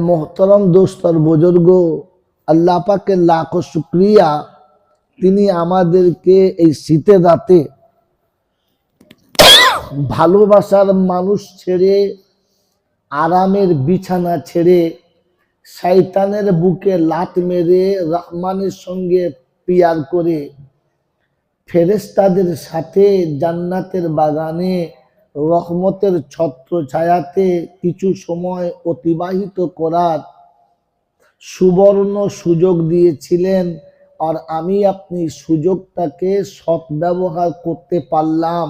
मोहतरम दोस्त और बुजुर्ग अल्लाह पाकेर लाखो शुक्रिया তিনি আমাদেরকে এই শীতের রাতে ভালোবাসার মানুষ ছেড়ে আরামের বিছানা ছেড়ে শয়তানের বুকে লাত মেরে রহমানের সঙ্গে পিয়ার করে ফেরেশতাদের সাথে জান্নাতের বাগানে রহমতের ছত্রছায়াতে কিছু সময় অতিবাহিত করার সুবর্ণ সুযোগ দিয়েছিলেন। আর আমি আপনি সুযোগটাকে সদ্ব্যবহার করতে পারলাম,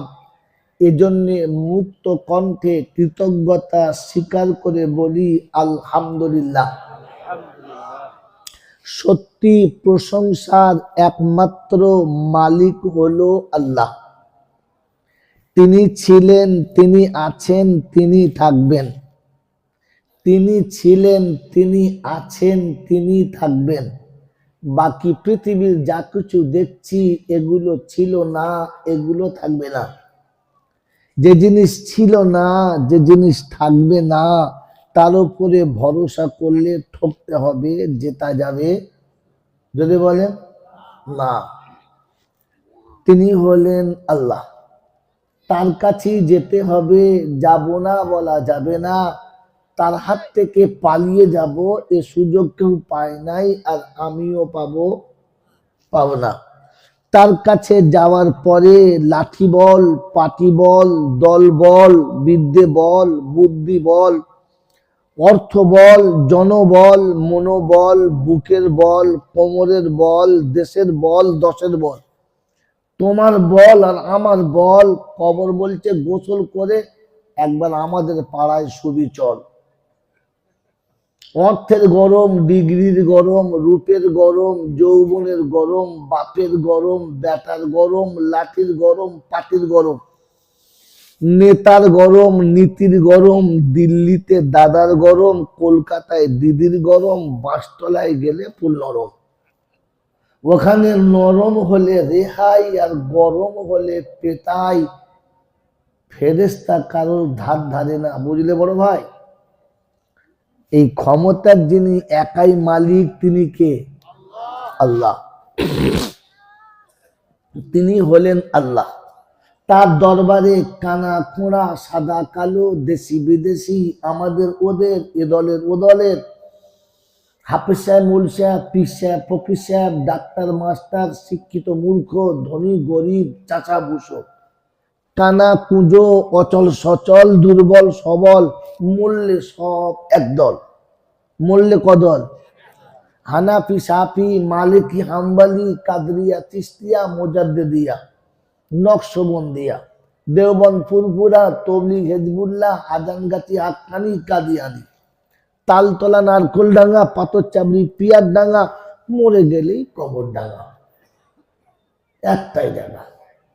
এজন্য মুক্ত কণ্ঠে কৃতজ্ঞতা স্বীকার করে বলি আলহামদুলিল্লাহ। সত্যি প্রশংসার একমাত্র মালিক হলো আল্লাহ। তিনি ছিলেন, তিনি আছেন, তিনি থাকবেন। তিনি ছিলেন, তিনি আছেন, তিনি থাকবেন। বাকি পৃথিবীর যা কিছু দেখছি এগুলো ছিল না, এগুলো থাকবে না। যে জিনিস ছিল না, যে জিনিস থাকবে না, তার উপরে ভরসা করলে ঠকতে হবে, জেতা যাবে যদি বলেন না। তিনি হলেন আল্লাহ, তার কাছেই যেতে হবে, যাব না বলা যাবে না। তার হাত থেকে পালিয়ে যাব এ সুযোগ কেউ পায় নাই, আর আমিও পাবো না। তার কাছে যাওয়ার পরে লাঠি বল, পাটি বল, দল বল, বিদ্যে বল, বুদ্ধি বল, অর্থ বল, জনবল, মনোবল, বুকের বল, কোমরের বল, দেশের বল, দশের বল, তোমার বল আর আমার বল। কবর বলছে গোসল করে একবার আমাদের পাড়ায় শুবি চল। অর্থের গরম, ডিগ্রির গরম, রূপের গরম, যৌবনের গরম, বাপের গরম, বেটার গরম, লাঠির গরম, পাটির গরম, নেতার গরম, নীতির গরম, দিল্লিতে দাদার গরম, কলকাতায় দিদির গরম, বাঁশতলায় গেলে ফুল নরম। ওখানে নরম হলে রেহাই আর গরম হলে পেটাই। ফেরেশতা কারোর ধার ধারে না, বুঝলে বড় ভাই? এই ক্ষমতার যিনি একাই মালিক তিনি কে? আল্লাহ। তিনি হলেন আল্লাহ। তার দরবারে কানা খোঁড়া, সাদা কালো, দেশি বিদেশি, আমাদের ওদের, এ দলের ও দলের, হাফেজ সাহেব, মূল সাহেব, পীর সাহেব, ফকির সাহেব, ডাক্তার মাস্টার, শিক্ষিত মূর্খ, ধনী গরিব, চাচা বুসো, কানা কুঁজো, অচল সচল, দুর্বল সবল, মূল্যে সব একদল। মূল্যে কদল? হানাফি, সাফি, মালিকি, হাম্বলি, কাদরিয়া, চিশতিয়া, মোজাদ্দেদিয়া, নকশবন্দিয়া, দেওবন্দ, ফুরফুরা, তবলিগ, হিজবুল্লাহ, আজানগাছি, হাক্কানি, কাদিয়ানি, তালতলা, নারকোলডাঙ্গা, পাথর চাবড়ি, পিয়ার ডাঙ্গা, মরে গেলেই কবর ডাঙ্গা। একটাই জায়গা।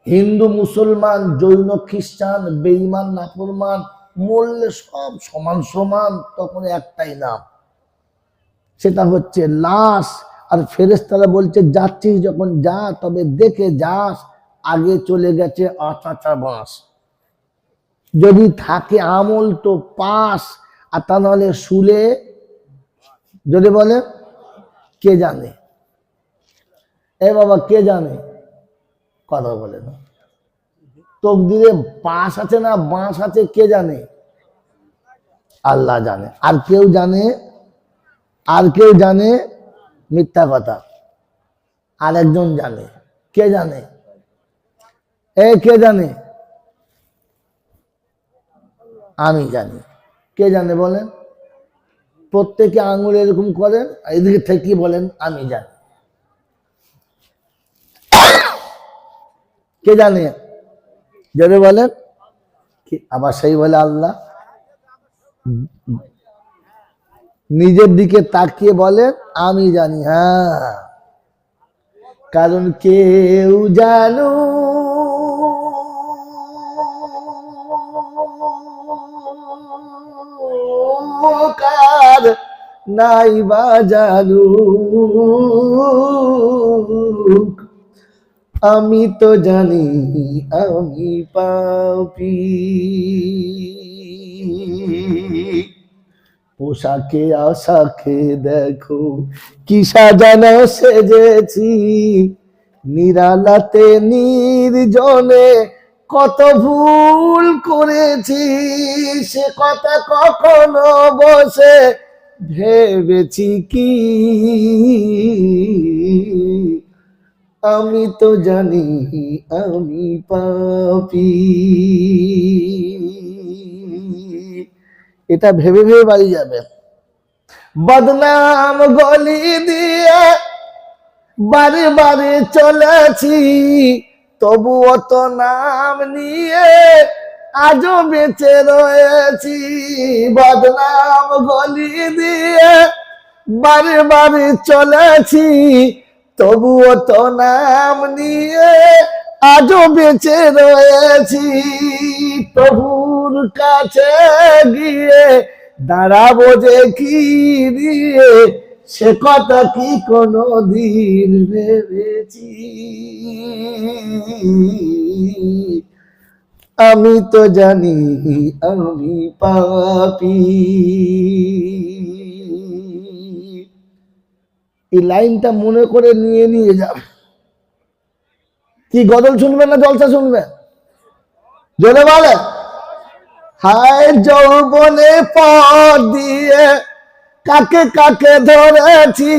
হিন্দু, মুসলমান, জৈন, খ্রিস্টান, বেঈমান, নাফরমান, মরলে সব সমান সমান, তখন একটাই নাম, সেটা হচ্ছে লাশ। আর ফেরেশতারা বলছে যাচ্ছিস যখন যা, তবে দেখে যাস আগে চলে গেছে আচাচা বাঁশ। যদি থাকে আমল তো পাস, আর তা নাহলে শুলে, যদি বলে কে জানে? এ বাবা কে জানে? কথা বলে না। তকদিরে পাশ আছে না বাঁশ আছে কে জানে? আল্লাহ জানে। আর কেউ জানে? আর কেউ জানে? মিথ্যা কথা। আর একজন জানে। কে জানে? কে জানে? আমি জানি। কে জানে বলেন? প্রত্যেকে আঙুল এরকম করেন, এদিকে থেকে বলেন আমি জানি। কে জানে? যদি বলেন আবার সেই বলে আল্লাহ। নিজের দিকে তাকিয়ে বলেন আমি জানি। হ্যাঁ, কারণ কেউ জানো কার নাই বা জানু, আমি তো জানি আমি পাপী। পোশাকে আশাকে দেখো কি সাজানো সেজেছি, নিরালাতে নির্জনে কত ভুল করেছি, সে কথা কখনো বসে ভেবেছি কি? আমি তো জানি আমি পাপী। এটা ভেবে ভেবে বাড়ি যাবে। বদনাম গলি দিয়ে বারে বারে চলেছি, তবুও তো নাম নিয়ে আজও বেঁচে রয়েছি। বদনাম গলি দিয়ে বারে বারে চলেছি, তবুও তো নাম নিয়ে আজও বেঁচে রয়েছি। প্রভুর কাছে গিয়ে দাঁড়াবো যে কি দিয়ে, সে কথা কি কোনো দিন ভেবেছি? আমি তো জানি আমি পাপী। এই লাইনটা মনে করে নিয়ে নিয়ে যাবে। কি গজল শুনবেন না জলসা শুনবেন? জোরে বলে। হায় যৌবনে পর দিয়ে কাকে কাকে ধরেছি,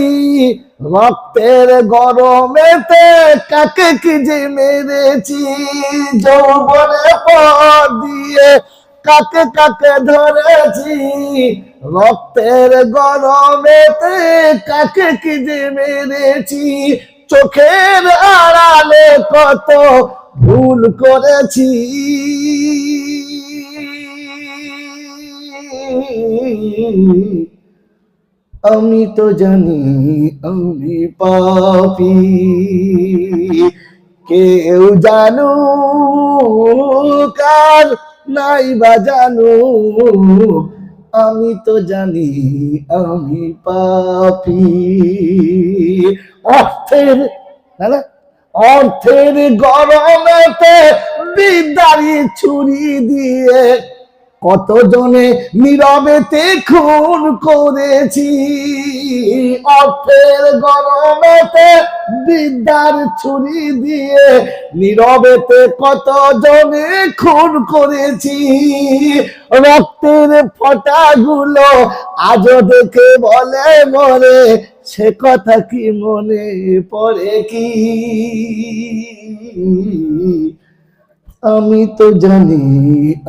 রক্তের গরমেতে কাকে কি যে মেরেছি। যৌবনে পর দিয়ে কাকে কাকে ধরেছি, রক্তের গরমেতে কাকে কি যে মেরেছি। চোখের আড়ালে কত ভুল করেছি, আমি তো জানি আমি পাপী। কেউ জানু কার নাই বা জানু, আমি তো জানি আমি পাপী। অর্থের গরমেতে বিদ্যারি ছুরি দিয়ে কতজনে নীরবেতে খুন করেছি। অর্থের গরমেতে বিদ্যার ছুরি দিয়ে নীরবেতে কতজনে খুন করেছি। রক্তের ফোঁটাগুলো আজও দেখে বলে মরে, সে কথা কি মনে পড়ে কি? আমি তো জানি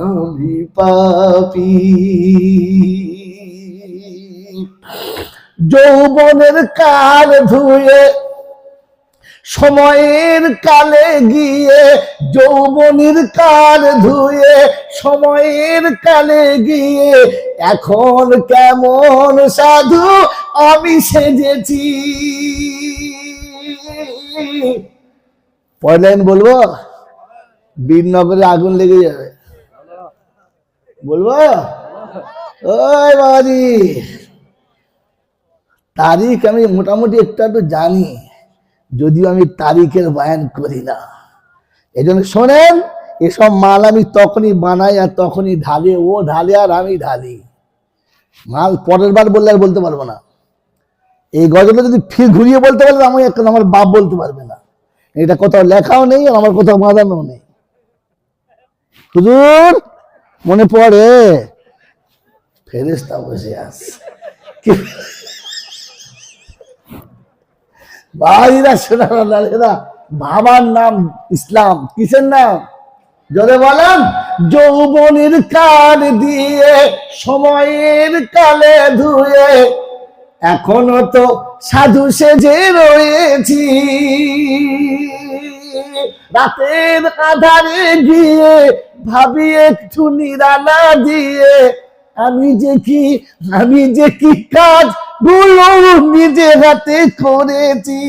আমি পাপী। যৌবনের কাল ধুয়ে সময়ের কালে গিয়ে, যৌবনের কাল ধুয়ে সময়ের কালে গিয়ে এখন কেমন সাধু আমি সেজেছি। পরের লাইন বলবো? বীরনগরে আগুন লেগে যাবে। বলবো? ওই বাবাজি, তারিখ আমি মোটামুটি একটু একটু জানি, যদিও আমি তারিখের বয়ান করি না। এই জন্য শোনেন, এসব মাল আমি তখনই বানাই আর তখনই ঢালি। ও ঢালে আর আমি ঢালি। মাল পরের বার বললে আর বলতে পারবো না। এই গজলটা যদি ফির ঘুরিয়ে বলতে পারবে, আমি আমার বাপ বলতে পারবে না। এটা কোথাও লেখাও নেই আর আমার কোথাও বাঁধানো নেই। হুজুর মনে পড়ে? ফেরেশতা বসে আছে। ভাইরা শোনা, বাবার নাম ইসলাম, কিসের নাম? যদি বলেন যৌবনের কাল দিয়ে সময়ের কালে ধুয়ে এখনো তো সাধু সেজে রয়েছি। রাতের আধারে গিয়ে ভাবি একটু নিরালা দিয়ে, আমি যে কি কাজ গুলো নিজে হাতে করেছি।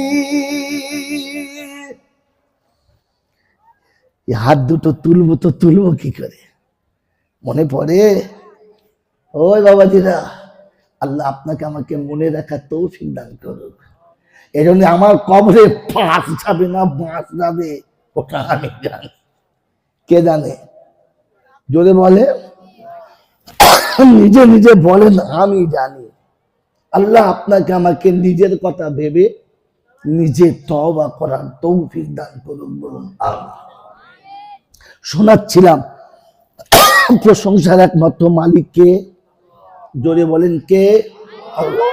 হাত দুটো তুলবো কি করে? মনে পড়ে? ওই বাবাজিরা, আল্লাহ আপনাকে আমাকে মনে রাখার তৌফিক দান করুক। এই জন্য আমার কবরে ফাঁস যাবে না বাঁশ যাবে, ওটা আমি জানি। কে জানে? জোরে বলে। নিজে নিজে বলেন আমি জানি। আল্লাহ আপনাকে আমাকে নিজের কথা ভেবে নিজে তওবা করার তৌফিক দান করুন, বলুন আমিন। শোনাচ্ছিলাম প্রশংসার একমাত্র মালিক কে? জোরে বলেন কে? আল্লাহ।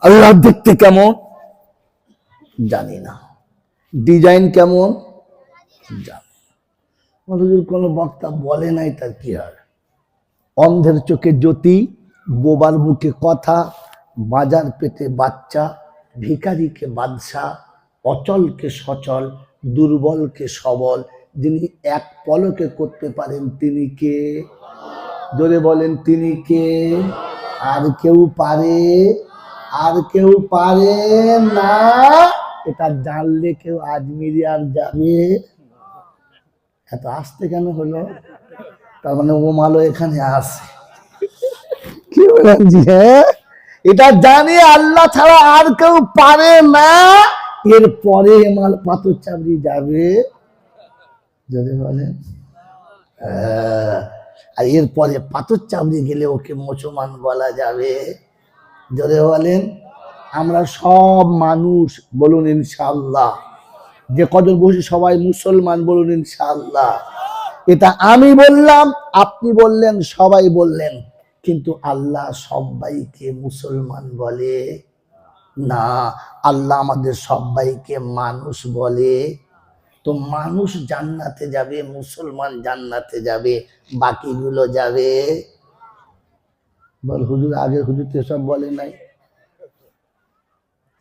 আল্লাহ দেখতে কেমন জানি না, ডিজাইন কেমন জানি না। কোন বক্তা বলে নাই তার কি হয়? অন্ধের চোখে জ্যোতি, বোবার মুখে কথা, বাজার পেটে বাচ্চা, ভিখারিকে বাদশাহ, অচলকে সচল, দুর্বলকে সবল, যিনি এক পলকে করতে পারেন তিনি কে? জোরে বলেন তিনি কে? আর কেউ পারে? আর কেউ পারে না। এটা জানলে কেউ আজমিরি আর যাবে? এত আসতে কেন হলো? তার মানে ও মালো এখানে আসে, কি বলেন জি? হ্যাঁ, এটা জানি আল্লাহ ছাড়া আর কেউ পারে না। এরপরে মাল পাথর চাবড়ি যাবে, যদি বলেন। আর এরপরে পাথর চাবড়ি গেলে ওকে মুসলমান বলা যাবে, যদি বলেন। আমরা সব মানুষ, বলুন ইনশাআল্লাহ। যে কজন বসে সবাই মুসলমান, বলুন ইনশাআল্লাহ। এটা আমি বললাম, আপনি বললেন, সবাই বললেন, কিন্তু আল্লাহ সবাইকে মুসলমান বলে না। আল্লাহ আমাদের সবাইকে মানুষ বলে। তো মানুষ জান্নাতে যাবে, মুসলমান জান্নাতে যাবে, বাকিগুলো যাবে? বল হুজুর, আগের হুজুর তো সব বলে নাই,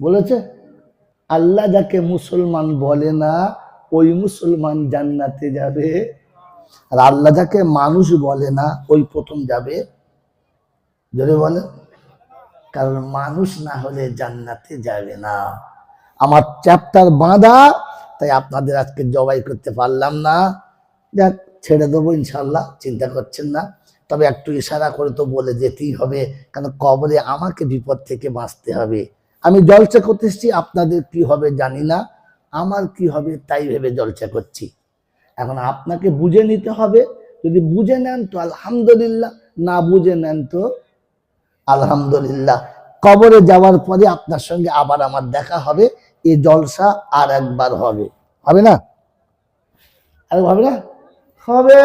বলেছে আল্লাহ যাকে মুসলমান বলে না ওই মুসলমান জান্নাতে যাবে, আর আল্লাহ যাকে মানুষ বলে না ওই প্রথম যাবে। যদি বলে, কারণ মানুষ না হলে জান্নাতে যাবে না। আমার চ্যাপ্টার বাঁধা, তাই আপনাদের আজকে জবাই করতে পারলাম না। যাক, ছেড়ে দেবো ইনশাল্লাহ, চিন্তা করছেন না। তবে একটু ইশারা করে তো বলে যেতেই হবে, কারণ কবরে আমাকে বিপদ থেকে বাঁচতে হবে। আমি জলসা করতে এসেছি, আপনাদের কি হবে জানি না, আমার কি হবে তাই ভেবে জলসা করছি। এখন আপনাকে বুঝে নিতে হবে, যদি বুঝে নেন তো আলহামদুলিল্লাহ, না বুঝে নেন তো আলহামদুলিল্লাহ। কবরে যাওয়ার পরে আপনার সঙ্গে আবার আমার দেখা হবে, এই জলসা আর একবার হবে, হবে না? আর হবে না? হবে।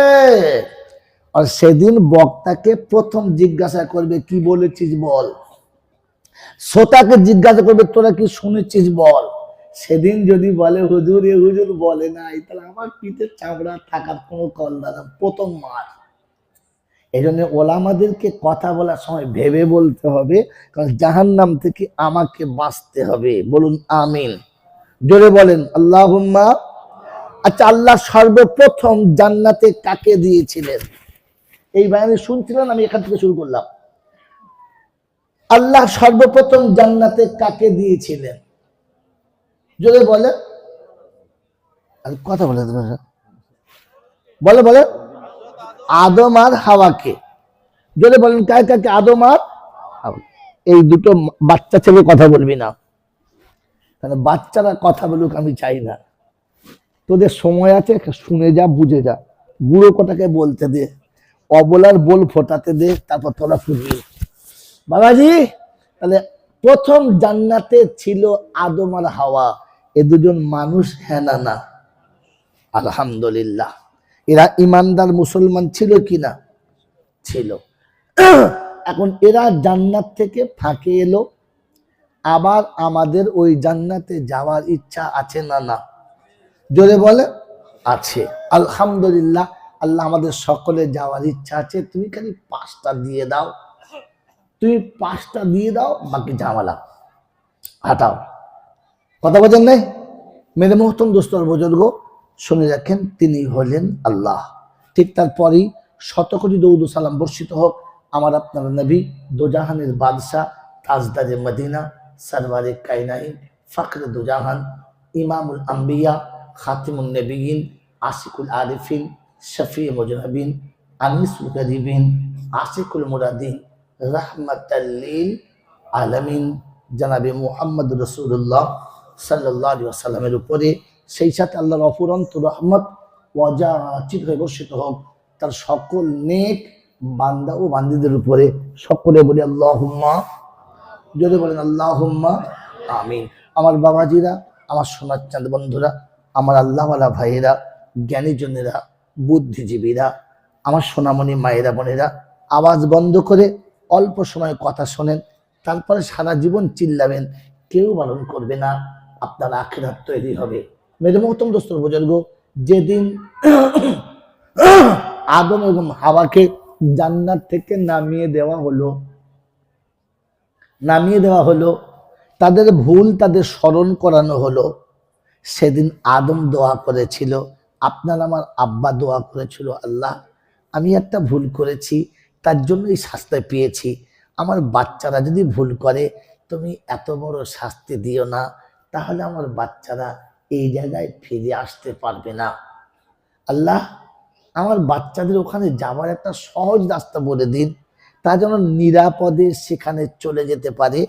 আর সেদিন বক্তাকে প্রথম জিজ্ঞাসা করবে কি বলেছিস বল, শ্রোতাকে জিজ্ঞাসা করবে তোরা কি শুনেছিস বল। সেদিন যদি বলে হুজুর এ হুজুর বলে নাই, তাহলে আমার পিঠে চামড়া থাকার কোনো কল্লা না, প্রথম মার। এই জন্য ওলামাদেরকে কথা বলার সময় ভেবে বলতে হবে, কারণ জাহান্নাম থেকে আমাকে বাঁচতে হবে, বলুন আমিন। জোরে বলেন আল্লাহুম্মা। আচ্ছা, আল্লাহ সর্বপ্রথম জান্নাতে কাকে দিয়েছিলেন? এই বায়ানে শুনছিলেন, আমি এখান থেকে শুরু করলাম। আল্লাহ সর্বপ্রথম জান্নাতে কাকে দিয়েছিলেন? জোরে বলে, কথা বলে বলে বলে আদম আর হাওয়াকে। জোরে বলেন কাকে কাকে? আদম আর হাওয়া। এই দুটো বাচ্চা ছেলে কথা বলবি না, তাহলে বাচ্চারা কথা বলুক আমি চাই না। তোদের সময় আছে, শুনে যা, বুঝে যা। বুড়ো কটাকে বলতে দে, অবলার বল ফোটাতে দে, তারপর তোরা ফুটবি। বাবাজি, তাহলে প্রথম জান্নাতে ছিল আদম আর হাওয়া, এ দুজন মানুষ, হ্যাঁ না না? আলহামদুলিল্লাহ। এরা ইমানদার মুসলমান ছিল কিনা? ছিল। এখন এরা জান্নাত থেকে ফাঁকে এলো, আবার আমাদের ওই জান্নাতে যাওয়ার ইচ্ছা আছে না না? জোরে বলে আছে। আলহামদুলিল্লাহ, আল্লাহ আমাদের সকলে যাওয়ার ইচ্ছা আছে। তুমি খালি 5টা দিয়ে দাও, তুমি 5টা দিয়ে দাও, বাকি ঝামেলা হাঁটাও। কথা বলেন নাই? মেরে মোহতম দোস্ত আর বুজুর্গ, শুনে রাখেন, তিনি হলেন আল্লাহ। ঠিক তারপরেই 100 কোটি দরুদ ও সালাম বর্ষিত হোক আমার আপনার নবী, দোজাহানের বাদশাহ, তাজদারে মদিনা, সরওয়ারে কায়নাইন, ফখরে দোজাহান, ইমামুল আম্বিয়া, খাতিমুন নবিয়িন, আশিকুল আরিফিন, শফি মুজনবিন, আনিসুল গরিবিন, আশিকুল মুরাদিন, রাহমাতাল লিল আলামিন, জনাবে মুহাম্মদ রাসূলুল্লাহ সাল্লাল্লাহু আলাইহি ওয়াসাল্লামের উপরে, সেই সাথে আল্লাহর অফুরন্ত রহমত ওয়াজাচিত হয়ে বর্ষিত হোক তার সকল নেক বান্দা ও বান্দীদের উপরে সকলে বলি আল্লাহুম্মা, যদি বলেন আল্লাহুম্মা আমিন। আমার বাবাজিরা, আমার সোনার চাঁদ বন্ধুরা, আমার আল্লাহওয়ালা ভাইয়েরা, জ্ঞানীজনেরা, বুদ্ধিজীবীরা, আমার সোনামণি মায়েরা বোনেরা, আওয়াজ বন্ধ করে অল্প সময় কথা শোনেন, তারপরে সারা জীবন চিল্লাবেন, কেউ বারণ করবে না, আপনার আখিরাত তৈরি হবে। মেরে মহতম দোস্তর বুজুর্গ, যেদিন আদম এবং হাওয়াকে জান্নাত থেকে নামিয়ে দেওয়া হলো, তাদের ভুল তাদের স্মরণ করানো হলো, সেদিন আদম দোয়া করেছিল, আপনার আমার আব্বা দোয়া করেছিল, আল্লাহ আমি একটা ভুল করেছি, তার জন্যই শাস্তি পেয়েছি, আমার বাচ্চারা যদি ভুল করে তুমি এত বড় শাস্তি দিও না, তাহলে আমার বাচ্চারা এই জায়গায় ফিরে আসতে পারবে না। আল্লাহ আমার বাচ্চাদের ওখানে যাওয়ার একটা সহজ রাস্তা বলে দিন, তা যেন নিরাপদে সেখানে চলে যেতে পারে,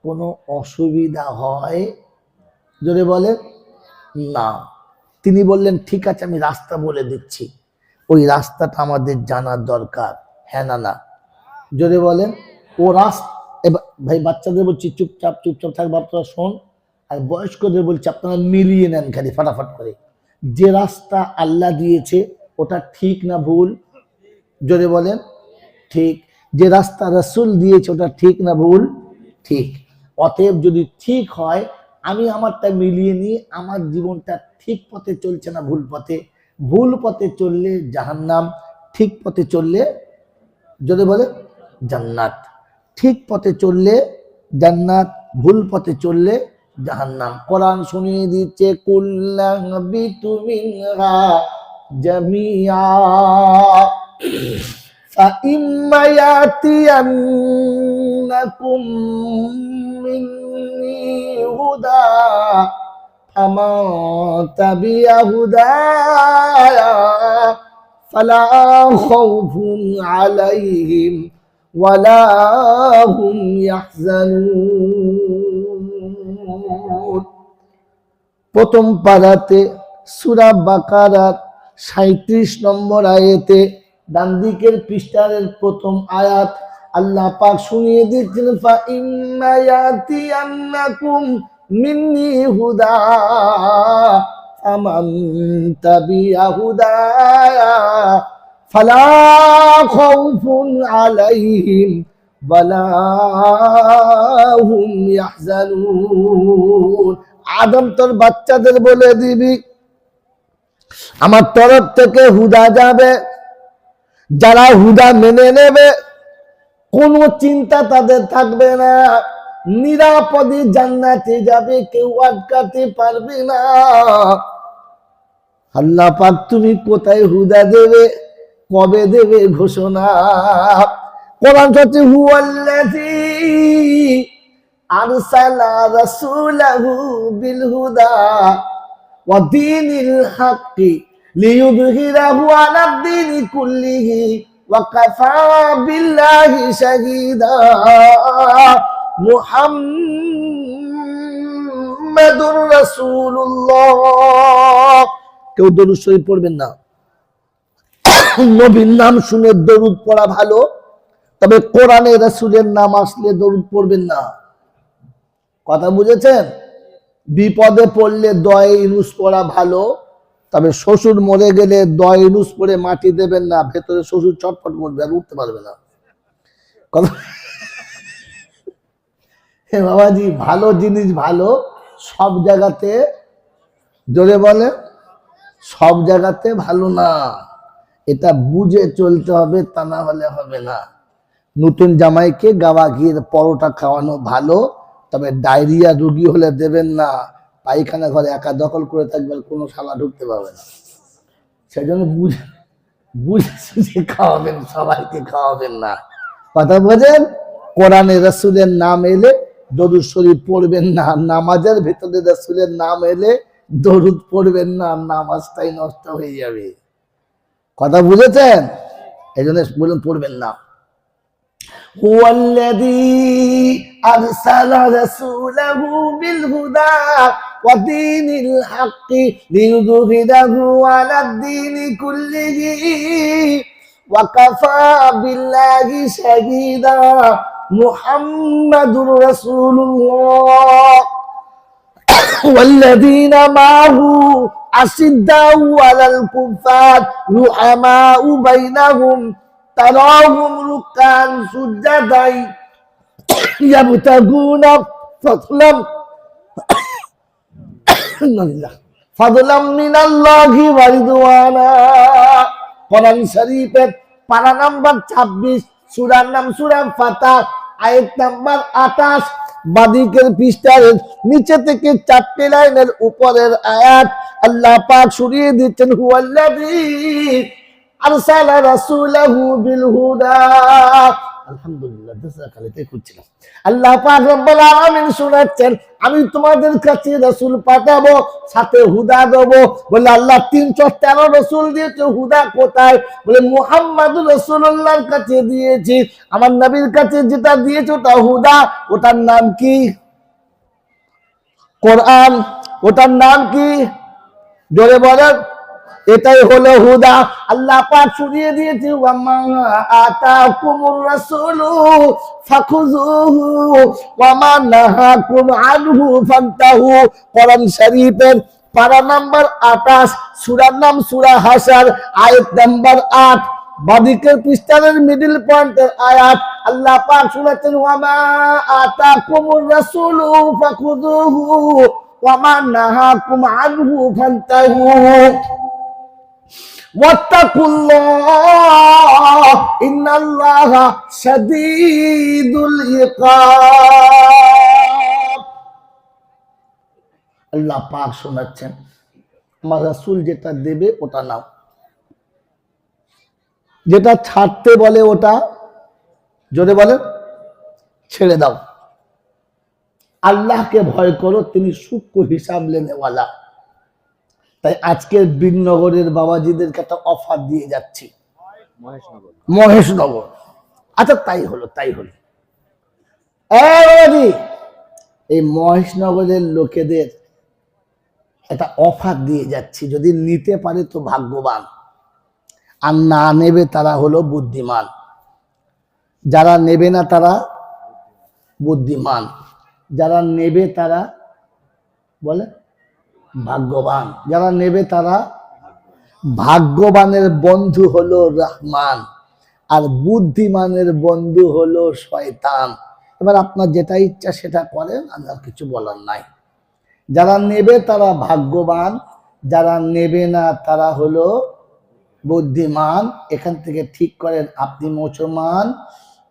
কোনো অসুবিধা হয় যদি বলেন না। তিনি বললেন ঠিক আছে আমি রাস্তা বলে দিচ্ছি, ওই রাস্তাটা আমাদের জানার দরকার, হ্যাঁ না না যদি বলেন ও রাস্তা। ভাই বাচ্চাদের বলছি চুপচাপ থাকবে, আপনারা শোন, আর বয়স্কদের বলছি আপনারা মিলিয়ে নেন খালি ফাটাফাট করে। যে রাস্তা আল্লাহ দিয়েছে ওটা ঠিক না ভুল যদি বলেন ঠিক, যে রাস্তা রাসূল দিয়েছে ওটা ঠিক না ভুল ঠিক। অতএব যদি ঠিক হয় আমি আমারটা মিলিয়ে নিই, আমার জীবনটা ঠিক পথে চলছে না ভুল পথে, ভুল পথে চললে জাহান্নাম, ঠিক পথে চললে যদি বলে জান্নাত, ঠিক পথে চললে জান্নাত, ভুল পথে চললে জাহান্নাম। কোরআন শুনিয়ে দিচ্ছে কুল্লাহবিতু মিনহা জামিআ فإما يأتينكم مني هدى فمن تبع هداي فلا خوف عليهم ولا هم يحزنون। প্রথম পারাতে সূরা বাকারার 37 নম্বর আয়াতে ডান দিকের পৃষ্ঠার প্রথম আয়াত আল্লাহ পাক শুনিয়ে দিচ্ছেন ফাইম্মা ইয়াতিয়ান্নাকুম মিন্নি হুদা ফামান তাবিআ হুদায়া ফালা খাউফুন আলাইহিম ওয়ালা হুম ইয়াহজানুন। আদম তোর বাচ্চাদের বলে দিবি আমার তরফ থেকে হুদা যাবে, যারা হুদা মেনে নেবে কোনো চিন্তা তাদের থাকবে না, নিরাপদে জান্নাতে যাবে, কেউ আটকাতে পারবে না। আল্লাহ পাক তুমি কোথায় হুদা দেবে, কবে দেবে ঘোষণা। কোরআন হচ্ছে হুয়াল্লাযী আরসালা রাসূলাহু বিল হুদা ওয়া দীনিল হাক্কি লিইয়ুযহিরাহু আলাদ দীনি কুল্লিহি ওয়া কাফা বিল্লাহি শাহীদা। মুহাম্মাদুর রাসূলুল্লাহ। কেউ দরুদ শরীফ পড়বেন না, নবীর নাম শুনে দরুদ পড়া ভালো, তবে কোরআনে রাসূলের নাম আসলে দরুদ পড়বেন না। কথা বুঝেছেন? বিপদে পড়লে দোয়া ইউনুস পড়া ভালো, তবে শ্বশুর মরে গেলে দোয়া ইউনুস পড়ে মাটি দেবেন না, ভেতরে শ্বশুর চটপট মরবে আর উঠতে পারবে না। কথা হে বাবাজি, ভালো জিনিস ভালো, সব জায়গাতে জোরে বলে সব জায়গাতে ভালো না, এটা বুঝে চলতে হবে, তা না হলে হবে না। নতুন জামাইকে গাওয়া ঘির পরোটা খাওয়ানো ভালো, তবে ডায়রিয়া রোগী হলে দেবেন না, পায়খানা ঘরে একা দখল করে থাকবেন, কোনো শালা ঢুকতে পারবে না। সেই জন্য বুঝে সুঝে খাওয়াবেন, সবাইকে খাওয়াবেন না। কথা বোঝেন? কোরআনে রাসূলের নাম এলে দরুদ শরীফ পড়বেন না, নামাজের ভেতরে রাসূলের নাম এলে দরুদ পড়বেন না, নামাজটাই নষ্ট হয়ে যাবে। কথা বুঝেছেন? এই জন্য বলুন পড়বেন না। هو الذي أرسل رسوله بالهدى ودين الحق ليظهره على الدين كله ওয়াকাফা বিল্লাহি শাহিদা মুহাম্মাদুর রাসূলুল্লাহ ওয়াল্লাযীনা মা'হু আশিদ্দাউ আলাল কুফার রুহামাউ বাইনাহুম তারাহুম রুকান সুজ্জাদাই ইয়াবতাগুনা ফাদলাম ফাদলাম মিনাল্লাহি ওয়া রিদওয়ানা। কোরআন শরীফের পারা নাম্বার 26, সূরার নাম সূরা ফাতিহা, আয়াত নাম্বার 28, বাদিকের পৃষ্ঠার নিচে থেকে 4টে লাইনের উপরের আয়াত আল্লাহ পাক শুনিয়ে দিচ্ছেন, হুয়াল্লাযী আরসালা রাসূলাহু বিল হুদা। আলহামদুলিল্লাহ, দেশাকালেতে খুঁজছিলাম। আল্লাহ পাক রব্বুল আলামিন শোনাচ্ছেন, আমি তোমাদের কাছে রাসূল পাঠাবো, সাথে হুদা দেব। বলে আল্লাহ 313 রাসূল দিয়েছে, হুদা কোথায়? বলে মুহাম্মাদুর রাসূলুল্লাহর কাছে দিয়েছি। আমার নবীর কাছে যেটা দিয়েছে ওটা হুদা। ওটার নাম কি? কোরআন। ওটার নাম কি? জোরে বলেন। এটাই হলো হুদা। আল্লাহ পাক শুনিয়ে দিয়েছে, ওয়ামা আতাকুমুর রাসূলু ফাখুযুহু ওয়ামা নাহাকুম আনহু ফান্তাহু। কোরআন শরীফের পারা নাম্বার 28, সূরার নাম সূরা হাসর, আয়াত নাম্বার 8, বাদিকের পৃষ্ঠার মিডল পয়েন্টের আয়াত আল্লাহ পাক শুনাচ্ছেন, ওয়ামা আতাকুমুর রাসূলু ফাখুযুহু ওয়ামা নাহাকুম আনহু ফান্তাহু ওয়াত্তাকুল্লাহ ইন্নাল্লাহা শাদীদুল ইকাব। আল্লাহ পাক শোনাচ্ছেন, আমার রাসূল যেটা দেবে ওটা নাও, যেটা ছাড়তে বলে ওটা জোরে বলে ছেড়ে দাও। আল্লাহকে ভয় করো, তিনি সূক্ষ্ম হিসাব লেনেওয়ালা। তাই আজকের বীরনগরের বাবাজিদেরকে একটা অফার দিয়ে যাচ্ছি, মহেশনগর। আচ্ছা তাই হলো। এই মহেশনগরের লোকেদের একটা অফার দিয়ে যাচ্ছি, যদি নিতে পারে তো ভাগ্যবান, আর না নেবে তারা হলো বুদ্ধিমান। যারা নেবে না তারা বুদ্ধিমান, যারা নেবে তারা বলে ভাগ্যবান। যারা নেবে তারা ভাগ্যবানের বন্ধু হলো রহমান, আর বুদ্ধিমানের বন্ধু হলো শয়তান। এবার আপনার যেটা ইচ্ছা সেটা করেন, আমার কিছু বলার নাই। যারা নেবে তারা ভাগ্যবান, যারা নেবে না তারা হলো বুদ্ধিমান। এখান থেকে ঠিক করেন, আপনি মুসলমান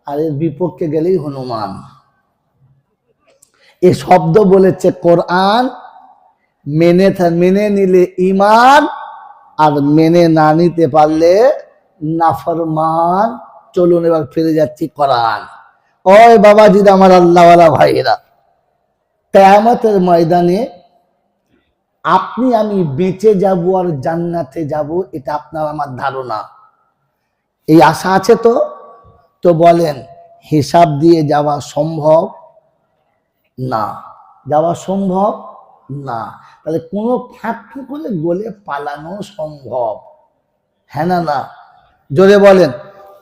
আর এর বিপক্ষে গেলেই হনুমান। এ শব্দ বলেছে কোরআন। মেনে নিলে ঈমান, আর মেনে না নিতে পারলে নাফরমান। চলুন এবার ফিরে যাচ্ছি কোরআন। ওই বাবাজিরা, আমার আল্লাহওয়ালা ভাইয়েরা, কিয়ামতের ময়দানে আপনি আমি বেঁচে যাব আর জান্নাতে যাব, এটা আপনার আমার ধারণা। এই আশা আছে তো বলেন, হিসাব দিয়ে যাওয়া সম্ভব না? যাওয়া সম্ভব না। তাহলে কোনো ফাঁক করে গলে পালানো সম্ভব? হ্যাঁ না? জোরে বলেন।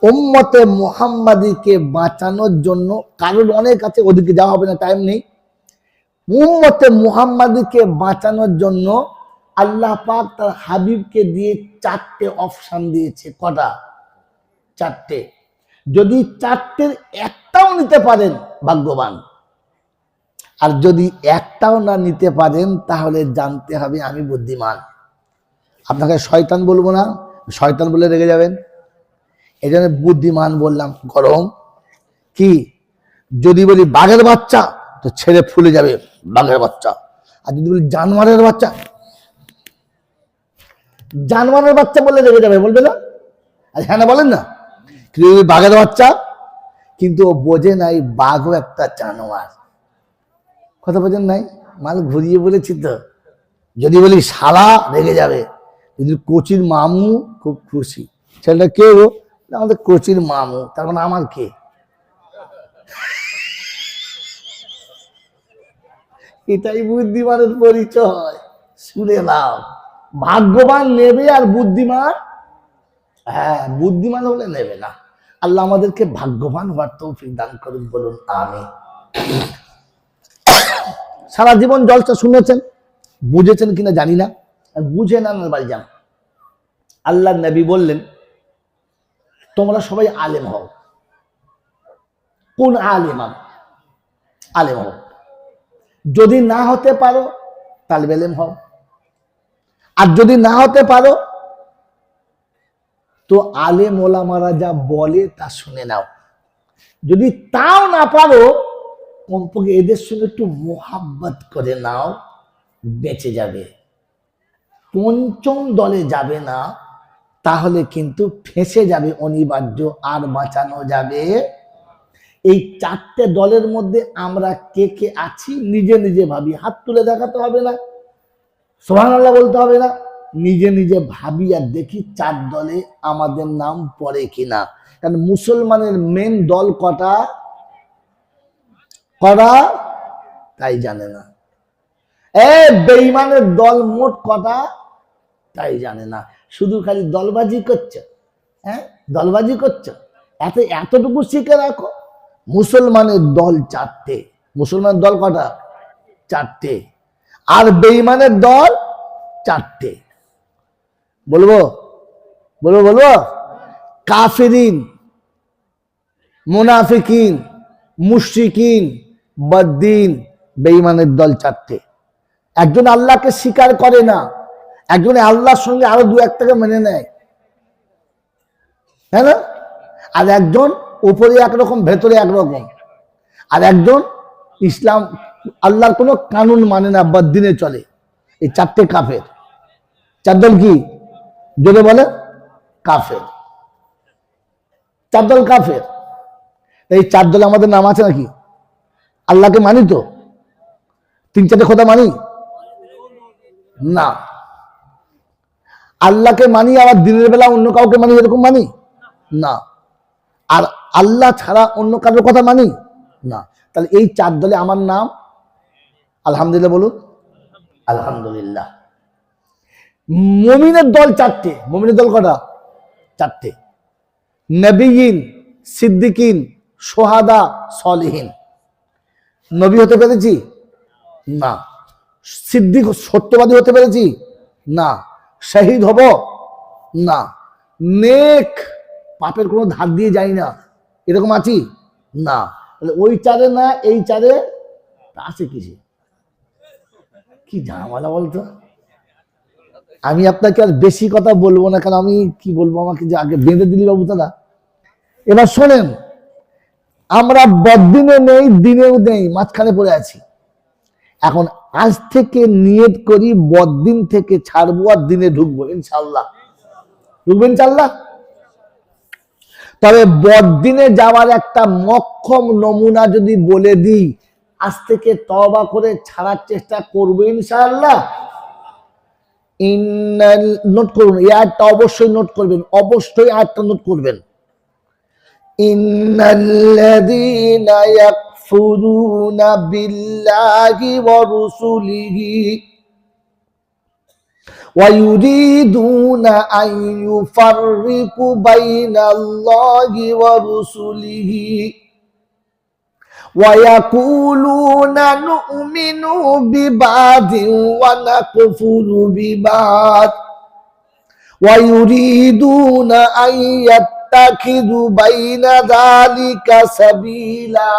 উম্মতে মুহাম্মাদীকে বাঁচানোর জন্য, কারণ অনেক আছে, ওদিকে যাওয়া হবে না, টাইম নেই। উম্মতে মুহাম্মাদীকে বাঁচানোর জন্য আল্লাহ পাক তার হাবিবকে দিয়ে 4টে অপশন দিয়েছে। কটা? 4টে। যদি 4টের একটাও নিতে পারেন ভাগ্যবান, আর যদি একটাও না নিতে পারেন তাহলে জানতে হবে আমি বুদ্ধিমান। আপনাকে শয়তান বলবো না, শয়তান বলে রেগে যাবেন। এই জন্য বুদ্ধিমান বললাম। গরম কি? যদি বলি বাঘের বাচ্চা তো ছেড়ে ফুলে যাবে বাঘের বাচ্চা, আর যদি বলি জানোয়ারের বাচ্চা, জানোয়ারের বাচ্চা বলে রেগে যাবে, বলবে না? আর হ্যাঁ না বলেন না? কিন্তু বাঘের বাচ্চা, কিন্তু ও বোঝে নাই বাঘও একটা জানোয়ার। কথা বোঝেন নাই? মাল ঘুরিয়ে বলেছি তো। যদি বলি শালা রেগে যাবে, যদি কোচির মামু খুব খুশি। ছেলেটা কে গো? আমাদের কোচির মামু। তার মানে আমার কে? এটাই বুদ্ধিমানের পরিচয়। শুনে নাও, ভাগ্যবান নেবে আর বুদ্ধিমান হ্যাঁ, বুদ্ধিমান হলে নেবে না। আল্লাহ আমাদেরকে ভাগ্যবান হওয়ার তৌফিক দান করুন, বলুন আমিন। সারা জীবন জলসা শুনেছেন, বুঝেছেন কিনা জানি না, বুঝে না বাড়ি যান। আল্লাহ নবী বললেন তোমরা সবাই আলেম হও। কোন আলেমান? আলেম হও। যদি না হতে পারো তালবে ইলম হও, আর যদি না হতে পারো তো আলেম ওলামারা যা বলে তা শুনে নাও। যদি তাও না পারো কমপক্ষে এদের সঙ্গে একটু মোহাব্বত করে নাও, বেঁচে যাবে। পঞ্চম দলে যাবে না, তাহলে কিন্তু ফেঁসে যাবে অনিবার্য, আর বাঁচানো যাবে। এই চারটে দলের মধ্যে আমরা কে কে আছি নিজে নিজে ভাবি। হাত তুলে দেখাতে হবে না, সুবহানাল্লাহ বলতে হবে না, নিজে নিজে ভাবি আর দেখি চার দলে আমাদের নাম পড়ে কিনা। কারণ মুসলমানের মেন দল কটা কটা তাই জানে না। বেঈমানের দল মোট কটা তাই জানে না। শুধু খালি দলবাজি করছে। হ্যাঁ, দলবাজি করছে। এতটুকু শিখে রাখো, মুসলমানের দল চারটে। মুসলমানের দল কটা? চারটে। আর বেঈমানের দল চারটে। বলবো বলবো বলবো কাফিরিন, মুনাফিকিন, মুশরিকিন, বদ্দিন। বেঈমানের দল চারটে। একজন আল্লাহকে স্বীকার করে না, একজন আল্লাহর সঙ্গে আরো দু একটাকে মেনে নেয়, হ্যাঁ না? আর একজন উপরে একরকম ভেতরে একরকম। আর একজন ইসলাম আল্লাহর কোনো কানুন মানে না, বদ্দিনে চলে। এই চারটে কাফের। চার দল কি যদি বলে? কাফের। চার দল কাফের। এই চার দলে আমাদের নাম আছে নাকি? আল্লাহকে মানি তো? তিন চারটে খোদা মানি না। আল্লাহকে মানি, আবার দিনের বেলা অন্য কাউকে মানি, এরকম মানি না। আর আল্লাহ ছাড়া অন্য কারোর কথা মানি না। তাহলে এই চার দলে আমার নাম আলহামদুলিল্লাহ বলুন, আলহামদুলিল্লাহ। মুমিনের দল চারটে। মুমিনের দল কটা? চারটে। নবীন, সিদ্দিকিন, সোহাদা, সলিহিন। নবী হতে পেরেছি না। সিদ্দিক সত্যবাদী হতে পেরেছি না। শহীদ হব না। নেক, পাপের কোনো ধার দিয়ে যাই না, এরকম আছি না। ওই চারে না, এই চারে আছে কিসে? কি ঝামেলা বলতো। আমি আপনাকে আর বেশি কথা বলবো না, কারণ আমি কি বলবো, আমাকে যে আগে বেঁধে দিলি বাবু দাদা। এবার শোনেন, আমরা বদ্দিনে নেই, দিনেও নেই, মাঝখানে পড়ে আছি। এখন আজ থেকে নিয়ত করি বদ্দিন থেকে ছাড়বো আর দিনে ঢুকবো ইনশাল্লাহ। ঢুকবো ইনশাল্লাহ। তবে বদ্দিনে যাওয়ার একটা মক্ষম নমুনা যদি বলে দিই, আজ থেকে তওবা করে ছাড়ার চেষ্টা করবো ইনশাআল্লাহ। নোট করুন, এই আয়াতটা অবশ্যই নোট করবেন, অবশ্যই আয়াতটা নোট করবেন। ইন্নাল্লাযীনা ইয়াকফুরুনা বিল্লাহি ওয়া রুসুলিহি ওয়া ইউরিদুনা আন ইউফাররিকু বাইনাল্লাহি ওয়া রুসুলিহি وَيَقُولُونَ نُؤْمِنُ بِبَعْضٍ وَنَكْفُرُ بِبَعْضٍ وَيُرِيدُونَ أَن يَتَّخِذُوا بَيْنَ ذَلِكَ سَبِيلًا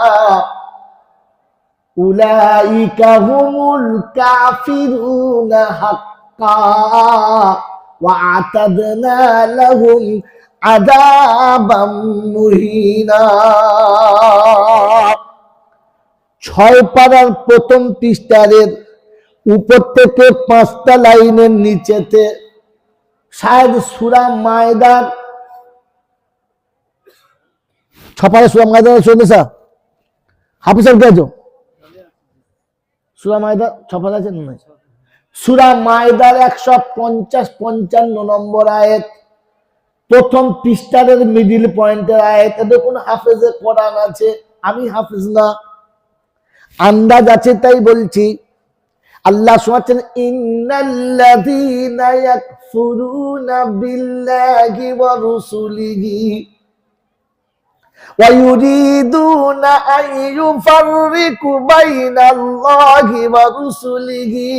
أُولَئِكَ هُمُ الْكَافِرُونَ حَقًّا وَأَعْتَدْنَا لَهُمْ عَذَابًا مُهِينًا। 6 পারার প্রথম পৃষ্ঠারের উপর থেকে 5টা লাইনের নিচেতে শায়দ সূরা মায়দার 6 পারা সূরা মায়দার চলেছে। হাফিজ সাহেব কেছো সূরা মায়দা 6 পারা আছে না? সূরা মায়দার 150-55 নম্বর আয়াত, প্রথম পৃষ্ঠারের মিডিল পয়েন্টের আয়াত। দেখুন হাফেজে কোরআন আছে, আমি হাফেজ না, আন্দাজ আছে তাই বলছি। আল্লাহ শোনাচ্ছেন, ইন্নাল্লাযীনা ইয়াকফুরুনা বিল্লাহি ওয়া রুসুলিহি ওয়া ইউরিদুনা আন ইউফাররিকু বাইনাল্লাহি ওয়া রুসুলিহি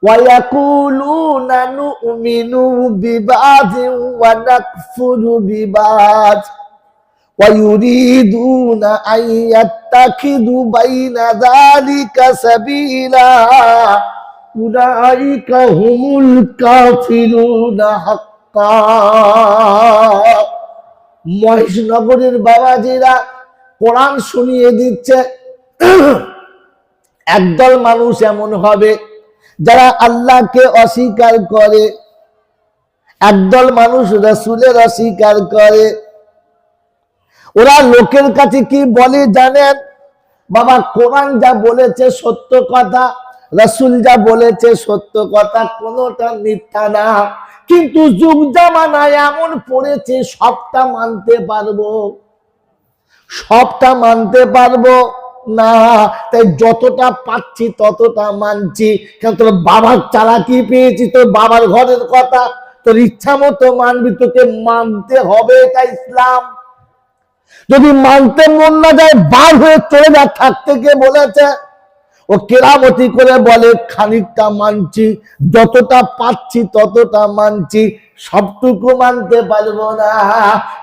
ওয়া ইয়াকুলুনা নু'মিনু বিবা'দিন ওয়া নাকফুরু বিবা'দ ওয়া ইউরিদুনা আন ইয়াত্তাখিযু বাইনা যালিকা সাবিলা উলাইকা হুমুল কাফিরুনা হাক্কা। মহেশনগরের বাবাজিরা কোরআন শুনিয়ে দিচ্ছে, একদল মানুষ এমন হবে যারা আল্লাহকে অস্বীকার করে, একদল মানুষ রাসূলের অস্বীকার করে। ওরা লোকের কাছে কি বলে জানেন? বাবা, কোরআন যা বলেছে সত্য কথা, রাসূল যা বলেছে সত্য কথা, কোনোটা মিথ্যা না। কিন্তু যুগ জামানায় এমন পড়েছে সবটা মানতে পারবো, সবটা মানতে পারবো না। তাই যতটা পাচ্ছি ততটা মানছি। কেন? তোর বাবার চালাকি পেয়েছি, তোর বাবার ঘরের কথা তোর ইচ্ছা মতো মানবি, তোকে মানতে হবে। এটা ইসলাম। যদি মানতে মন না যায় বার হয়ে চলে যা, থাকতে কে বলেছে? ও কেরামতি করে বলে খানিকটা মানছি, যতটা পাচ্ছি ততটা মানছি, সবটুকু মানতে পারবো না।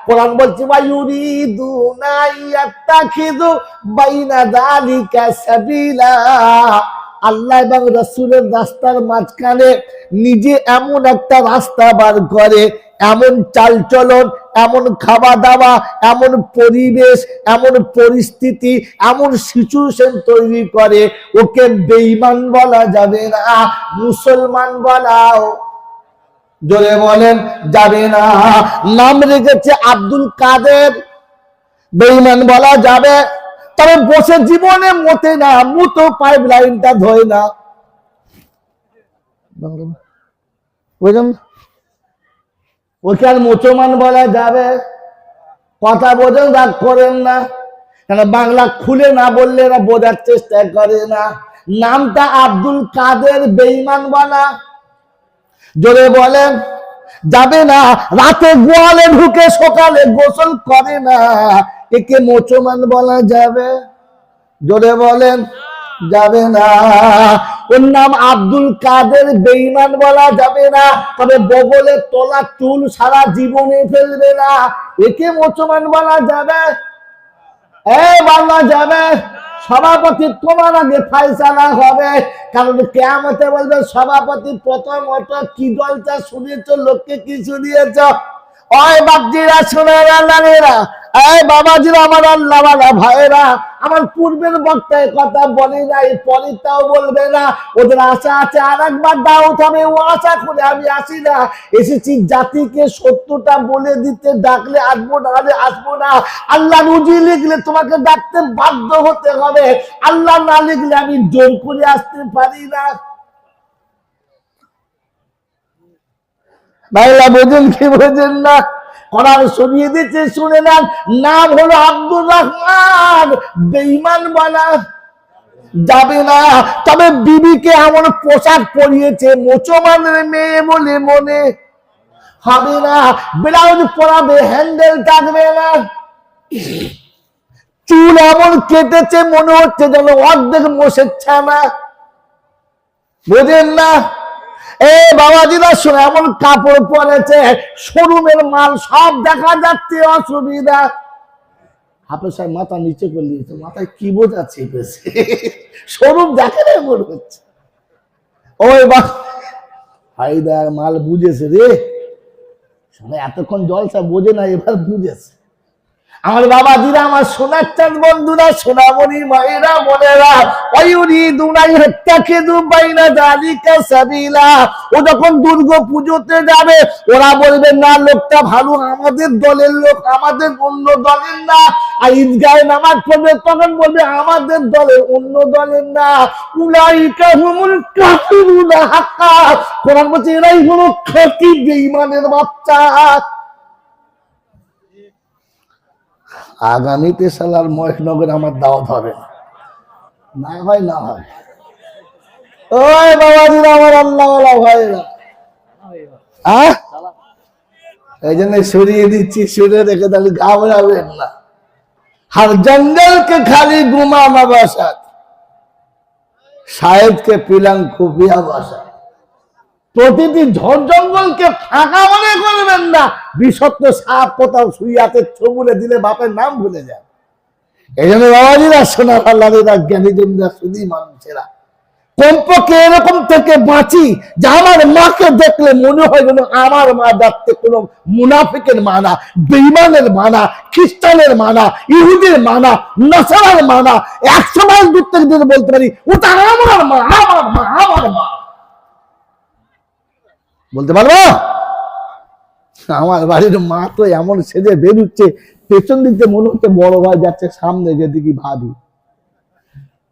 কোরআন বলছে ওয়ায়ুরিদুনা ইয়াত্তাখিযু বাইনা যালিকা সাবিলা। আল্লাহ এবং রাসূলের রাস্তার মাঝখানে নিজে এমন একটা রাস্তা বার করে, এমন চালচলন, এমন খাওয়া দাওয়া, এমন পরিবেশ, এমন পরিস্থিতি, এমন সিচুয়েশন তৈরি করে, ওকে বেঈমান বলা যাবে না, মুসলমান বলাও জোরে বলেন যাবে না। নাম রেখেছে আব্দুল কাদের, বেঈমান বলা যাবে, তবে বসে জীবনে মতে না, মুতো পাইপ লাইনটা ধোয় না। বুঝলেন? ওকে আর মুসলমান বলা যাবে? কথা বোঝেন, রাগ করেন না। কেন? বাংলা খুলে না বললে এরা বোঝার চেষ্টা করে না। নামটা আব্দুল কাদের, বেঈমান বলা জোরে বলেন যাবে না। রাতে গোয়ালে ঢুকে সকালে গোসল করে না, একে মুসলমান বলা যাবে? জোরে বলেন যাবে না। ওর নাম আব্দুল কাদের, বেঈমান বলা যাবে না। তবে বগলে তোলা চুল সারা জীবনে ফেলবে না, একে মুসলমান বলা যাবে? বলা যাবে? সভাপতি তোমার আগে ফায়সালা হবে। কারণ কিয়ামতে বলবে সভাপতি প্রথমত কি জলসা শুনিয়েছ, লোককে কি শুনিয়েছ? ওই বাপজিরা, শোনেন আল্লাহরা, এই বাবাজিরা, আমার আল্লাহওয়ালা ভাইরা, আমার পূর্বের বক্তায় কথা বলে নাই, পরেরটাও বলবে না। ওদের আশা আছে আর একবার দাওয়াত হবে, ও আশা করে আমি আসি না। এসেছি জাতিকে সত্যটা বলে দিতে, ডাকলে আসবো না, হলে আসবো না। আল্লাহ রুজি লিখলে তোমাকে ডাকতে বাধ্য হতে হবে, আল্লাহ না লিখলে আমি জোর করে আসতে পারি না। ভাইরা বোঝেন কি বোঝেন না? কোরআন শুনিয়ে দিচ্ছে, শুনে নেন। নাম হলো আব্দুর রহমান, বেঈমান বলা যাবে না। তবে বিবিকে এমন পোশাক পরিয়েছে মুসলমানের মেয়ে বলে মনে হবে না। ব্লাউজ পরাবে, হ্যান্ডেল থাকবে না। চুল এমন কেটেছে মনে হচ্ছে যেন অর্ধেক মোষের ছানা। বোঝেন না? বাবাজিরা শোনো, এমন কাপড় পরেছে শোরুমের মাল সব দেখা যাচ্ছে, অসুবিধা। হাফেজ সাহেব মাথা নিচে করে দিয়েছে, মাথায় কি বোঝা চেপেছে, শোরুম দেখে না মনে হচ্ছে। ওই হায়দার মাল বুঝেছে রে, এতক্ষণ জলসা বোঝে না, এবার বুঝেছে। আমার বাবাজিরা, আমার সোনার চাঁদ বন্ধুরা, সোনামণি মায়েরা, বোনেরা, ও যখন দুর্গা পুজোতে যাবে, ওরা বলবে না লোকটা ভালো, আমাদের দলের লোক, আমাদের অন্য দলের না। আর ঈদগাহে নামাজ পড়বে, তখন বলবে আমাদের দলের, অন্য দলের না। উলাইকা হুমুল কাফিরুনা হাক্কা। কোরআন বলছে এরাই হলো খাঁটি বেঈমানের বাচ্চা। আগামীতে সালার মহেশনগর আমার দাওয়াত হবে, না হয় না হয়। ওই বাবাজিরা আমার আল্লাহওয়ালা ভাইরা, এই জন্য সরিয়ে দিচ্ছি, শুনে রেখে তাহলে ঘাবড়াবেন না। हर जंगल के खाली गुमा नबासात, शायद के पिलांग खुफिया बासा। প্রতিটি ঝড় জঙ্গলকে ফাঁকা মনে করবেন না, বিষাক্ত সাপ কোথাও শুইয়াতে ছবুলে দিলে বাপের নাম ভুলে যায়। এই জন্য বাবাজিরা, সোনার আল্লাহরা, জ্ঞানীজনরা, শুধু মানুষেরা কমপক্ষে এরকম থেকে বাঁচি যে আমার মাকে দেখলে মনে হয় যেন আমার মা যাচ্ছে কোনো মুনাফিকের মা না, বেঈমানের মা না, খ্রিস্টানের মা না, ইহুদির মা না, নাসারার মা না। 100 মাইল দূর থেকে যদি বলতে পারি ওটা আমার মা, আমার মা, আমার মা, বলতে পারবো? আমার বাড়ির মা তো এমন সেজে বেরুচ্ছে, পেছন দিতে মনে হচ্ছে বড় ভাই যাচ্ছে, সামনে গিয়ে দেখি ভাবি।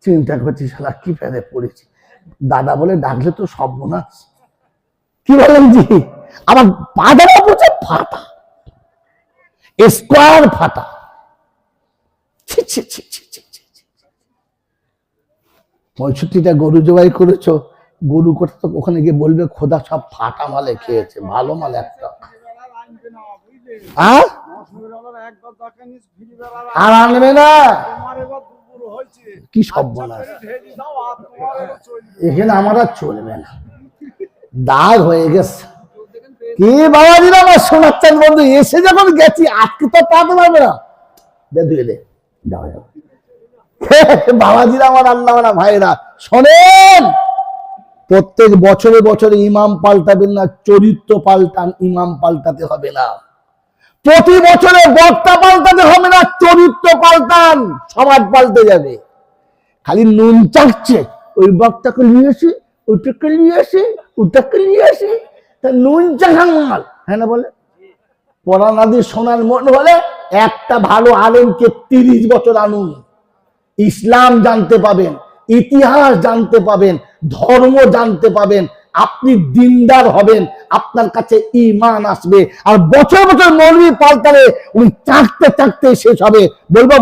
চিন্তা করছি শালা কি ফেলে পড়েছি, দাদা বলে ডাকলে তো সর্বনাশ। কি বলেন জি? আমার পাদারা বলছে ফাটা, স্কোয়ার ফাটা। 65টা গরু জবাই করেছো, গরু কথা তো ওখানে গিয়ে বলবে খোদা সব ফাটা মালে খেয়েছে, ভালো মাল একটা আর আনবে না। কি সব বলা, এখানে আমার আর চলবে না, দাগ হয়ে গেছে। কি বাবাজিরা, আমার শোনাচ্ছেন বন্ধু, এসে যখন গেছি আজকে তো পাতে পারবে না, দে যাও যাও। বাবাজিরা আমার আল্লাহ ভাইরা শোনেন, প্রত্যেক বছরে বছরে ইমাম পাল্টাবেন না, চরিত্র পাল্টান, ইমাম পাল্টাতে হবে না। প্রতি বছরে বক্তা পাল্টাতে হবে না, চরিত্র পাল্টান, সমাজ পাল্টে যাবে। খালি নুন চাচ্ছে, ওই বক্তাকে নিয়ে আসি, ওইটাকে নিয়ে আসি, ওটাকে নিয়ে আসি, তা নুন চাখান মাল, হ্যাঁ না বলে? পরানাদি সোনার মন হলে একটা ভালো আলেমকে 30 বছর আনুন, ইসলাম জানতে পাবেন, ইতিহাস জানতে পাবেন, ধর্ম জানতে পাবেন, আপনি দিনদার হবেন, আপনার কাছে ঈমান আসবে। আর বছর বছর মৌলবি পাল্টালে উনি চাকতে চাকতে শেষ হবে। বলবো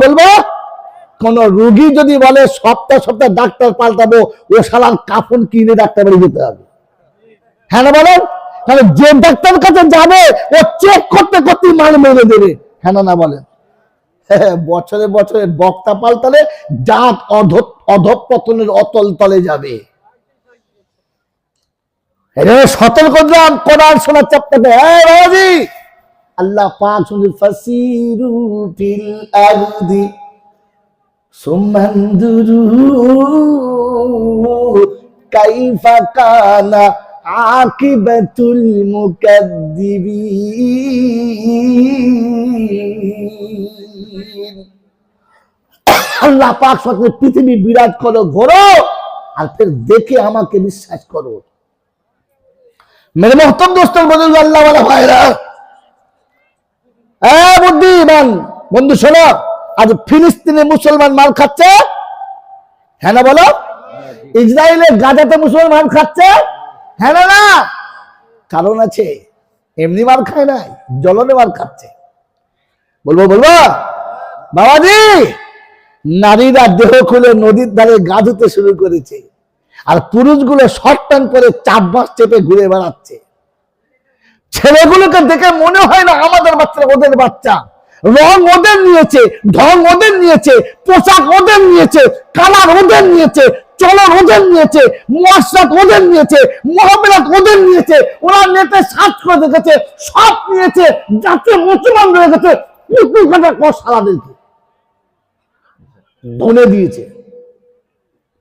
কোন রোগী যদি বলে সপ্তাহ সপ্তাহ ডাক্তার পাল্টাবো, ও শালার কাফন কিনে ডাক্তার বাড়ি যেতে হবে, হ্যাঁ না বলেন? তাহলে যে ডাক্তার কাছে যাবে ও চেক করতে করতে মাল মেরে দেবে, হ্যাঁ না বলেন? বছরে বছরে বক্তা পাল্টালে জাত অধঃপতনের অতল তলে যাবে। সতর্ক দিলাম, কোরআন শোনাচ্ছে আপনাকে। হ্যাঁ বাবাজি, আল্লাহ পাক শুনছেন, ফাসিরু ফিল আরদি সুমানদুরু কাইফা কানা আকিবাতুল মুকাদ্দিবিন। আল্লাহ পাক সাথে পৃথিবী বিরাজ করো, ঘোরো, আর ফের দেখে আমাকে বিশ্বাস করো। মেরে মোহতরম দোস্তর বন্ধু, আল্লাহ ওয়ালা ভাইরা, বুদ্ধিমান বন্ধু শোনো, আজ ফিলিস্তিনে মুসলমান মাল খাচ্ছে, হ্যাঁ না বলো? ইসরায়েলের গাজাতে মুসলমান মাল খাচ্ছে, হ্যাঁ না? কারণ আছে, এমনি মাল খায় নাই, জ্বলনে মাল খাচ্ছে। বলবো বাবাজি, নারীরা দেহ খুলে নদীর ধারে গা ধুতে শুরু করেছে, আর পুরুষগুলো শর্ট প্যান্ট পরে চাপ বাস চেপে ঘুরে বেড়াচ্ছে। ছেলেগুলোকে দেখে মনে হয় না আমাদের বাচ্চা, ওদের বাচ্চা। রং ওদের নিয়েছে, ঢং ওদের নিয়েছে, পোশাক ওদের নিয়েছে, কালার ওদের নিয়েছে, চলন ওদের নিয়েছে, মশলাত ওদের নিয়েছে, মহামেলাত ওদের নিয়েছে। ওরা নেটে সার্চ করে দেখেছে, সব নিয়েছে, যাতে মুসলমান রয়ে গেছে, পুতুল কাটা সারাদেরকে ধনে দিয়েছে।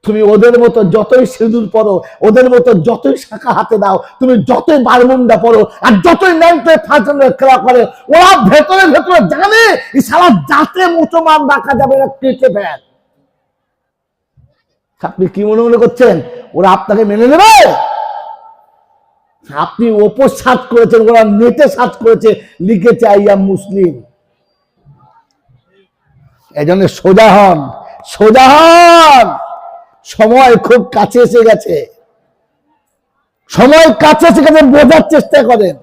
তুমি ওদের মতো যতই সিঁদুর পরো, ওদের মতো যতই শাখা হাতে দাও, তুমি যতই বারমুন্ডা পরো, আর যতই ন্যাংটে ফাঁচনে খেলা করে, ওরা ভেতরে ভেতরে জানে এই সারা জাতে মুসলমান রাখা যাবে না, কেটে ফেল। আপনি কি মনে করছেন ওরা আপনাকে মেনে নেবে? আপনি ওপর সার্চ করেছেন, ওরা নেটে সার্চ করেছে, লিখেছে আই এম মুসলিম। এই জন্য সোজা হন, সময় খুব কাছে এসে গেছে, সময় কাছে এসে গেছে, বোঝার চেষ্টা করেন।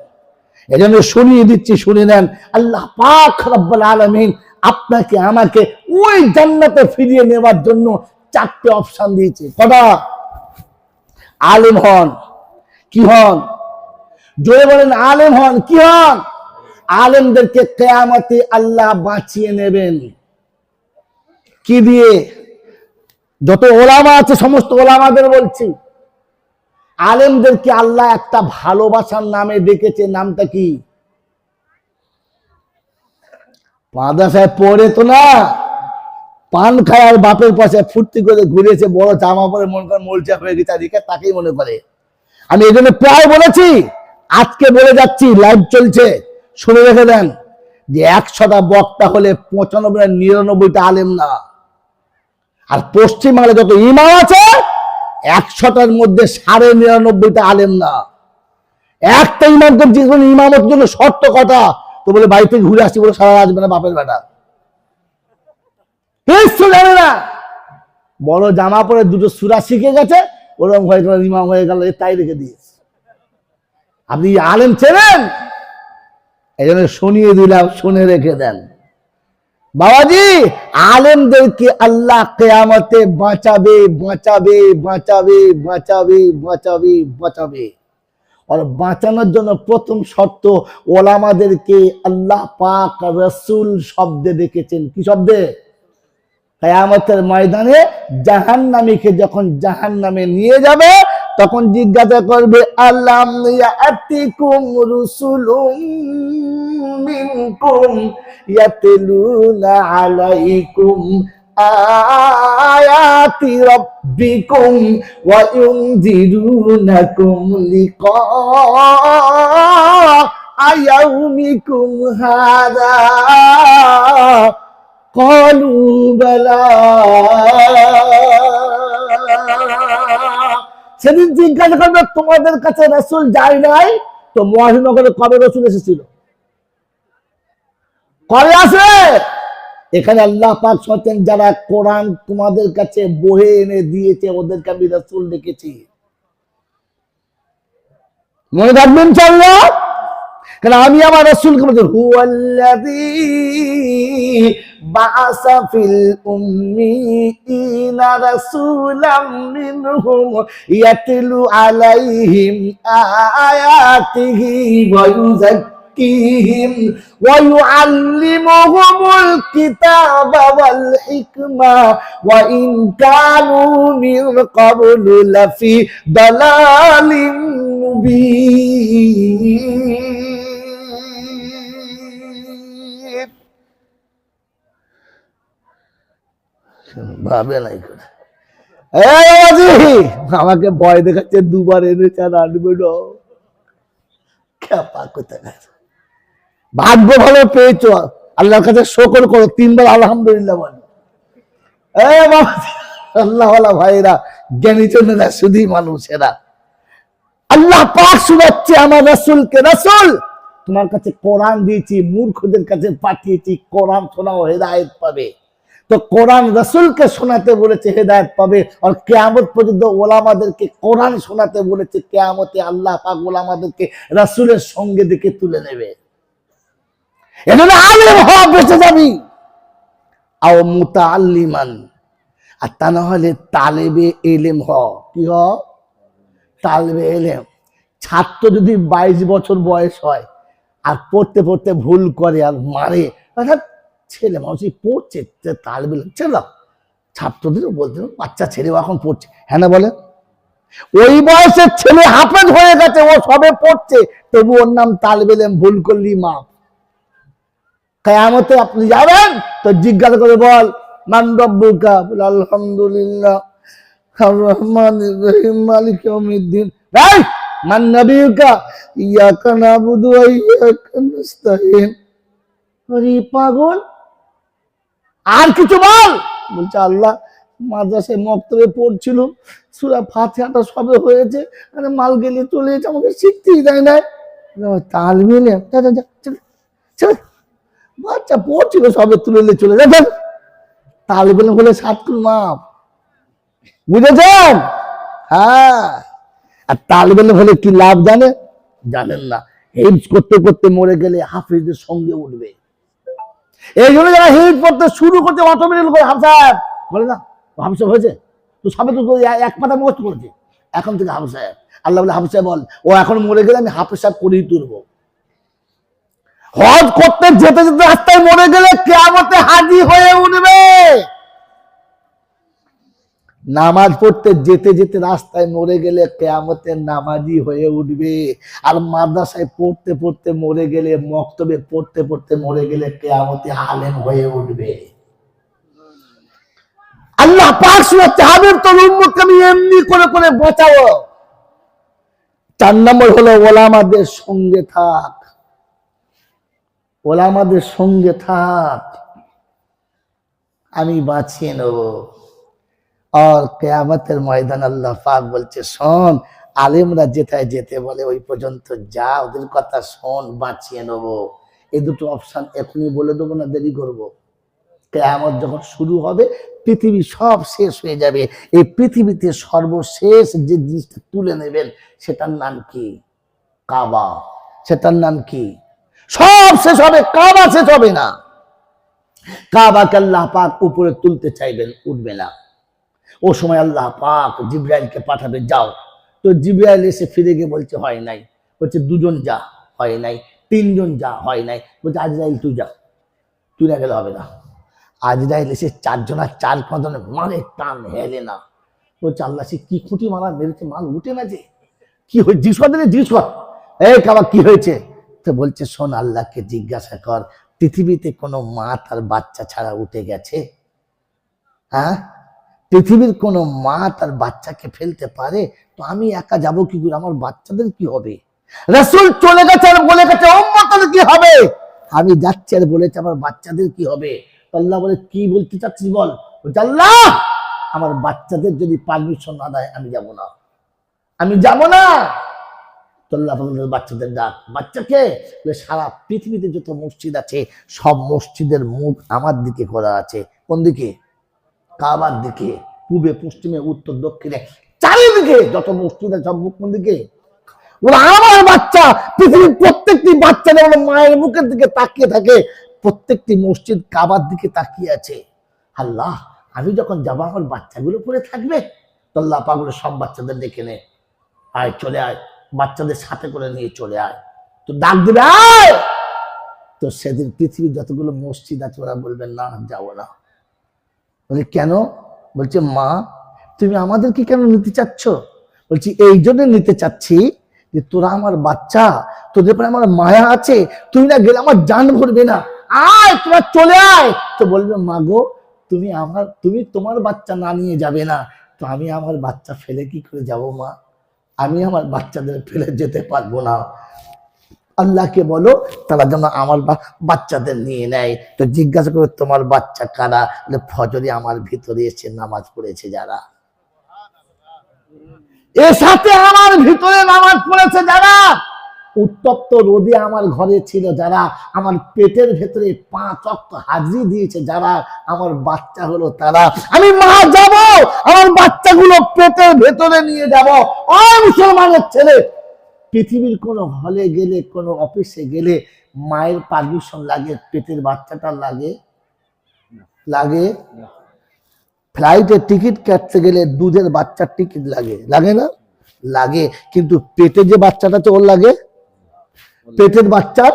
এই জন্য শুনিয়ে দিচ্ছি, শুনে নেন। আল্লাহ পাক রব্বুল আলামিন আপনাকে আমাকে ওই জান্নাতে ফিরিয়ে নেওয়ার জন্য 4টে অপশন দিয়েছে। কটা? আলেম হন। কি হন? জোরে বলেন, আলেম হন। কি হন? আলেমদেরকে কিয়ামতে আল্লাহ বাঁচিয়ে নেবেন। কি দিয়ে? যত ওলামা আছে সমস্ত ওলামাদের বলছি, আলেমদেরকে আল্লাহ একটা ভালোবাসার নামে ডেকেছে। নামটা কি? মাদ্রাসায় পড়ে তো না, পান খায় আর বাপের পাশে ফুর্তি করে ঘুরেছে, বড় জামা পরে মনে করে মোলচা হয়ে গেছে, আর তাকেই মনে করে। আমি এই জন্য প্রায় বলেছি, আজকে বলে যাচ্ছি, লাইভ চলছে, শুনে রেখে দেন, যে 100টা বক্তা হলে 95-99টা আলেম না। আর পশ্চিমবাংলা যত ইমাম আছে 100টার মধ্যে 99.5টা আলেম না। একটা ইমামকে জীবন ইমামের জন্য শর্ত কথা, তো বলে বাড়ি থেকে ঘুরে আসছি বলে সারা আসবে না, বাপের বেটা কিছু জানে না, বড় জামা পরে দুটো সূরা শিখে গেছে, ওরকম হয়ে গেল, ইমাম হয়ে গেল, তাই রেখে দিয়েছে। আপনি আলেম চেনেন? এই জন্য শুনিয়ে দিলাম, শুনে রেখে দেন বাবাজি। আলেমদেরকে আল্লাহ কিয়ামতে বাঁচাবে, বাঁচাবে, বাঁচাবে, বাঁচাবে, বাঁচাবে, বাঁচাবে। আর বাঁচানোর জন্য প্রথম শর্ত, ওলামাদেরকে আল্লাহ পাক রাসূল শব্দে ডেকেছেন। কি শব্দে? কিয়ামতের ময়দানে জাহান্নামীকে যখন জাহান্নামে নিয়ে যাবে, তখন জিজ্ঞাসা করবে, আলাম ইয়াতিকুম রুসুলুম মিনকুম ইয়াতলুনা আলাইকুম আয়াতি রাব্বিকুম ওয়া ইউনযিরুনাকুম লিকা ইয়াউমিকুম হাযা ক্বালু বালা। সেদিন জিজ্ঞাসা করবে, তোমাদের কাছে রাসূল যায় নাই তো মহানগরে কবে রাসূল এসেছিল? কবে আসে? এখানে আল্লাহ পাক বলেন, যারা কোরআন তোমাদের কাছে বহে এনে দিয়েছে ওদেরকে আমি রাসূল ডেকেছি। মনে রাখবেন ইনশাআল্লাহ, কারণ আমি আমার রাসূলকে বলছি, হুয়াল্লাযী বাআসা ফিল উম্মিয়িনা রাসূলাম মিনহুম ইয়াতলু আলাইহিম আয়াতিহি ওয়া ইউযাক্কিহিম ওয়া ইউআল্লিমুহুমুল কিতাবা ওয়াল হিকমা ওয়া ইন কানু মিন ক্বাবলু লাফি দালালিম মুবিন। ভাবে নাই করে আমাকে ভয় দেখাচ্ছে, দুবার এনেছে আর আনবে না। ভাগ্য ভালো পেয়েছো, আল্লাহর কাছে শুকর করো, 3বার আলহামদুলিল্লাহ বলো। আল্লাহ ভাইরা, জ্ঞানী জনেরা, শুধু মানুষেরা, আল্লাহ পাক শোনাচ্ছে আমার রাসূলকে, রাসূল তোমার কাছে কোরআন দিয়েছি, মূর্খদের কাছে পাঠিয়েছি, কোরআন শোনাও, হেদায়েত পাবে। তো কোরআন রাসূলকে শোনাতে বলেছে, হেদায়েত পাবে। আর কিয়ামত পর্যন্ত ওলামাদেরকে কোরআন শোনাতে বলেছে, কিয়ামতে আল্লাহ পাক ওলামাদেরকে রাসূলের সঙ্গে দেখে তুলে নেবে। এজন্য আলেম হওয়া বেঁচে যাবি, আও মুতাআল্লিমান, আর তা না হলে তালেবে ইলম হ। কি হ? তালেবে ইলম। ছাত্র যদি 22 বছর বয়স হয় আর পড়তে পড়তে ভুল করে আর মারে, অর্থাৎ ছেলে মানুষই পড়ছে, তালেবে ইলম ছেলে, ছাত্রদেরও বলতে বাচ্চা ছেলেও এখন পড়ছে, হ্যাঁ না বলে? ওই বয়সের ছেলে হাফেজ হয়ে গেছে, ও সবে পড়ছে, তবু ওর নাম তালেবে ইলম, ভুল করলি মাপ। কিয়ামতে আপনি যাবেন তো জিজ্ঞাসা করে, বল মান রব্বুকা, বল আলহামদুলিল্লাহ আর রহমানির রহিম মালিক ইয়াউমিদ্দিন। ভাই মান নবিয়ুকা, ইয়াকা নাবুদু ওয়া ইয়াকা নাস্তাইন। আরে পাগল, আর কিছু বল। বলছে আল্লাহ মাদ্রাসায় মক্তবে পড়ছিল, সূরা ফাতিহাটা সবে হয়েছে, আরে মাল গেলে চলে যাচ্ছে, আমাকে শিখতেই দেয় না। তালেবে ইলম, চল বাচ্চা পড়ছিল সবে, তুলে চলে যাবেন। তালেবে ইলম হলে 7 কুল মাপ, বুঝেছেন? হ্যাঁ। আর তালেবে ইলম হলে কি লাভ জানেন? জানেন না। হিফজ করতে করতে মরে গেলে হাফিজদের সঙ্গে উঠবে। এই জন্য যারা হিফজ পড়তে শুরু করতে অটোমেটিক করে, হাফসাব বলে না হাফসাব হয়েছে তো সবে তো এক পাতা মুখস্থ করেছে, এখন থেকে হাফেজ সাহেব। আল্লাহ বলে হাফেজ সাহেব বল, ও এখন মরে গেলে আমি হাফেজ সাহেব করেই তুলবো। হজ করতে যেতে যেতে রাস্তায় মরে গেলে কিয়ামতে হাজির হয়ে উঠবে। নামাজ পড়তে যেতে যেতে রাস্তায় মরে গেলে কিয়ামতে নামাজি হয়ে উঠবে। আর মাদ্রাসায় পড়তে পড়তে মরে গেলে, মক্তবে পড়তে পড়তে মরে গেলে কিয়ামতে আলেম হয়ে উঠবে। আল্লাহ পাক শুনে চাহাবের তোর উম্মতকে আমি এমনি করে করে বাঁচাবো। 4 নম্বর হলো ওলামাদের সঙ্গে থাক, ওলামাদের সঙ্গে থাক, আমি বাঁচিয়ে নেব। আর কিয়ামতের ময়দান আল্লাহ পাক বলছে শোন, আলেমরা যেথায় যেতে বলে ওই পর্যন্ত যা, ওদের কথা শোন, বাঁচিয়ে নেব। এই দুটো অপশন এখনই বলে দেবো না দেরি করব? কিয়ামত যখন শুরু হবে, পৃথিবী সব শেষ হয়ে যাবে, এই পৃথিবীতে সর্বশেষ যে জিনিসটা তুলে নেবেন সেটার নাম কি? কাবা। সেটার নাম কি? সব শেষ হবে, কাবা শেষ হবে না। কাবাকে আল্লাহ পাক উপরে তুলতে চাইবেন, উঠবে না। ও সময় আল্লাহ পাক জিবরাইলকে পাঠাবে, যাও। তো জিবরাইল এসে ফিরে গিয়ে বলছে হয় নাই, বলছে 2 জন যা, হয় নাই, 3 জন যা, হয় নাই, বলছে আজরাইল তুই যা, তুই না গেলে হবে না। আজরাইল এসে 4 জনের 4 জনের মারে, টান হেলে না। বলছে আল্লাহ সে কি খুঁটি মারা মেরেছে, মাল উঠে না যে, কি হয়েছে? জিজ্ঞেস কর, এই কাবা কি হয়েছে? তো বলছে শোন, আল্লাহকে জিজ্ঞাসা কর, পৃথিবীতে কোনো মা তার বাচ্চা ছাড়া উঠে গেছে? হ্যাঁ, পৃথিবীর কোনো মা তার বাচ্চাকে ফেলতে পারে? তো আমি একা যাবো কি করে? আমার বাচ্চাদের কি হবে? রাসূল চলে গেছে আর বলে গেছে উম্মতের কি হবে? আমি যাচ্ছি আর বলেছে আমার বাচ্চাদের কি হবে? আল্লাহ বলে কি বলতে চাচ্ছিস বল? বলছে আল্লাহ আমার বাচ্চাদের যদি পারমিশন না দেয় আমি যাব না, আমি যাব না। তো আল্লাহ বাচ্চাদের ডাক, বাচ্চাকে? সারা পৃথিবীতে যত মসজিদ আছে সব মসজিদের মুখ আমার দিকে করা আছে। কোন দিকে? কাবার দিকে। পূবে, পশ্চিমে, উত্তর, দক্ষিণে, চারিদিকে যত মসজিদ আছে সব মুখ কোন দিকে? বলে আমার বাচ্চা। পৃথিবীর প্রত্যেকটি বাচ্চা যেমন মায়ের মুখের দিকে তাকিয়ে থাকে, প্রত্যেকটি মসজিদ কাবার দিকে তাকিয়ে আছে। আল্লাহ আমি যখন যাবো আমার বাচ্চাগুলো পড়ে থাকবে। তো আল্লাহ পাক বলে সব বাচ্চাদের ডেকে নে, আয় চলে আয়, বাচ্চাদের সাথে করে নিয়ে চলে আয়। তো ডাক দিবে আয়। তো সেদিন পৃথিবীর যতগুলো মসজিদ আছে ওরা বলবেন না যাবো না। বলে কেন? বলছে মা তুমি আমাদেরকে কেন নিতে চাচ্ছ? বলছি এই জন্য নিতে চাচ্ছি যে তোরা আমার বাচ্চা, তোদের পরে আমার মায়া আছে, তুই না গেলে আমার জান ভরবে না, আয় তোরা চলে আয়। তো বলবে মা গো তুমি তোমার বাচ্চা না নিয়ে যাবে না, তো আমি আমার বাচ্চা ফেলে কি করে যাব মা? আমি আমার বাচ্চাদের ফেলে যেতে পারবো না। আল্লাহকে বলো তারা যেন আমার বাচ্চাদের নিয়ে নেয়। তো জিজ্ঞাসা করে তোমার বাচ্চা কারা? ফজরে আমার ভিতরে এসে নামাজ পড়েছে যারা, এর সাথে আমার ভিতরে নামাজ পড়েছে যারা, উত্তপ্ত রোদে আমার ঘরে ছিল যারা, আমার পেটের ভেতরে 5 ওয়াক্ত হাজিরি দিয়েছে যারা, আমার বাচ্চা হলো তারা। আমি মা যাব, আমার বাচ্চাগুলো পেটের ভেতরে নিয়ে যাব। ও মুসলমানের ছেলে, পৃথিবীর কোনো হলে গেলে, কোনো অফিসে গেলে মায়ের পারমিশন লাগে, পেটের বাচ্চাটা লাগে? লাগে? ফ্লাইটের টিকিট কাটতে গেলে দুধের বাচ্চার টিকিট লাগে, লাগে না? লাগে। কিন্তু পেটে যে বাচ্চাটা তো ওর লাগে, পেটের বাচ্চার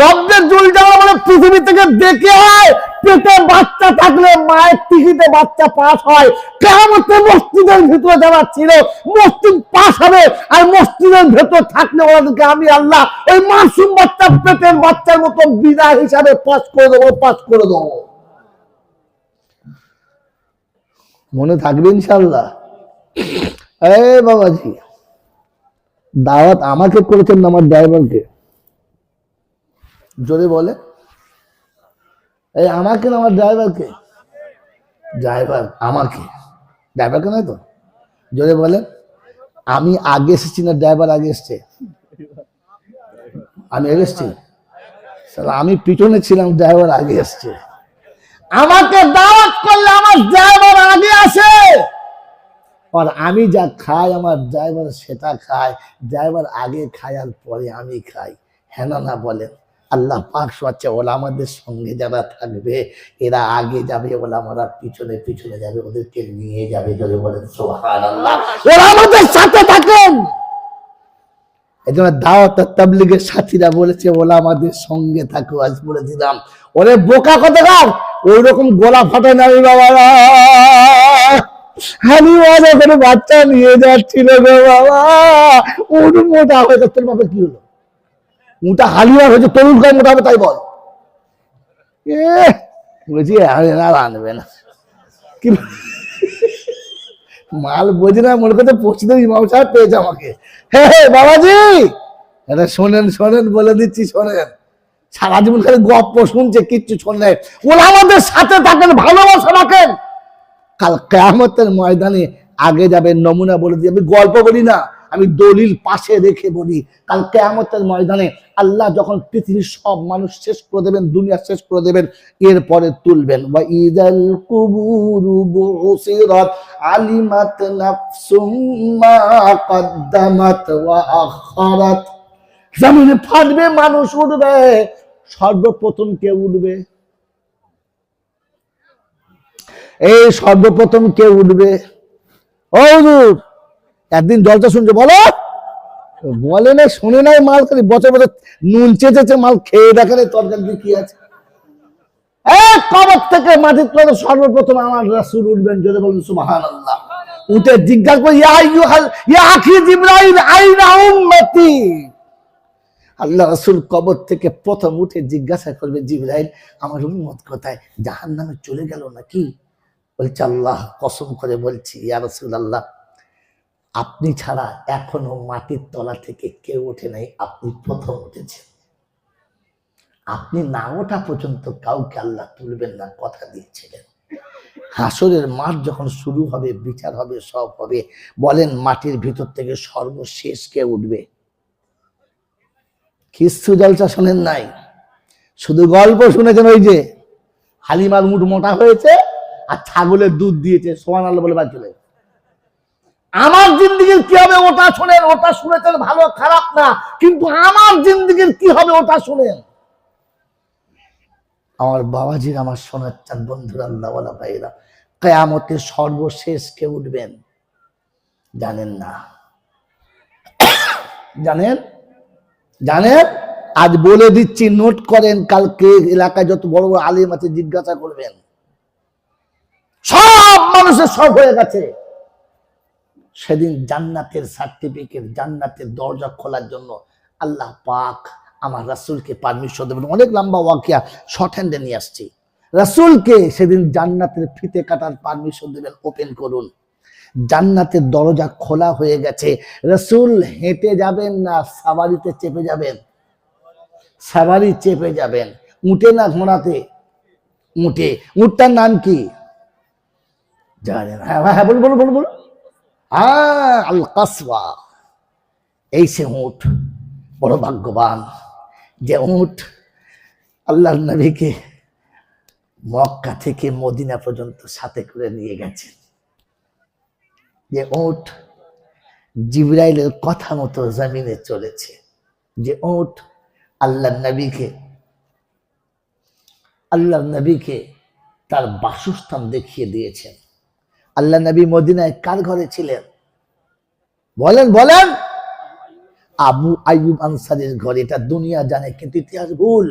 রব্বের জুল যাওয়া মানে পৃথিবী থেকে দেখে হয়। পেটে বাচ্চা থাকলে মায়ের টিকিটে বাচ্চা পাস হয়। কিয়ামতে মসজিদের ভিতরে যারা ছিল মসজিদ পাস হবে, আর মসজিদের ভেতর থাকলে ওদেরকে আমি আল্লাহ ওই মাসুম বাচ্চা পেটের বাচ্চার মতো বিদায় হিসাবে পাস করে দেবো, পাস করে দেবো। মনে থাকবে ইনশাআল্লাহ। এই বাবাজি দাওয়াত আমাকে করেছেন না আমার ড্রাইভারকে? জোরে বলে, এই আমাকে না আমার ড্রাইভারকে? ড্রাইভার আমাকে, ড্রাইভারকে নয় তো? জোরে বলে, আমি আগে এসেছি না ড্রাইভার আগে এসছে? আমি আগে এসছি, আমি পিছনে ছিলাম, ড্রাইভার আগে এসছে। আমাকে দাওয়াত করলে আমার ড্রাইভার আগে আসে, আর আমি যা খাই আমার ড্রাইভার সেটা খায়। ড্রাইভার আগে খায় আর পরে আমি খাই। হ্যাঁ না বলেন? আল্লাহ পাক শোনাচ্ছে ওলামাদের সঙ্গে যারা থাকবে এরা আগে যাবে, ওলামারা পিছনে পিছনে যাবে, ওদেরকে নিয়ে যাবে। যদি বলেন সুবহানাল্লাহ, ওলামাদের সাথে থাকেন। এই জন্য দাওয়াত তাবলীগের সাথীরা বলেছে ওলামাদের সঙ্গে থাকো। আজ বলে দিলাম, ওরে বোকা কথাকার, ওই রকম গোলা ফাটা নাই বাবারা। হালিওয়ালা করে বাচ্চা নিয়ে যাচ্ছিল গো বাবা, ওর মোটা হয়ে তোর বাবা কি হলো? মোটা হালিওয়ার হয়েছে, তরুণ গায়ে মোটা হবে তাই বল। বুঝি আনবে না কি মাল বোঝে না, মনে করতে পশ্চিম ইমাম সাহেব পেয়েছে আমাকে। হ্যাঁ বাবাজি, এটা শোনেন শোনেন, বলে দিচ্ছি শোনেন। সারা জীবন খালি গপ্প শুনছে, কিচ্ছু শোনেন। ওরা আমাদের সাথে থাকেন, ভালোবাসা রাখেন। কাল কিয়ামতের ময়দানে আগে যাবেন। নমুনা বলে দিই, আমি গল্প বলি না, আমি দলিল পাশে রেখে বলি। কাল কিয়ামতের ময়দানে আল্লাহ যখন পৃথিবীর সব মানুষ শেষ করে দেবেন, দুনিয়া শেষ করে দেবেন, এরপরে তুলবেন। ওয়া ইযাল কুবুরু বুসিরাত আলিমাত নাফসুম মা কদ্দামাত ওয়া আখারাত। জমিনে ফাটবে, মানুষ উঠবে। সর্বপ্রথম কে উঠবে? এই সর্বপ্রথম কে উঠবে? ও হুজুর, একদিন জলসা শুনছে, বলো। বলে না, শুনে নাই, মাল খালি বছর বছর নুন চেঁচেছে, মাল খেয়ে দেখেন তরকারি কি আছে। কবর থেকে মাটির তলে সর্বপ্রথম আমার রাসূল উঠবেন। যদি বলেন সুবহানাল্লাহ। উঠে জিজ্ঞাসা করে, ইয়া আখি জিবরাইল আইনা উম্মতি। আল্লাহ রাসূল কবর থেকে প্রথম উঠে জিজ্ঞাসা করবে, জিবরাইল আমার উম্মত কোথায়? জাহান্নামে চলে গেল নাকি? বলছে, আল্লাহ কসম করে বলছি ইয়া রাসূলুল্লাহ, আপনি ছাড়া এখনো মাটির তলা থেকে কেউ ওঠে নাই, আপনি প্রথম উঠেছেন। আপনি না ওঠা পর্যন্ত কাউকে আল্লাহ তুলবেন না, কথা দিচ্ছিলেন। হাসরের মাঠ যখন শুরু হবে, বিচার হবে, সব হবে, বলেন মাটির ভিতর থেকে সর্বশেষ কে উঠবে? কিছু জলসা শোনেন নাই, শুধু গল্প শুনেছেন। ওই যে হালিমার মুঠ মোটা হয়েছে আর ছাগলের দুধ দিয়েছে, সুবহানাল্লাহ বলে বাদ চলে। আমার জিন্দেগির কি হবে ওটা শুনেন। ওটা শুনেছেন, ভালো খারাপ না, কিন্তু আমার জিন্দেগির কি হবে ওটা শুনেন। আমার বাবাজির, আমার সোনার চাঁদ বন্ধুরা, আল্লাহ ওয়ালা ভাইরা, কিয়ামতের সর্বশেষ কে উঠবেন জানেন না? জানেন? জানেন? আজ বলে দিচ্ছি, নোট করেন। কালকে এলাকায় যত বড় বড় আলেম আছে জিজ্ঞাসা করবেন। সব মানুষের সব হয়ে গেছে। সেদিন জান্নাতের সার্টিফিকেট, জান্নাতের দরজা খোলার জন্য আল্লাহ পাক আমার রাসূলকে পারমিশন দেবেন। অনেক লম্বা ওয়াকিয়া, শর্ট হ্যান্ডে নিয়ে আসছি। রাসূলকে সেদিন জান্নাতের ফিতে কাটার পারমিশন দেবেন, ওপেন করুন। জান্নাতের দরজা খোলা হয়ে গেছে। রাসূল হেঁটে যাবেন না সাওয়ারিতে চেপে যাবেন? সাওয়ারি চেপে যাবেন। উঠে না ঘোড়াতে? উঠে। উঠটার নাম কি জানেন? হ্যাঁ হ্যাঁ বলুন বলুন বলুন বলুন। আল কাসওয়া। এই সে উট, বড় ভাগ্যবান যে উট আল্লাহর নবীকে মক্কা থেকে মদিনা পর্যন্ত সাথে করে নিয়ে গেছেন। যে উট জিবরাইলের কথা মতো জমিনে চলেছে। যে উট আল্লাহর নবীকে তার বাসস্থান দেখিয়ে দিয়েছেন। আল্লাহ নবী মদিনায় কার ঘরে ছিলেন বলেন বলেন? আবু আইয়ুব আনসারীর ঘরে। এটা দুনিয়া জানে, কিন্তু ইতিহাস ভুল।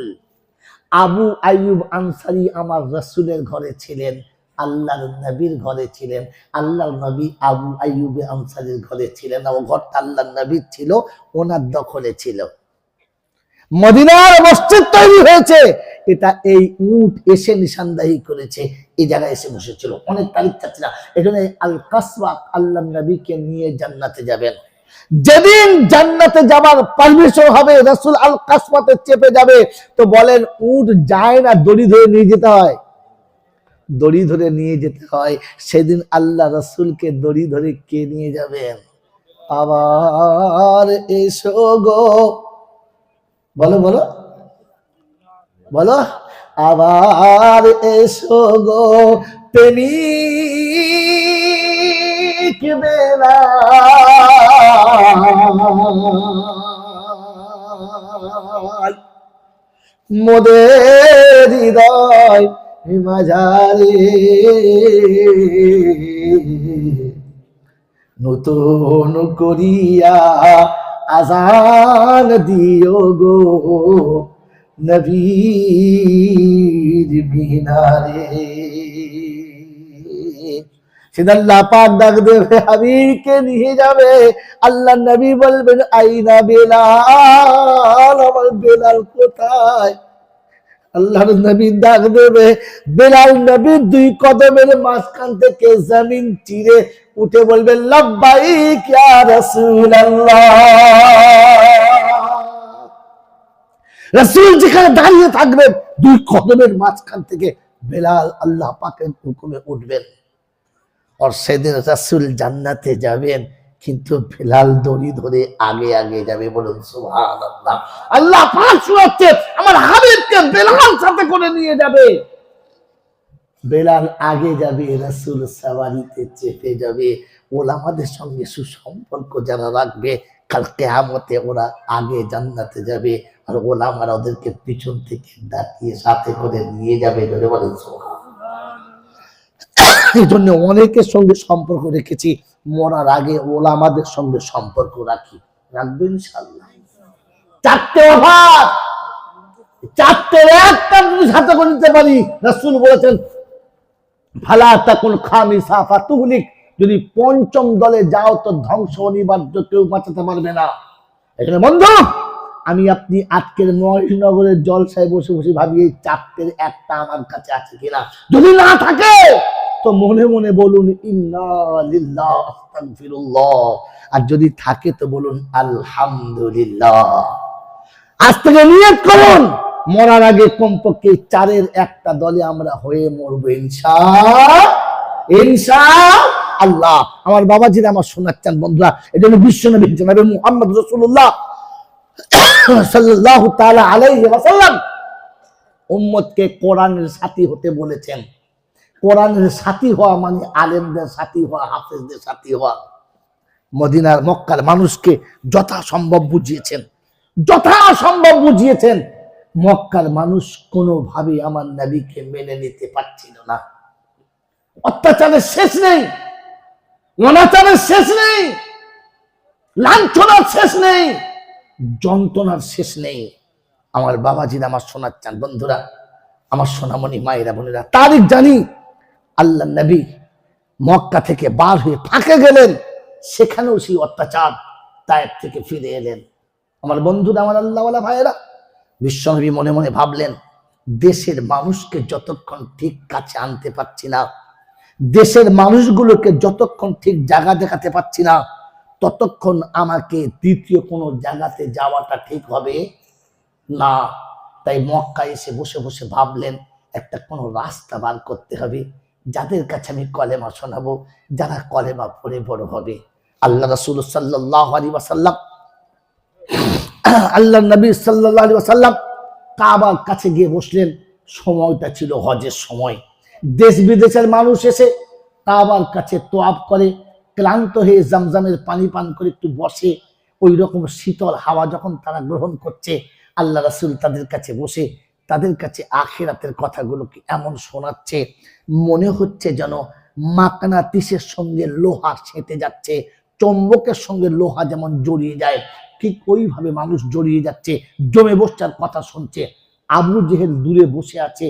আবু আইয়ুব আনসারী আমার রাসূলের ঘরে ছিলেন, আল্লাহর নবীর ঘরে ছিলেন। আল্লাহর নবী আবু আইয়ুব আনসারীর ঘরে ছিলেন না, ও ঘরটা আল্লাহর নবীর ছিল, ওনার দখলে ছিল। মদিনার মসজিদ তৈরি হয়েছে, এটা এই উট এসে নিশানদাহি করেছে, এই জায়গায় এসে বসেছিল। অনেক তারিখ চাচ্ছিলাম এখানে। আল কাসওয়া, আল্লাহর নবীকে নিয়ে জান্নাতে যাবেন। যেদিন জান্নাতে যাবার পারমিশন হবে, রাসূল আল কাসওয়াতে চেপে যাবে, তো বলেন উট যায় না, দড়ি ধরে নিয়ে যেতে হয়। দড়ি ধরে নিয়ে যেতে হয়। সেদিন আল্লাহ রাসূলকে দড়ি ধরে কে নিয়ে যাবেন? আবার এসো গো, বলো বলো বলো, আবার এসো গো প্রেমিক বেলাল। মোদের হৃদয় মাঝারে নতুন করিয়া আজান দিও গো নবীর মিনারে। সেদিন আল্লাহ পাক ডাক দেবে, হাবিবকে নিয়ে যাবে। আল্লাহ নবী বলবেন, আইনা বেলাল, আমার বেলাল কোথায়? আল্লাহর নবী ডাক দেবে, বেলাল নবীর দুই কদমের মাঝখান থেকে জমিন চিরে উঠে বলবেন, লাব্বাইক ইয়া রাসূলুল্লাহ। রাসূল যেখানে দাঁড়িয়ে থাকবেন, দুই কদমের মাঝখান থেকে বেলাল আল্লাহ পাকের হুকুমে উঠবেন। আর সেদিন রাসূল জান্নাতে যাবেন, কিন্তু বেলাল দড়ি ধরে আগে আগে যাবে। বলুন সুবহানাল্লাহ। আল্লাহ পাক শোনাচ্ছে, আমার হাবিবকে বেলাল সাথে করে নিয়ে যাবে। বেলাল আগে যাবে, রাসূল সাওয়ারিতে চেপে যাবে। ওলামাদের সঙ্গে সুসম্পর্ক যারা রাখবে, কাল কিয়ামতে ওরা আগে জান্নাতে যাবে, আর ওলামারা ওদেরকে পিছন থেকে ডাকিয়ে সাথে করে নিয়ে যাবে। বলেন সুবহানাল্লাহ। এই জন্য অনেকের সঙ্গে সম্পর্ক রেখেছি, মরার আগে ওলামাদের সঙ্গে সম্পর্ক রাখি, রাখবো ইনশাআল্লাহ। চারটে অফার, চারটে একটা জিনিস হাতে করে নিতে পারি। রাসূল বলেছেন, ফালা তাকুন খামিসা ফাতুহলিক, যদি পঞ্চম দলে যাও তো ধ্বংস অনিবার্য, কেউ বাঁচাতে পারবে না। এখানে বন্ধু, আমি আপনি আজকের মহিনগরের জলসায় বসে বসে ভাবি, এই চারটের একটা আমার কাছে আছে কিনা। যদি না থাকে তো মনে মনে বলুন ইন্না লিল্লাহ আস্তাগফিরুল্লাহ, আর যদি থাকে তো বলুন আলহামদুলিল্লাহ। আজ থেকে নিয়ত করুন, মরার আগে কমপক্ষে চারের একটা দলে আমরা হয়ে মরবো ইনশাআল্লাহ। আমার বাবাজিরা আমার শোনাচ্ছেন বন্ধুরা, এই জন্য বিশ্বনবী জনাবে মুহাম্মদ রাসূলুল্লাহ সাল্লাল্লাহু তাআলা আলাইহি ওয়াসাল্লাম উম্মতকে কোরআনের সাথী হতে বলেছেন। কোরআনের সাথী হওয়া মানে আলেমদের সাথী হওয়া, হাফেজদের সাথী হওয়া। মদিনার মক্কার মানুষকে যথাসম্ভব বুঝিয়েছেন। মক্কার মানুষ কোনোভাবে আমার নবীকে মেনে নিতে পারছিল না। অত্যাচারের শেষ নেই, অনাচারের শেষ নেই, লাঞ্ছনার শেষ নেই, যন্ত্রণার শেষ নেই। আমার বাবাজিরা আমার শোনাচ্ছেন বন্ধুরা, আমার সোনামণি মায়েরা বোনেরা, তারিখ জানি আল্লাহ নবী মক্কা থেকে বার হয়ে ফাঁকে গেলেন, সেখানেও সেই অত্যাচার। তায়েফ থেকে ফিরে এলেন। আমার বন্ধুরা, আমার আল্লাহওয়ালা ভাইয়েরা, বিশ্বনবী মনে মনে ভাবলেন, দেশের মানুষকে যতক্ষণ ঠিক কাছে আনতে পারছি না, দেশের মানুষগুলোকে যতক্ষণ ঠিক জায়গা দেখাতে পারছি না, ততক্ষণ আমাকে দ্বিতীয় কোনো জায়গাতে যাওয়াটা ঠিক হবে না। তাই মক্কায় এসে বসে বসে ভাবলেন, একটা কোনো রাস্তা বার করতে হবে, যাদের কাছে আমি কলেমা শোনাবো, যারা কলেমা পড়ে বড় হবে। আল্লাহ রাসূল সাল্লাল্লাহু আলাইহি ওয়াসাল্লাম, আল্লাহ নবী সাল্লাল্লাহু আলাইহি ওয়াসাল্লাম কাবার কাছে গিয়ে বসলেন। সময়টা ছিল হজের সময়। দেশ বিদেশের মানুষ এসে কাবার কাছে তোয়াফ করে, ক্লান্ত হয়ে জামজামের পানি পান করে একটু বসে। ওই রকম শীতল হাওয়া যখন তারা গ্রহণ করছে, আল্লাহ রাসূল তাদের কাছে বসে তাদের কাছে আখিরাতের কথাগুলোকে এমন শোনাচ্ছে, মনে হচ্ছে যেন মাকনাতিসের সঙ্গে লোহা সেঁটে যাচ্ছে, চম্বকের সঙ্গে লোহা যেমন জড়িয়ে যায়, ঠিক ওইভাবে মানুষ জড়িয়ে যাচ্ছে, জমে বসার কথা শুনছে। আবু জেহেল দূরে বসে আছে,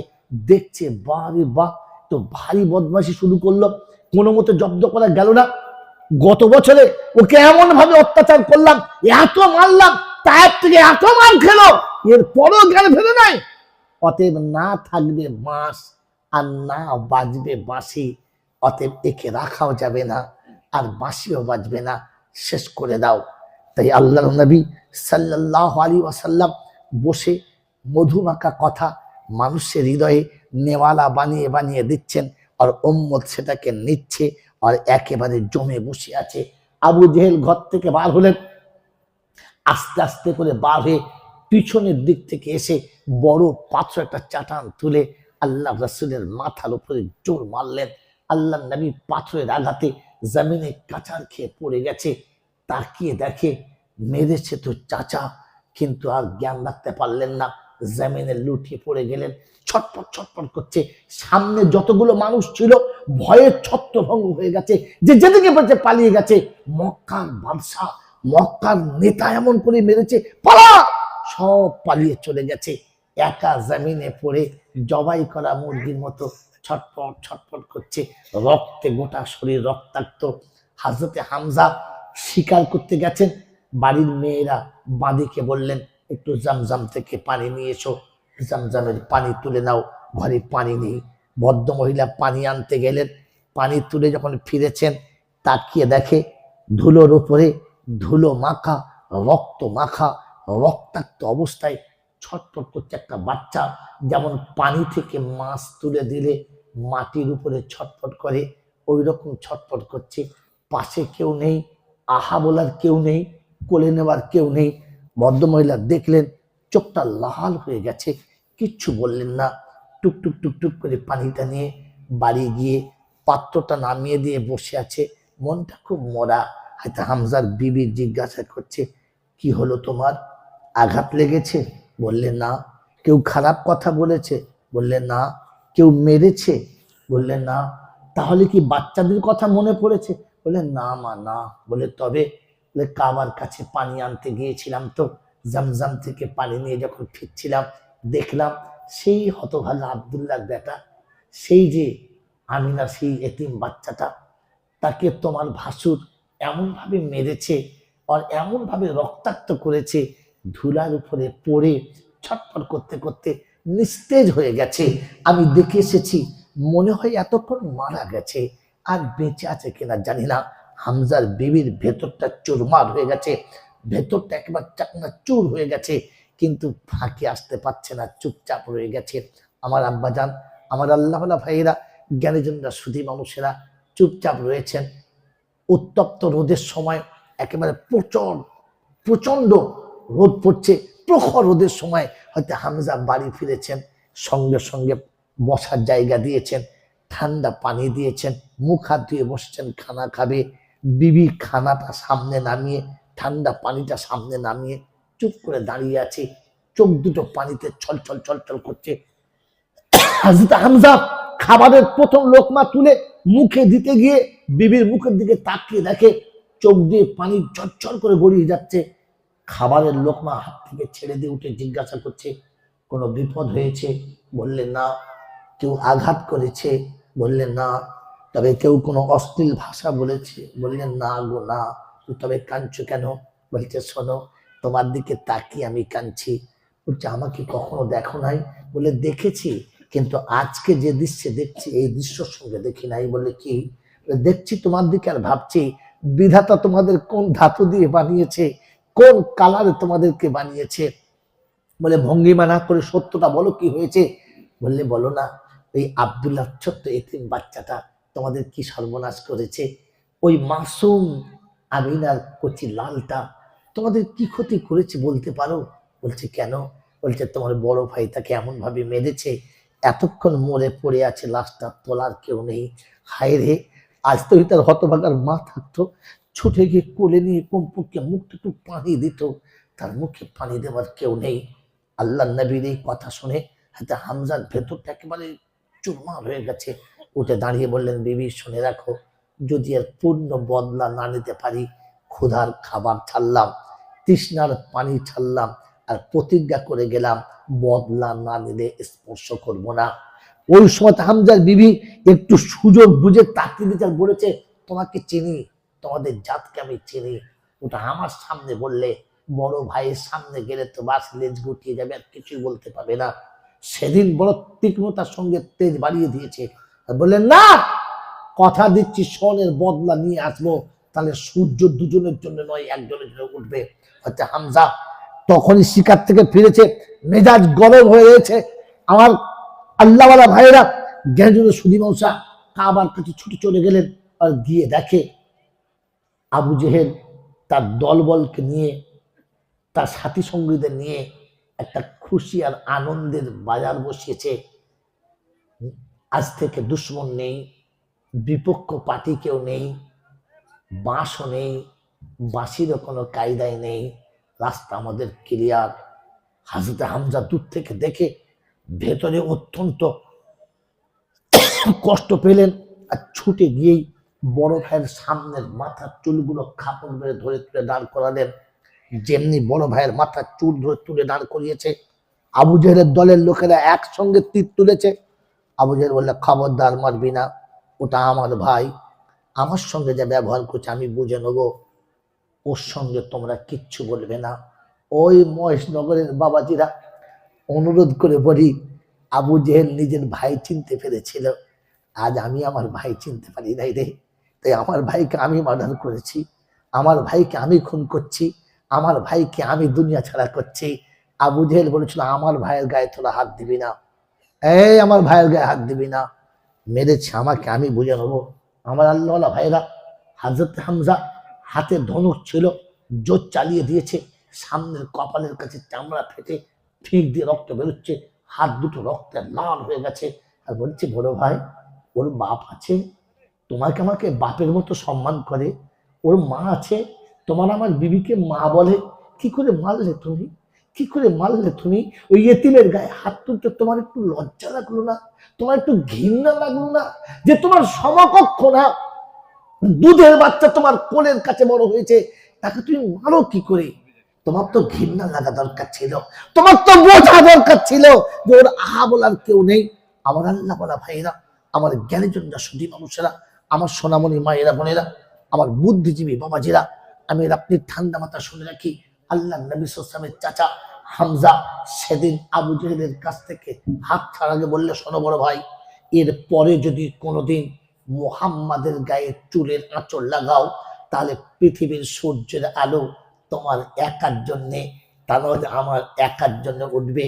দেখছে, বারে বাহ, তো ভারী বদমাশি শুরু করলো, কোনো মতো জব্দ করা গেল না। গত বছরে ওকে এমন ভাবে অত্যাচার করলাম, এত মারলাম, তার থেকে এত মার খেলো, এরপরও জ্ঞান ফেলে নাই। অতএব না থাকবে বাঁশ আর না বাজবে বাঁশি, অতএব একে রাখাও যাবে না আর বাঁশিও বাজবে না, শেষ করে দাও। তাই আল্লাহর নবী সাল্লাল্লাহু আলাইহি ওয়াসাল্লাম বসে মধুমাখা কথা মানুষের হৃদয়ে নেওয়ালা বানিয়ে বানিয়ে দিচ্ছেন, আর উম্মত সেটাকে নিচ্ছে, আর একেবারে জমে বসে আছে। আবু জেহেল ঘর থেকে বার হলেন, আস্তে আস্তে করে বার হয়ে পিছনের দিক থেকে এসে বড় পাথর একটা চাটান তুলে আল্লাহ রাসূলের মাথার উপরে জোর মারলেন। আল্লাহ নবী পাথরের আঘাতে জমিনে কাঁচার খেয়ে পড়ে গেছে। তাকিয়ে দেখে মেরেছে তো চাচা, কিন্তু আর জ্ঞান রাখতে পারলেন না। জমিনে লুটিয়ে পড়ে গেলেন, ছটপট ছটপট করছে। সামনে যতগুলো মানুষ ছিল ভয়ে ছত্রভঙ্গ হয়ে গেছে, যে যেদিকে পেরেছে পালিয়ে গেছে। মক্কার বাদশাহ, মক্কার নেতা এমন করে মেরেছে, পালা, সব পালিয়ে চলে গেছে। একা জমিনে পড়ে জবাই করা মুরগির মতো ছটপট ছটপট করছে, রক্তে গোটা শরীর রক্তাক্ত। হযরতে হামজা শিকার করতে গেছেন, বাড়ির মেয়েরা বাঁদিকে বললেন একটু জামজাম থেকে পানি নিয়ে এসো, জামজামের পানি তুলে নাও, ঘরে পানি নেই। ভদ্রমহিলা পানি আনতে গেলেন, পানি তুলে যখন ফিরেছেন তাকিয়ে দেখে ধুলোর উপরে ধুলো মাখা, রক্ত মাখা, রক্তাক্ত অবস্থায় ছটফট করছে একটা বাচ্চা। যেমন পানি থেকে মাছ তুলে দিলে মাটির উপরে ছটফট করে, ওই রকম ছটফট করছে। পাশে কেউ নেই, আহা বলার কেউ নেই, কোলে নেওয়ার কেউ নেই। ভদ্রমহিলা দেখলেন চোখটা লাল হয়ে গেছে, কিচ্ছু বললেন না। টুকটুক টুকটুক করে পানিটা নিয়ে বাড়ি গিয়ে পাত্রটা নামিয়ে দিয়ে বসে আছে, মনটা খুব মরা। হয়তো হামজার বিবি জিজ্ঞাসা করছে, কি হলো তোমার, আঘাত লেগেছে? বললে না। কেউ খারাপ কথা বলেছে? বললে না। কেউ মেরেছে? বললে না। তাহলে কি বাচ্চাদের কথা মনে পড়েছে? বলে না মা না। বলে তবে? বলে কাবার কাছে পানি আনতে গিয়েছিলাম তো, জামজাম থেকে পানি নিয়ে যখন ফিরছিলাম দেখলাম সেই হতভাগা আব্দুল্লাহর বেটা, সেই যে আমিনা, সেই এতিম বাচ্চাটা, তাকে তোমার ভাসুর এমন ভাবে মেরেছে আর এমন ভাবে রক্তাক্ত করেছে, ধুলার উপরে পড়ে ছটফট করতে করতে নিস্তেজ হয়ে গেছে। আমি দেখে এসেছি, মনে হয় এতক্ষণ মারা গেছে, আর বেঁচে আছে কিনা জানি না। হামজার বিবির ভেতরটা চুরমার হয়ে গেছে, ভেতরটা একবার চাকনা চুর হয়ে গেছে, কিন্তু ফাঁকে আসতে পারছে না, চুপচাপ রয়ে গেছে। আমার আব্বাজান, আমার আল্লাহওয়ালা ভাইয়েরা, জ্ঞানীজনরা, সুধী মানুষেরা চুপচাপ রয়েছেন। উত্তপ্ত রোদের সময়, একেবারে প্রচন্ড রোদ পড়ছে, প্রখর রোদের সময় হয়তো হামজা বাড়ি ফিরেছেন, সঙ্গে সঙ্গে বসার জায়গা দিয়েছেন, ঠান্ডা পানি দিয়েছেন, মুখ হাত ধুয়ে বসছেন, খানা খাবে। বিবি খানাটা সামনে নামিয়ে, ঠান্ডা পানিটা সামনে নামিয়ে চুপ করে দাঁড়িয়ে আছে, চোখ দুটো পানিতে ছলছল ছলছল করছে। হযরত হামজা খাবারের প্রথম লোকমা তুলে মুখে দিতে গিয়ে বিবির মুখের দিকে তাকিয়ে দেখে চোখ দিয়ে পানি ঝরঝর করে গড়িয়ে যাচ্ছে। খাবারের লোকমা হাত থেকে ছেড়ে দিয়ে উঠে জিজ্ঞাসা করছে, কোনো বিপদ হয়েছে? বললে না। কেউ আঘাত করেছে? বললে না। তবে কেউ কোনো অশ্লীল ভাষা বলেছে? বললেন না গো না। তবে কাঁদছো কেন? বলছে শোনো, তোমার দিকে তাকিয়ে আমি কাঁদছি। বলছে আমাকে কখনো দেখো নাই? বলে দেখেছি, কিন্তু আজকে যে দৃশ্যে দেখছি এই দৃশ্যের সঙ্গে দেখি নাই। বলে কি? দেখছি তোমার দিকে আর ভাবছি বিধাতা তোমাদের কোন ধাতু দিয়ে বানিয়েছে, কোন কালারে তোমাদেরকে বানিয়েছে। বলে ভঙ্গিমা না করে সত্যটা বলো, কি হয়েছে? বললে বলো না, ওই আব্দুল্লাহ ছোট্ট এতিম বাচ্চাটা তোমাদের কি সর্বনাশ করেছে, ওই মাসুম আমিনার কচি লালটা তোমাদের কি ক্ষতি করেছে বলতে পারো? বলছে কেন? বলছে তোমার বড় ভাই তাকে এমন ভাবে মেরেছে, এতক্ষণ মরে পড়ে আছে, লাশটা তোলার কেউ নেই। হায় রে, আজ তো তার হতভাগার মা থাকতো, ছুটে গিয়ে কোলে নিয়ে কমপক্ষে মুখটা একটু পানি দিত, তার মুখে পানি দেওয়ার কেউ নেই। আল্লাহ নবীর এই কথা শুনে হাতে হামজার ভেতরটা একেবারে চুরমার হয়ে গেছে। উঠে দাঁড়িয়ে বললেন, বিবি শুনে রাখো, যদি এর পূর্ণ বদলা না নিতে পারি, ক্ষুধার খাবার ছাড়লাম, তৃষ্ণার পানি ছাড়লাম, আর প্রতিজ্ঞা করে গেলাম বদলা না নিলে স্পর্শ করব না। ওই সময় হামজার বিবি একটু সুযোগ বুঝে তাকিয়ে দিতে বলেছে, তোমাকে চিনি, তোমাদের জাতকে আমি চিনি। ওটা আমার সামনে বললে, বড় ভাইয়ের সামনে গেলে তো বাস লেজ গুটিয়ে যাবে, আর কিছুই বলতে পারবে না। সেদিন বড় তীক্ষ্ণতার সঙ্গে তেজ বাড়িয়ে দিয়েছে, বললেন না, কথা দিচ্ছি সোনের বদলা নিয়ে আসবো, তাহলে সূর্য দুজনের জন্য নয় একজনের জন্য উঠবে। হচ্ছে হামজা তখনই শিকার থেকে ফিরেছে, মেজাজ গরম হয়ে রয়েছে। আমার আল্লাহওয়ালা ভাইয়েরা, জ্ঞানীজন সুধী মৌসা কাবার কাছে ছুটে চলে গেলেন, আর গিয়ে দেখে আবু জেহেল তার দলবলকে নিয়ে, তার সাথী সঙ্গীদের নিয়ে একটা খুশি আর আনন্দের বাজার বসিয়েছে। আজ থেকে দুশ্মন নেই, বিপক্ষ পার্টি কেউ নেই, বাঁশও নেই, বাঁশিরও কোনো কায়দায় নেই, রাস্তা আমাদের ক্লিয়ার। হযরত হামজা দূর থেকে দেখে ভেতরে অত্যন্ত কষ্ট পেলেন, আর ছুটে গিয়েই বড় ভাইয়ের সামনের মাথার চুলগুলো খাপড় মেরে ধরে তুলে দাঁড় করালেন। যেমনি বড় ভাইয়ের মাথার চুল ধরে তুলে দাঁড় করিয়েছে, আবু জেহেলের দলের লোকেরা একসঙ্গে তীর তুলেছে। আবু জেহেল বললে, খবরদার মারবি না, ওটা আমার ভাই, আমার সঙ্গে যা ব্যবহার করছে আমি বুঝে নেবো, ওর সঙ্গে তোমরা কিচ্ছু বলবে না। ওই মহেশনগরের বাবাজিরা অনুরোধ করে বলি, আবু জেহেল নিজের ভাই চিনতে পেরেছিল, আজ আমি আমার ভাই চিনতে পারি নাই রে, তাই আমার ভাইকে আমি মার্ডার করেছি, আমার ভাইকে আমি খুন করছি, আমার ভাইকে আমি দুনিয়া ছাড়া করছি। আবু জেহেল বলেছিল, আমার ভাইয়ের গায়ে তোরা হাত দিবি না, এই আমার ভাইয়ের গায়ে হাত দিবি না, মেরেছে আমাকে, আমি বুঝে নেবো। আমার আল্লাহওয়ালা ভাইরা, হযরত হামজা হাতে ধনুক ছিল, জোর চালিয়ে দিয়েছে, সামনের কপালের কাছে চামড়া ফেটে ঠিক দিয়ে রক্ত বেরোচ্ছে, হাত দুটো রক্তে লাল হয়ে গেছে। আর বলছে, বড় ভাই, ওর বাপ আছে, তোমাকে আমাকে বাপের মতো সম্মান করে, ওর মা আছে, তোমার আমার বিবিকে মা বলে, কি করে মারলে তুমি, কি করে মারলে তুমি? ওই এতিমের গায়ে হাত তুলতে তোমার একটু লজ্জা লাগলো না? তোমার একটু ঘৃণা লাগলো না? যে তোমার সমকক্ষ না, দুধের বাচ্চা তোমার কোলের কাছে বড় হয়েছে, তাকে তুমি মারো কি করে? তোমার তো ঘৃণা লাগা দরকার ছিল, তোমার তো বোঝা দরকার ছিল যে ওর আহা বলার কেউ নেই। আমার আল্লাহ বলা ভাইরা, আমার জ্ঞানীজনরা, সুধী মানুষেরা, আমার সোনামণি মায়েরা বোনেরা, আমার বুদ্ধিজীবী বাবাজিরা, আমি আপনি ঠান্ডা মাথা শুনে রাখি, আল্লাহ নবী সাল্লাল্লাহু চাচা হামজা সেদিন আবু জেহেলের কাছ থেকে হাত ছাড়ার আগে বললে, শোনো বড় ভাই, এর পরে যদি কোনোদিন মুহাম্মাদের গায়ে চুলের আঁচড় লাগাও, তাহলে পৃথিবীর সূর্যের আলো তোমার একার জন্যে, তাহলে আমার একার জন্য উঠবে,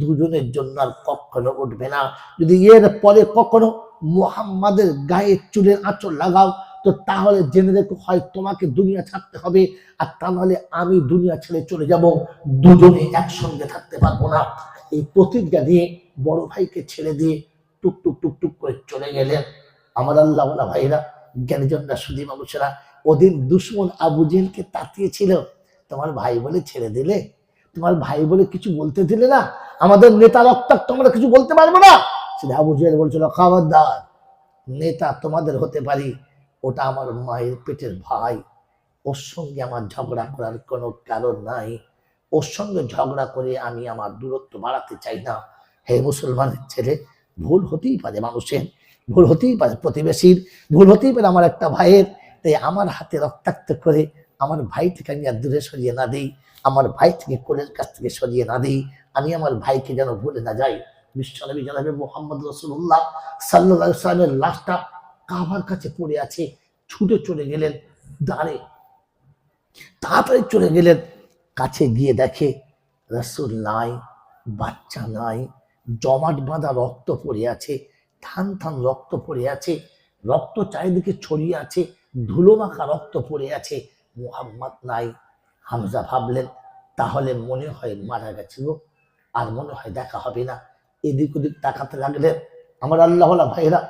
দুজনের জন্য আর কখনো উঠবে না। যদি এর পরে কখনো মুহাম্মাদের গায়ে চুলের আঁচড় লাগাও, তো তাহলে জেনে রেখো, হয় তোমাকে দুনিয়া ছাড়তে হবে, আর তা নাহলে আমি দুনিয়া ছেড়ে চলে যাব, দুজনে একসঙ্গে থাকতে পারবো না। এই প্রতিজ্ঞা দিয়ে বড় ভাইকে ছেড়ে দিয়ে টুক টুক টুক টুক করে চলে গেলেন। আমার আল্লাহওয়ালা ভাইরা, জ্ঞানীজনরা, সুধী মানুষেরা, ওদিন দুশ্মন আবু জেহেলকে তাতিয়েছিল, তোমার ভাই বলে ছেড়ে দিলে, তোমার ভাই বলে কিছু বলতে দিলে না, আমাদের নেতা রক্তাক্ত, তোমরা কিছু বলতে পারবো না। সেটা আবু জেহেল বলছিল, খবরদার, নেতা তোমাদের হতে পারি, ওটা আমার মায়ের পেটের ভাই, ওর সঙ্গে আমার ঝগড়া করার কোনো কারণ নাই, ওর সঙ্গে ঝগড়া করে আমি আমার দূরত্ব বাড়াতে চাই না। হে মুসলমানের ছেলে, ভুল হতেই পারে মানুষের, ভুল হতেই পারে প্রতিবেশীর, ভুল হতেই পারে আমার একটা ভাইয়ের, তাই আমার হাতে রক্তাক্ত করে আমার ভাই থেকে আমি আর দূরে সরিয়ে না দিই, আমার ভাই থেকে কোলের কাছ থেকে সরিয়ে না দিই, আমি আমার ভাইকে যেন ভুলে না যাই। বিশ্বনবী জনাবে মুহাম্মদ রাসূলুল্লাহ সাল্লাল্লাহু আলাইহি ওয়াসাল্লামের লাশটা কাবার কাছে পড়ে আছে, ছুটে চলে গেলেন, দাঁড়ে তাড়াতাড়ি চলে গেলেন, কাছে গিয়ে দেখে রাসূল নাই, বাচ্চা নাই, জমাট বাঁধা রক্ত পড়ে আছে, থান থান রক্ত পড়ে আছে, রক্ত চারিদিকে ছড়িয়ে আছে, ধুলো মাখা রক্ত পড়ে আছে, মুহাম্মদ নাই। হামজা ভাবলেন, তাহলে মনে হয় মারা গেছে গো, আর মনে হয় দেখা হবে না। এদিক ওদিক তাকাতে লাগলেন। আমার আল্লাহওয়ালা ভাইরা,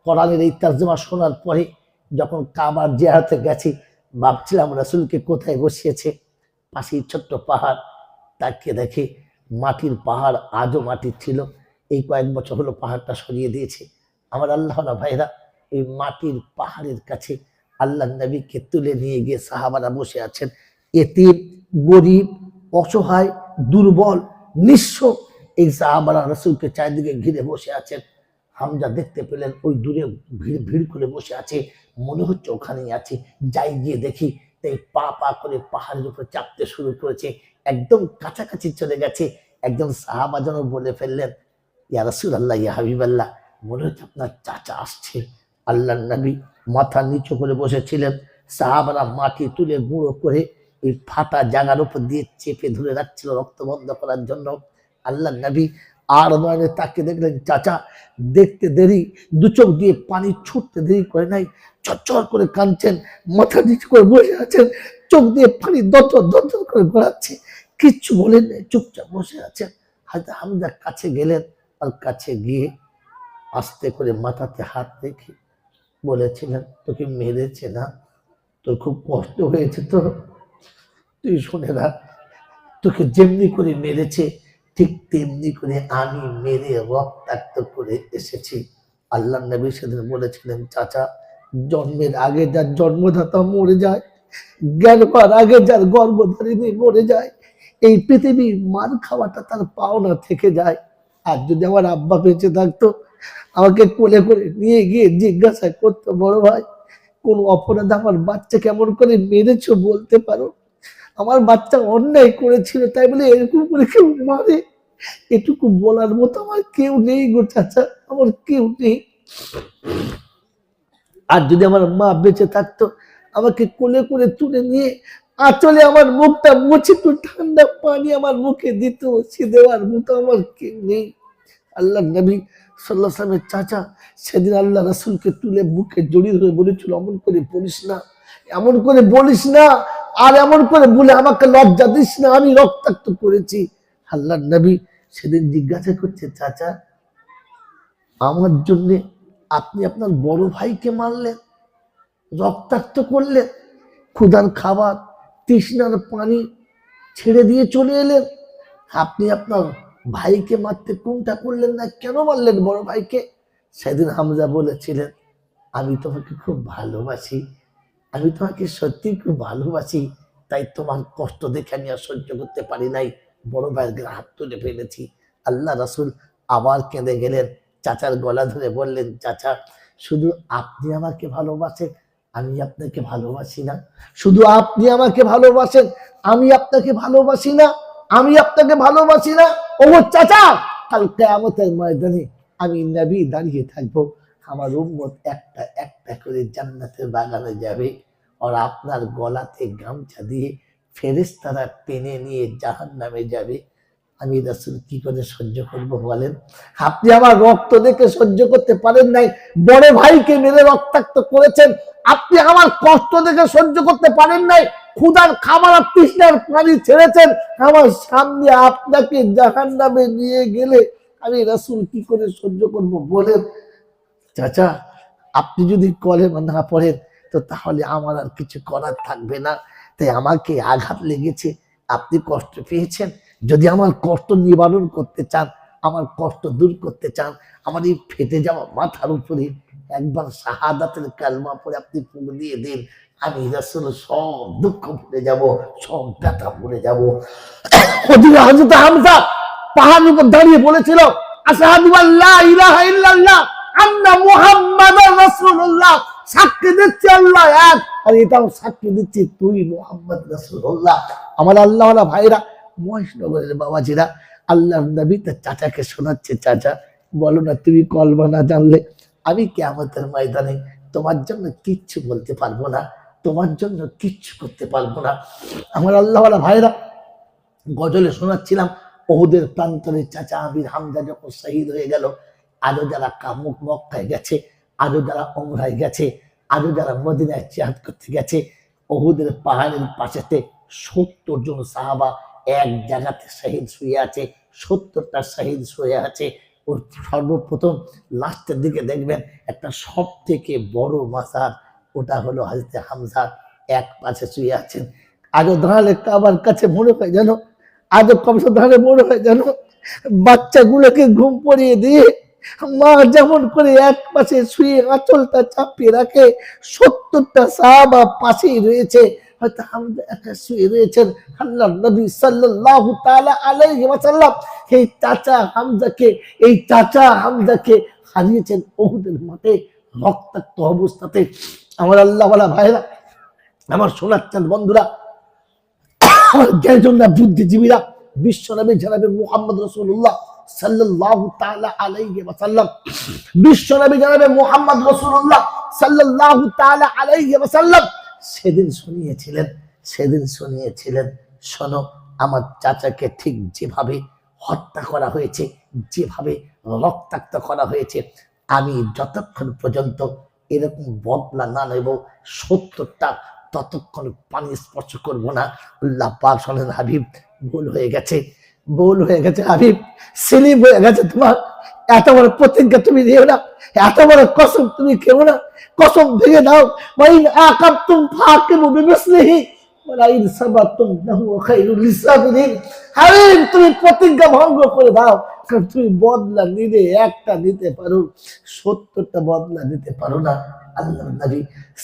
কোরআনের এই তর্জমা শোনার পরে যখন কাবার জিয়ারতে গেছি, ভাবছিলাম রাসূলকে কোথায় বসিয়েছে, পাশেই ছোট্ট পাহাড়, তাকিয়ে দেখে মাটির পাহাড়, আজও মাটির ছিল, এই কয়েক বছর হলো পাহাড়টা সরিয়ে দিয়েছে। আমার আল্লাহওয়ালা ভাইরা, এই মাটির পাহাড়ের কাছে আল্লাহ নবীকে তুলে নিয়ে গিয়ে সাহাবারা বসে আছেন, এতিম, গরিব, অসহায়, দুর্বল, নিঃস্ব, এই সাহাবারা রাসূলকে চারিদিকে ঘিরে বসে আছেন। হামজা দেখতে পেলেন ওই দূরে ভিড় ভিড় করে বসে আছে, মনে হচ্ছে ওখানেই আছে, যাই গিয়ে দেখি, তাই পা পা করে পাহাড়ের উপরে চাপতে শুরু করেছে, একদম কাছাকাছি চলে গেছে। একজন সাহাবা যেন বলে ফেললেন, ইয়া রাসূলুল্লাহ, ইয়া হাবিবাল্লাহ, মনে হচ্ছে আপনার চাচা আসছে। আল্লাহর নবী মাথা নিচু করে বসেছিলেন, সাহাবারা মাটি তুলে গুঁড়ো করে এই ফাটা জায়গার উপর দিয়ে চেপে ধরে রাখছিল রক্ত বন্ধ করার জন্য। আল্লাহর নবী আর নয়নে তাকে দেখলেন, চাচা দেখতে দেরি, দু চোখ দিয়ে পানি ছুটতে দেরি করে নাই, চচ্চর করে কাঁদছেন, মাথা নিচু করে বসে আছেন, চোখ দিয়ে পানি দরদর দরদর করে গড়াচ্ছে, কিচ্ছু বলেন নাই, চুপচাপ বসে আছেন। হয়তো হামজা কাছে গেলেন, আর কাছে গিয়ে আস্তে করে মাথাতে হাত রেখে বলেছিলেন, তোকে মেরেছে না, তোর খুব কষ্ট হয়েছে তো, তুই শুনে রাখ, তোকে যেমনি করে মেরেছে ঠিক তেমনি করে আমি মেরে রক্তাক্ত করে এসেছি। আল্লাহ নবী সেদিন বলেছিলেন, চাচা, জন্মের আগে যার জন্মদাতা মরে যায়, জ্ঞান পাওয়ার আগে যার গর্ভধারিণী মরে যায়, এই পৃথিবী মার খাওয়াটা তার পাওনা থেকে যায়। আর যদি আমার আব্বা বেঁচে থাকতো, আমাকে কোলে করে নিয়ে গিয়ে জিজ্ঞাসা করতো, বড় ভাই, কোন অপরাধ আমার বাচ্চা কেমন করে মেরেছো বলতে পারো? আমার বাচ্চা অন্যায় করেছিল তাই বলে এরকম করে কেউ মারে? এটুকু বলার মতো আমার কেউ নেই গো চাচা, আমার কেউ নেই। আর যদি আমার মা বেঁচে থাকতো, আমাকে কোলে করে তুলে নিয়ে আঁচলে আমার মুখটা মুছে একটু ঠান্ডা পানি আমার মুখে দিত, সে দেওয়ার মতো আমার কেউ নেই। আল্লাহ নবী সাল্লাল্লাহু আলাইহি ওয়াসাল্লামের চাচা সেদিন আল্লাহ রাসূলকে তুলে বুকে জড়িয়ে ধরে বলেছিল, এমন করে বলিস না, এমন করে বলিস না, আর এমন করে বলে আমাকে লজ্জা দিস না, আমি রক্তাক্ত করেছি। আল্লাহ নবী সেদিন জিজ্ঞাসা করছে, চাচা, আমার জন্য আপনি আপনার বড় ভাইকে মারলেন, রক্তাক্ত করলেন, ক্ষুধার খাবার তৃষ্ণার পানি ছেড়ে দিয়ে চলে এলেন, আপনি আপনার ভাইকে মারতে কোনটা করলেন না, কেন মারলেন বড় ভাইকে? সেদিন হামজা বলেছিলেন, আমি তোমাকে খুব ভালোবাসি, আমি তোমাকে সত্যি খুব ভালোবাসি, তাই তোমার কষ্ট দেখে আমি আর সহ্য করতে পারি নাই, বড় ভাইয়ের গায়ে হাত তুলে ফেলেছি। আল্লাহ রাসূল আবার কেঁদে গেলেন, চাচার গলা ধরে বললেন, চাচা, শুধু আপনি আমাকে ভালোবাসেন, আমি আপনাকে ভালোবাসি না? শুধু আপনি আমাকে ভালোবাসেন, আমি আপনাকে ভালোবাসি না? আমি আপনাকে ভালোবাসি না? ও চাচা, কাল কিয়ামতের ময়দানে আমি নবী দাঁড়িয়ে থাকবো, আমার উম্মত একটা একটা করে জান্নাতের বাগানে যাবে, আর আপনার গলাতে গামছা দিয়ে ফেরেশতারা টেনে নিয়ে জাহান্নামে যাবে। আমি রাসূল কি করে সহ্য করব বলেন? আপনি আমার রক্ত দেখে সহ্য করতে পারেন নাই, বড় ভাইকে মেরে রক্তাক্ত করেছেন, আপনি আমার কষ্ট দেখে সহ্য করতে পারেন নাই, ক্ষুধার খাবার আর তৃষ্ণার পানি ছেড়েছেন, আমার সামনে আপনাকে জাহান্নামে নিয়ে গেলে আমি রাসূল কি করে সহ্য করব বলেন? চাচা, আপনি যদি কলেমা না পড়েন তো তাহলে আমার আর কিছু করার থাকবে না। তাই আমাকে আঘাত লেগেছে, আপনি কষ্ট পেয়েছেন, যদি আমার কষ্ট নিবারণ করতে চান, আমার কষ্ট দূর করতে চান, আমার এই ফেটে যাওয়া মাথার উপরে একবার শাহাদাতের কালমা পড়ে আপনি ফুঁক দিয়ে দিন, আমি রাসূল সব দুঃখ ভুলে যাব, সব ব্যথা ভুলে যাব। ওদিকে হযরত হামজা পাহাড়ের উপর দাঁড়িয়ে বলেছিল, আশহাদু আল্লা ইলাহা ইল্লাল্লাহ আন্না মুহাম্মাদুর রাসূলুল্লাহ, সাক্ষী দিচ্ছি আল্লাহ এক, আর এটাও সাক্ষী দিচ্ছি তুই মুহাম্মদ রাসূলুল্লাহ। আমার আল্লাহওয়ালা ভাইরা, মহেশনগরের বাবাজিরা, আল্লাহর নবী তার চাচাকে শোনাচ্ছে, চাচা, বলো না, তুমি কলমা না জানলে আমি কিয়ামতের ময়দানে তোমার জন্য কিচ্ছু বলতে পারবো না, তোমার জন্য কিচ্ছু করতে পারবো না। আমার আল্লাহওয়ালা ভাইরা, গজলে শোনাচ্ছিলাম, ওহুদের প্রান্তরে চাচা আমির হামজা যখন শহীদ হয়ে গেল, আরো যারা কামুক মক্কায় গেছে, আরো যারা ওমরায় গেছে, আরো যারা মদিনায় জিহাদ করতে গেছে, ওহুদের পাহাড়ের পাশেতে 70 জন সাহাবা এক জায়গাতে শহীদ শুয়ে আছে, 70টা শহীদ শুয়ে আছে। ওর সর্বপ্রথম লাস্টের দিকে দেখবেন একটা সব থেকে বড় মাজার, ওটা হলো হযরত হামজা, এক পাশে শুয়ে আছেন। আরো দাঁড়ালে কাবার কাছে মনে হয় যেন, আজও কবসা দাঁড়ালে মনে হয় যেন বাচ্চাগুলোকে ঘুম পড়িয়ে দিয়ে মা যেমন করে এক পাশে শুয়ে আঁচলটা চাপিয়ে রাখে, 70টা সাহাবা পাশেই রয়েছে, হয়তো হামজা একা শুয়ে রয়েছেন। আল্লাহর নবী সাল্লাল্লাহু তাআলা আলাইহি ওয়াসাল্লাম এই চাচা হামজাকে হারিয়েছেন উহুদের মাঠে রক্তাক্ত অবস্থাতে। আমার আল্লাহওয়ালা ভাইরা, আমার সোনার চাঁদ বন্ধুরা, জ্ঞানীজনরা, বুদ্ধিজীবীরা, বিশ্বনবী জনাবে মুহাম্মদ রাসূলুল্লাহ সাল্লাল্লাহু তাআলা আলাইহি ওয়াসাল্লাম, বিশ্বনবী জনাবে মুহাম্মদ রাসূলুল্লাহ সাল্লাল্লাহু তাআলা আলাইহি ওয়াসাল্লাম সেদিন শুনিয়েছিলেন, শোনো, আমার চাচাকে ঠিক যেভাবে হত্যা করা হয়েছে, যেভাবে রক্তাক্ত করা হয়েছে, আমি যতক্ষণ পর্যন্ত এরকম বদলা না নেব 70টা, ততক্ষণ পানি স্পর্শ করবো না। আল্লাহ পাক বলেন, হাবিব, ভুল হয়ে গেছে হাবিব, সেলিম হয়ে গেছে তোমার, এত বড় প্রতিজ্ঞা তুমি দিও না, এত বড় কসম তুমি খেও না, কসম ভেঙে দাও। ওয়াইন আকাবতুম ফাকিমু বিমিসলিহি তুমি প্রতিজ্ঞা ভঙ্গ করে দাও, কারণ তুমি বদলা নিলে একটা নিতে পারো, 70টা বদলা নিতে পারো না। আল্লাহ নবী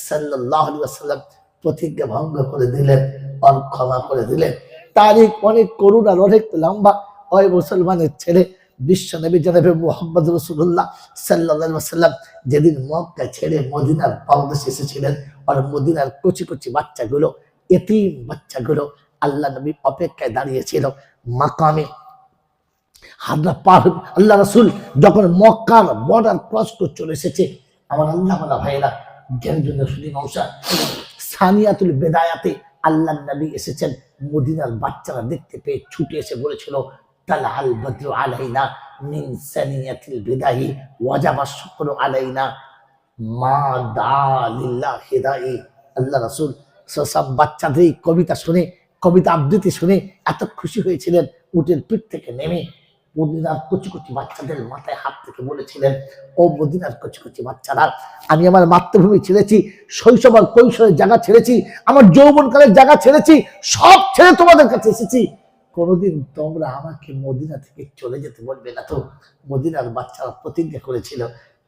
সাল্লাল্লাহু আলাইহি ওয়াসাল্লাম প্রতিজ্ঞা ভঙ্গ করে দিলেন, আর ক্ষমা করে দিলেন। তারিখ অনেক করুণ আর অনেক লম্বা। ওই মুসলমানের ছেলে বিশ্ব নবী জনাবে মুহাম্মদ রাসূলুল্লাহ সাল্লাল্লাহু আলাইহি ওয়াসাল্লাম যেদিন মক্কা ছেড়ে মদিনার পাদদেশে এসেছিলেন, আর মদিনার কচি কচি বাচ্চাগুলো, এতিম বাচ্চাগুলো আল্লাহ নবী অপেক্ষায় দাঁড়িয়েছিল মাকামে হাজরা পার। আল্লাহ রাসূল যখন মক্কার বর্ডার ক্রস করে চলে এসেছে, আমার আল্লাহ ওয়ালা ভাইরা জ্ঞানজন্য শুধু নৌসা সানিয়াতুল বেদায়াতে আল্লাহ নবী এসেছেন। মদিনার বাচ্চারা দেখতে পেয়ে ছুটে এসে বলেছিল, তালাল বদরু আলাইনা মিন সানিয়াতিল বিদাহি ওয়াজাবা শুকরু আলাইনা মা দা লিল্লাহ হিদাই। আল্লাহ রাসূল সব বাচ্চাদের কবিতা শুনে, কবিতা আবৃত্তি শুনে এত খুশি হয়েছিলেন, উটের পিঠ থেকে নেমে মদিনার কচি কচি বাচ্চাদের মাথায় হাত থেকে বলেছিলেন, ও মদিনার কচি কচি বাচ্চারা, আমি আমার মাতৃভূমি ছেড়েছি, শৈশব আর কৈশোরের জায়গা ছেড়েছি, আমার যৌবনকালের জায়গা ছেড়েছি, সব ছেড়ে তোমাদের কাছে এসেছি। কোনোদিন তোমরা আমাকে মদিনা থেকে চলে যেতে বলবে না তো? মদিনার বাচ্চারা প্রতিজ্ঞা করেছিল,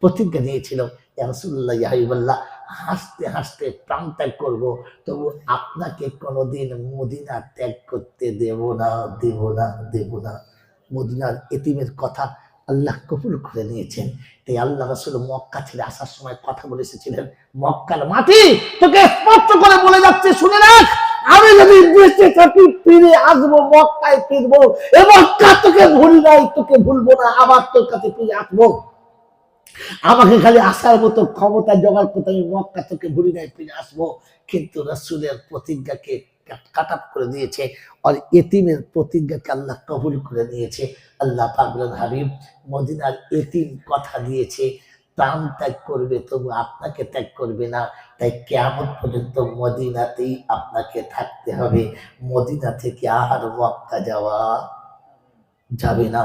প্রতিজ্ঞা নিয়েছিল, ইয়া রাসূলুল্লাহ ইয়া হাবিবাল্লাহ, হাসতে হাসতে প্রাণ ত্যাগ করবো, তবু আপনাকে কোনোদিন মদিনা ত্যাগ করতে দেব না, দেব না, দেব না। মদিনার এতিমের কথা আল্লাহ কবুল করে নিয়েছেন। তাই আল্লাহ রাসূল মক্কা ছেড়ে আসার সময় কথা বলে এসেছিলেন, মক্কার মাটি তোকে স্পষ্ট করে বলে যাচ্ছে, শুনে রাখ, আমি যদি দেশে থাকি ফিরে আসবো, মক্কায় ফিরবো, এ মক্কা তোকে ভুলি নাই, তোকে ভুলবো না, আবার তোর কাছে ফিরে আসবো। আমাকে খালি আসার মতো ক্ষমতা জোগাড় করতে, আমি মক্কা তোকে ভুলি নাই, ফিরে আসবো। কিন্তু রাসূলের প্রতিজ্ঞাকে কাটাপ করে দিয়েছে, আর এতিমের প্রতিজ্ঞাকে আল্লাহ কবুল করে নিয়েছে। আল্লাহ পাক বলেন, হাবিব মদিনার এতিম কথা দিয়েছে, প্রাণ ত্যাগ করবে তবু আপনাকে ত্যাগ করবে না। তাই কিয়ামত পর্যন্ত মদিনাতেই আপনাকে থাকতে হবে, মদিনা থেকে আর মক্কা যাওয়া যাবে না।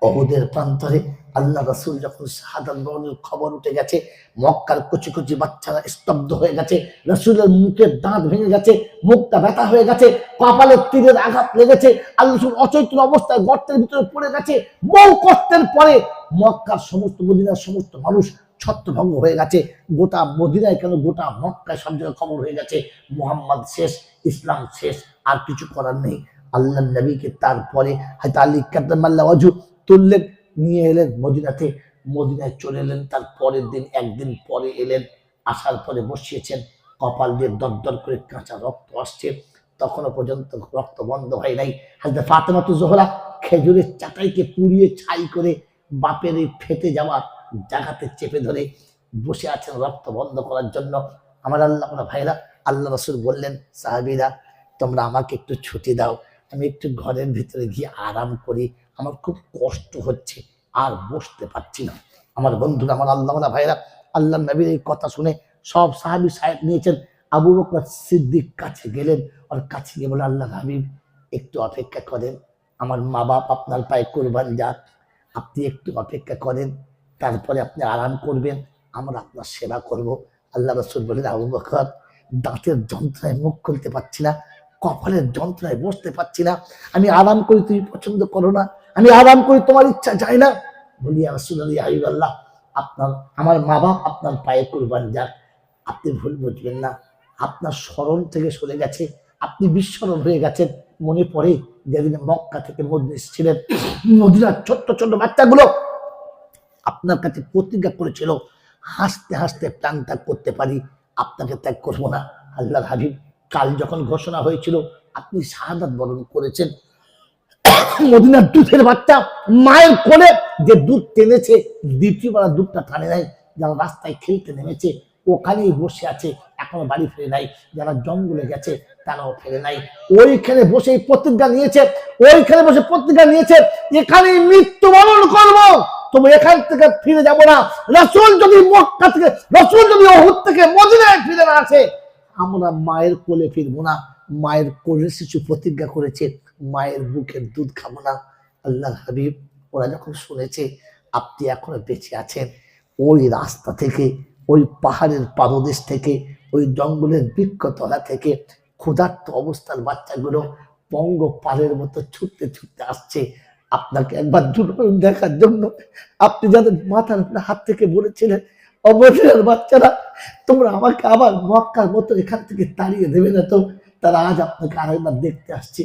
উহুদের প্রান্তরে আল্লাহ রাসূল যখন শাহাদাত বরণের খবর উঠে গেছে, মক্কার কচি কচি বাচ্চারা স্তব্ধ হয়ে গেছে, রাসূলের মুখের দাঁত ভেঙে গেছে, মুখটা ব্যথা হয়ে গেছে, কপালে তীরের আঘাত লেগেছে, আল্লাহ রাসূল অচৈতন্য অবস্থায় গর্তের ভিতরে পড়ে গেছে। বহু কষ্টের পরে মক্কার সমস্ত, মদিনার সমস্ত মানুষ ছত্রভঙ্গ হয়ে গেছে। গোটা মদিনায় কেন, গোটা মক্কায় সব জায়গায় খবর হয়ে গেছে, মুহাম্মদ শেষ, ইসলাম শেষ, আর কিছু করার নেই। আল্লাহ নবীকে তারপরে হযরত আলী কাররামাল্লাহু ওয়াজহু তুললেন, নিয়ে এলেন মদিনাতে, মদিনায় চলে এলেন। তার পরের দিন, একদিন পরে এলেন, আসার পরে বসিয়েছেন, কপাল দিয়ে দরদর করে কাঁচা রক্ত আসছে, তখনও পর্যন্ত রক্ত বন্ধ হয় নাই। হযরত ফাতেমাতুজ জোহরা খেজুরের চাটাইকে পুড়িয়ে ছাই করে বাপের এই ফেটে যাওয়া জায়গাতে চেপে ধরে বসে আছেন রক্ত বন্ধ করার জন্য। আমার আল্লাহ ভাইরা, আল্লাহ রাসূল বললেন, সাহাবীরা তোমরা আমাকে একটু ছুটি দাও, আমি একটু ঘরের ভিতরে গিয়ে আরাম করি, আমার খুব কষ্ট হচ্ছে, আর বসতে পারছি না। আমার বন্ধুরা, আমার আল্লাহ ভাইরা, আল্লাহ নবীর এই কথা শুনে সব সাহাবী সাহেব নিয়েছেন। আবু বকর সিদ্দিক কাছে গেলেন, আর কাছে গিয়ে বলে, আল্লাহ হাবিব একটু অপেক্ষা করেন, আমার মা বাপ আপনার পায়ে কুরবান যাক, আপনি একটু অপেক্ষা করেন, তারপরে আপনি আরাম করবেন, আমরা আপনার সেবা করব। আল্লাহ রাসূল বলেন, আবু বকর দাঁতের যন্ত্রণায় মুখ খুলতে পারছি না, কপালের যন্ত্রণায় বসতে পারছি না, আমি আরাম করি, তুমি পছন্দ করো না, আমি আরাম করি, তোমার ইচ্ছা যায় না। বলি, ইয়া রাসূলুল্লাহ ইয়া হাবিবাল্লাহ, আপনার, আমার মা বাপ আপনার পায়ে কুরবান যাক, আপনি ভুল বুঝবেন না, আপনার স্মরণ থেকে সরে গেছে, আপনি বিস্মরণ হয়ে গেছেন। মনে পড়ে যেদিন মক্কা থেকে মদিনা এসেছিলেন, মদিনার ছোট্ট ছোট্ট বাচ্চাগুলো আপনার কাছে প্রতিজ্ঞা করেছিল, হাসতে হাসতে প্রাণ ত্যাগ করতে পারি, আপনাকে ত্যাগ করবো না। আল্লাহর হাবিব, কাল যখন ঘোষণা হয়েছিল আপনি শাহাদাত বরণ করেছেন, মদিনার দুধের বাচ্চা মায়ের কোলে যে দুধ টেনেছে, দ্বিতীয়বার দুধটা টানে নাই, যারা রাস্তায় খেলতে নেমেছে ওখানেই বসে আছে, এখনো বাড়ি ফিরে নাই, যারা জঙ্গলে গেছে তারাও ফিরে নাই, ওইখানে বসে প্রতিজ্ঞা নিয়েছে, ওইখানে বসে প্রতিজ্ঞা নিয়েছে, এখানেই মৃত্যুবরণ করবো, তবে এখান থেকে ফিরে যাব না। রাসূল যদি মক্কা থেকে, রাসূল যদি উহুদ থেকে মদিনায় ফিরে না আসে, আমরা মায়ের কোলে ফিরবো না। মায়ের কোলে শিশু প্রতিজ্ঞা করেছে, মায়ের বুকের দুধ খাবো না। আল্লাহর হাবিব, ওরা যখন শুনেছে আপনি এখনো বেঁচে আছেন, ওই রাস্তা থেকে, ওই পাহাড়ের পাদদেশ থেকে, ওই জঙ্গলের বৃক্ষতলা থেকে ক্ষুধার্ত অবস্থার বাচ্চাগুলো পঙ্গপালের মতো ছুটতে ছুটতে আসছে আপনাকে একবার দুর্নয়ন দেখার জন্য। আপনি যাদের মাথার হাত থেকে বলেছিলেন অবসরের বাচ্চারা তোমরা আমাকে আবার মক্কার মতো এখান থেকে তাড়িয়ে দেবে না তো, তারা আজ আপনাকে আরেকবার দেখতে আসছে।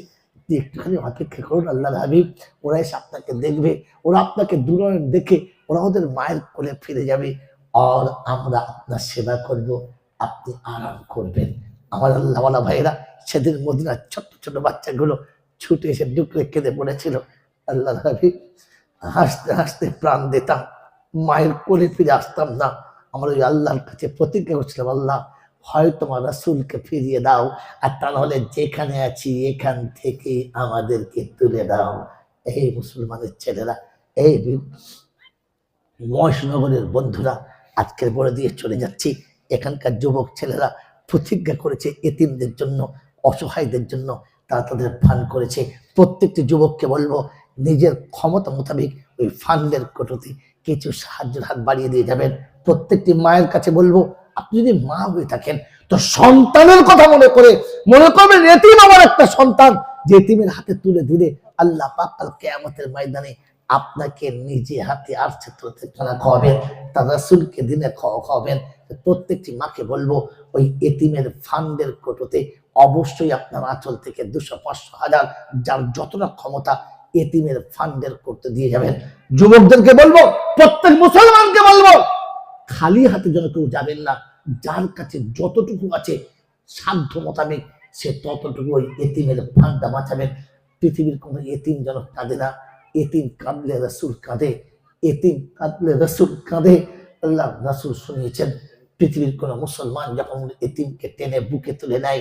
একটুখানি অপেক্ষা করুন আল্লাহর হাবিব, ওরা এসে আপনাকে দেখবে, ওরা আপনাকে দুর্নয়ন দেখে ওরা ওদের মায়ের কোলে ফিরে যাবে, আর আমরা আপনার সেবা করব, আপনি আরাম করবেন। আমার আল্লাহওয়ালা ভাইরা সেদিন মদিনার ছোট্ট ছোট বাচ্চাগুলো ছুটে এসে ডুকরে কেঁদে পড়েছিল। আল্লাহর হাবিব হাসতে হাসতে প্রাণ দিতাম, মায়ের কোলে ফিরে আসতাম না। আমরা ওই আল্লাহর কাছে প্রতিজ্ঞা করছিলাম, আল্লাহ হয় তোমার রাসূলকে ফিরিয়ে দাও, আর তা নাহলে যেখানে আছি এখান থেকে আমাদেরকে তুলে দাও। এই মুসলমানের ছেলেরা, এই মহেশনগরের বন্ধুরা, আজকের বলে দিয়ে চলে যাচ্ছি। এখানকার যুবক ছেলেরা প্রতিজ্ঞা করেছে এতিমদের জন্য, অসহায়দের জন্য তারা তাদের ফান্ড করেছে। প্রত্যেকটি যুবককে বলবো নিজের ক্ষমতা মোতাবেক ওই ফান্ডের কোটোতে কিছু সাহায্যের হাত বাড়িয়ে দিয়ে যাবেন। প্রত্যেকটি মায়ের কাছে বলবো, আপনি যদি মা হয়ে থাকেন তো সন্তানের কথা মনে করবেন এতিম আমার একটা সন্তান, যে এতিমের হাতে তুলে দিলে আল্লাহ পাক কাল কিয়ামতের ময়দানে আপনাকে নিজে হাতে আরশে তুলতে খানা খাওয়াবেন, তার রাসূলকে দিনে খাওয়াবেন। প্রত্যেকটি মাকে বলবো ওই এতিমের ফান্ডের কোটোতে অবশ্যই আপনার আঁচল থেকে 200, 500, 1000 যার যতটা ক্ষমতা এতিমের ফান্ডের করতে দিয়ে যাবেন। যুবকদেরকে বলবো, প্রত্যেক মুসলমানকে বলবো, খালি হাতে যেন কেউ যাবেন না। যার কাছে যতটুকু আছে সাধ্য মোতাবেক সে ততটুকু ওই এতিমের ফান্ডটা বাঁচাবেন। পৃথিবীর কোনো এতিম যেন কাঁদে না। এতিম কাঁদলে রাসূল কাঁদে, এতিম কাঁদলে রাসূল কাঁদে। আল্লাহ রাসূল শুনিয়েছেন, পৃথিবীর কোনো মুসলমান যখন এতিমকে টেনে বুকে তুলে নেয়,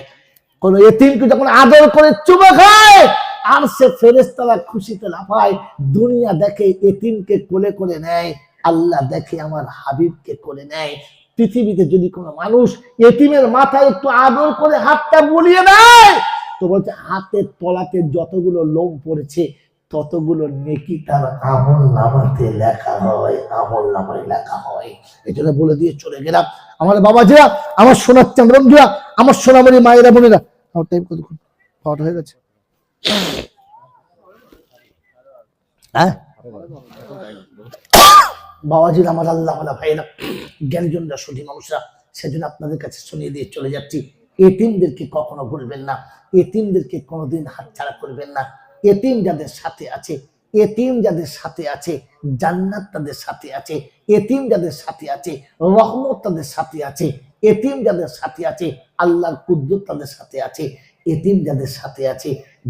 কোন এতিমকে যখন আদর করে চুমা খায়, আর সে ফেরেশতারা খুশিতে লাফায়। দুনিয়া দেখে এতিমকে কোলে করে নেয়, আল্লাহ দেখে আমার হাবিবকে কোলে নেয়। পৃথিবীতে যদি কোনো মানুষ এতিমের মাথায় একটু আদর করে হাতটা বুলিয়ে দেয়, তো বলছে হাতের তলাতে যতগুলো লোম পড়েছে ততগুলো নেকি তার আমল নামাতে লেখা হয়, আমল নামায় লেখা হয়। এই জন্য বলে দিয়ে চলে গেলাম। আমার বাবাজিরা, আমার সোনার চাঁদ বন্ধুরা, আমার সোনামণি মায়েরা বোনেরা, আমার টাইম কতক্ষণ পাওয়াটা হয়ে গেছে? হ্যাঁ বাবাজির, আমার আল্লাহ ভাইরা, জ্ঞানীজনরা, সঠিক মানুষরা, সেজন্য আপনাদের কাছে শুনিয়ে দিয়ে চলে যাচ্ছি, এতিমদেরকে কখনো ভুলবেন না, এতিমদেরকে কোনোদিন হাতছাড়া করবেন না। এতিম যাদের সাথে আছে, এতিম যাদের সাথে আছে, জান্নাত তাদের সাথে আছে। এতিম যাদের সাথে আছে, রহমত তাদের সাথে আছে। এতিম যাদের সাথে আছে, আল্লাহর কুদরত তাদের সাথে আছে। এতিম যাদের সাথে আছে,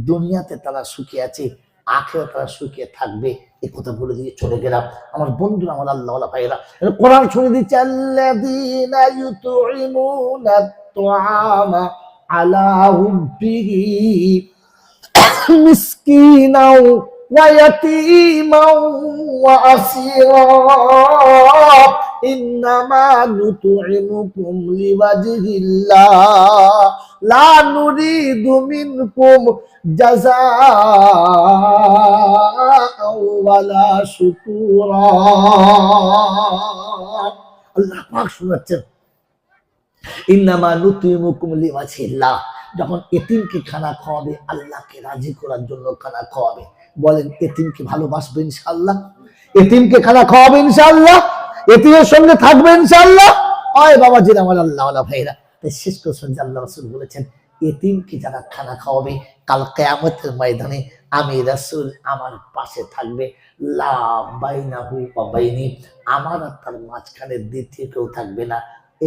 দুনিয়াতে তারা সুখে আছে, আখেরাতে তারা সুখে থাকবে। এই কথা বলে দিয়ে চলে গেলাম। আমার বন্ধুরা, আমার আল্লাহওয়ালা ভাইয়েরা, কোরআন শুনে দিচ্ছে, আল্লাযীনা ইউতঈমুনা আত-তাআমা আলা হুব্বিহি মিসকিনাও ওয়া ইয়াতীমাও ওয়া আসীরা ইন্নামা নুতঈমুকুম লিওয়াজহিল্লাহ লা নুরিদু মিনকুম জাযাআও ওয়ালা শুকুরা। আল্লাহ পাক শোনাচ্ছেন, ইন্নামা নুতঈমুকুম লিওয়াজহিল্লাহ, যখন এতিমকে খানা খাওয়াবে আল্লাহকে রাজি করার জন্য খানা খাওয়াবে। বলেন, এতিমকে ভালোবাসবে ইনশাআল্লাহ? এতিমকে খানা খাওয়াবে ইনশাআল্লাহ? এতিমের সঙ্গে থাকবে ইনশাআল্লাহ? ওই বাবাজির, আমার আল্লাহওয়ালা ভাইরা, তাই শেষ করছেন যে আল্লাহ রাসূল বলেছেন, এতিমকে যারা খানা খাওয়াবে কাল কিয়ামতের ময়দানে আমি রাসূল আমার পাশে থাকবে, লা বাইনাহু ওয়া বাইনি, আমার আর তার মাঝখানে দ্বিতীয় কেউ থাকবে না।